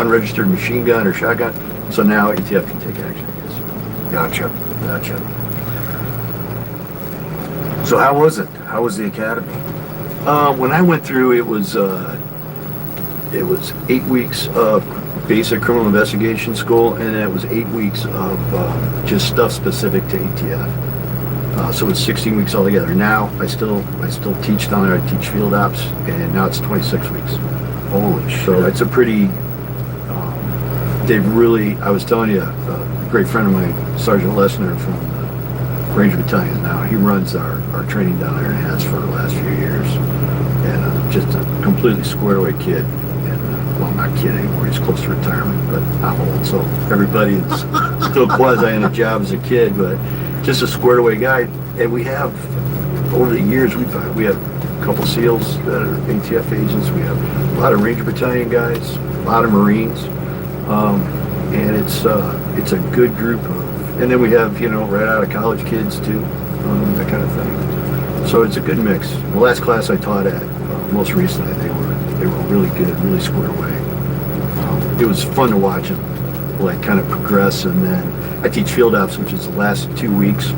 Speaker 8: unregistered machine gun or shotgun. So now ATF can take action against it.
Speaker 10: Gotcha. So how was it? How was the academy?
Speaker 8: When I went through, it was 8 weeks of basic criminal investigation school, and then it was 8 weeks of just stuff specific to ATF. So it's 16 weeks altogether. Now I still teach down there. I teach field ops, and now it's 26 weeks.
Speaker 10: Holy shit!
Speaker 8: So it's a pretty. They've really. I was telling you, a great friend of mine, Sergeant Lesnar from the Ranger Battalion. Now he runs our training down there and has for the last few years, and just a completely squared away kid. Well, I'm not kidding anymore. He's close to retirement, but I'm old, so everybody is still quasi in a job as a kid, but just a squared away guy. And we have, over the years, we have a couple SEALs that are ATF agents. We have a lot of Ranger Battalion guys, a lot of Marines, and it's a good group of. And then we have right out of college kids too, that kind of thing. So it's a good mix. The last class I taught at, most recently, they were really good, really squared away. It was fun to watch them kind of progress. And then I teach field ops, which is the last 2 weeks,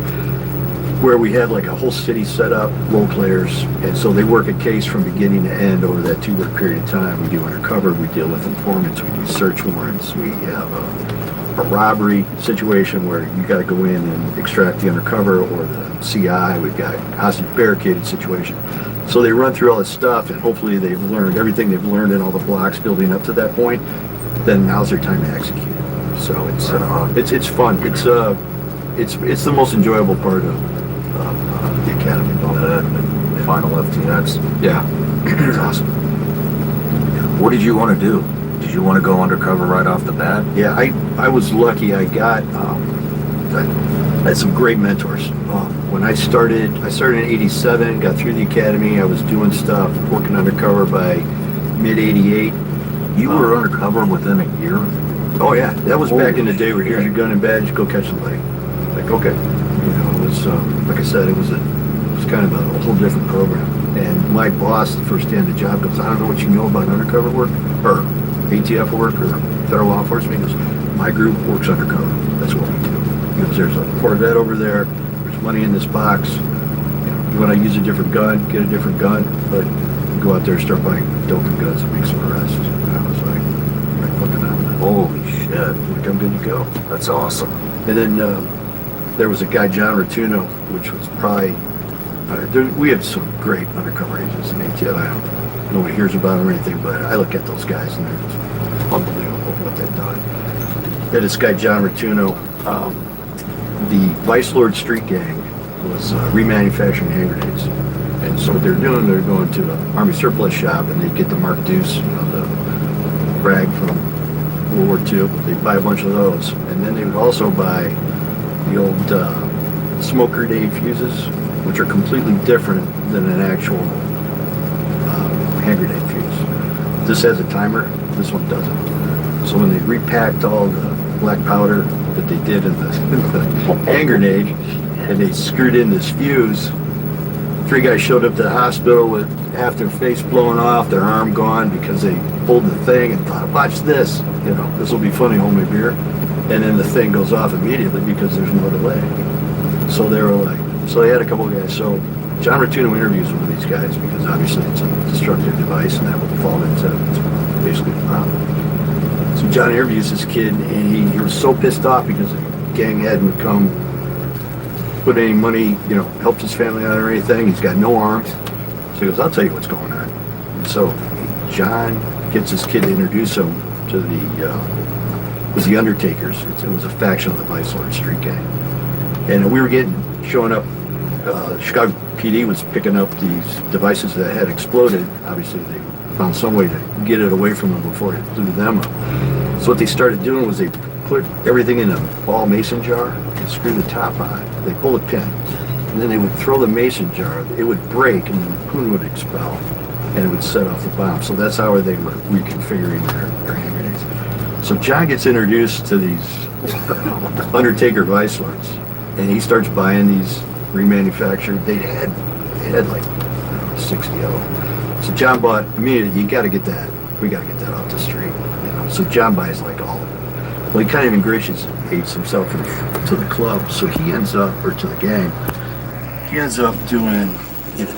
Speaker 8: where we have a whole city set up, role players, and so they work a case from beginning to end over that 2 week period of time. We do undercover, we deal with informants, we do search warrants, we have a robbery situation where you got to go in and extract the undercover or the CI. We've got hostage barricaded situation. So they run through all this stuff, and hopefully they've learned everything they've learned in all the blocks building up to that point. Then now's their time to execute. So it's fun. It's the most enjoyable part of the academy.
Speaker 10: Final FTX.
Speaker 8: Yeah, it's awesome.
Speaker 10: What did you want to do? Did you want to go undercover right off the bat?
Speaker 8: Yeah, I was lucky. I had some great mentors. When I started in '87, got through the academy. I was doing stuff, working undercover by mid '88.
Speaker 10: You were undercover within a year?
Speaker 8: Oh yeah, that was back in the day where here's your gun and badge, go catch somebody. Like, okay. You know, it was, like I said, it was kind of a whole different program. And my boss, the first day on the job, goes, I don't know what you know about undercover work, or ATF work, or federal law enforcement. He goes, my group works undercover. That's what we do. He goes, there's a Corvette over there, there's money in this box. You want to use a different gun, get a different gun, but go out there and start buying dope and guns and make some arrests. And I was like, right fucking on that.
Speaker 10: Holy shit.
Speaker 8: Like, I'm good to go.
Speaker 10: That's awesome.
Speaker 8: And then there was a guy, John Rotuno, which was probably, we have some great undercover agents in ATF. Nobody hears about them or anything, but I look at those guys and they're just unbelievable what they've done. Had this guy, John Rotuno, the Vice Lord Street Gang was remanufacturing hand grenades. And so what they're doing, they're going to an Army surplus shop and they get the Mark Deuce, you know, the rag from World War II. They buy a bunch of those. And then they would also buy the old smoke grenade fuses, which are completely different than an actual hand grenade fuse. This has a timer, this one doesn't. So when they repacked all the black powder that they did in the hand grenade, and they screwed in this fuse, 3 guys showed up to the hospital with half their face blown off, their arm gone because they pulled the thing and thought, watch this, you know, this will be funny, hold my beer. And then the thing goes off immediately because there's no delay. So they were like, so they had a couple of guys. So John Rotuno interviews one of these guys because obviously it's a destructive device and that would fall into basically the problem. So John interviews this kid and he was so pissed off because the gang hadn't come put any money, you know, helped his family out or anything. He's got no arms. So he goes, I'll tell you what's going on. And so John gets this kid to introduce him to it was the Undertakers. It was a faction of the Vice Lord Street Gang. And we were showing up, Chicago PD was picking up these devices that had exploded. Obviously they found some way to get it away from them before it blew them up. So what they started doing was they put everything in a ball mason jar and screw the top on. They pull a pin, and then they would throw the mason jar. It would break, and then the poon would expel, and it would set off the bomb. So that's how they were reconfiguring their hand grenades. So John gets introduced to these Undertaker Vice Lords, and he starts buying these remanufactured. They had like 60 of them. So John bought immediately. You got to get that. We got to get that off the street. You know. So John buys like all of it. Well, he kind of ingratiates himself to the club, so he ends up, or to the gang, he ends up doing, you know,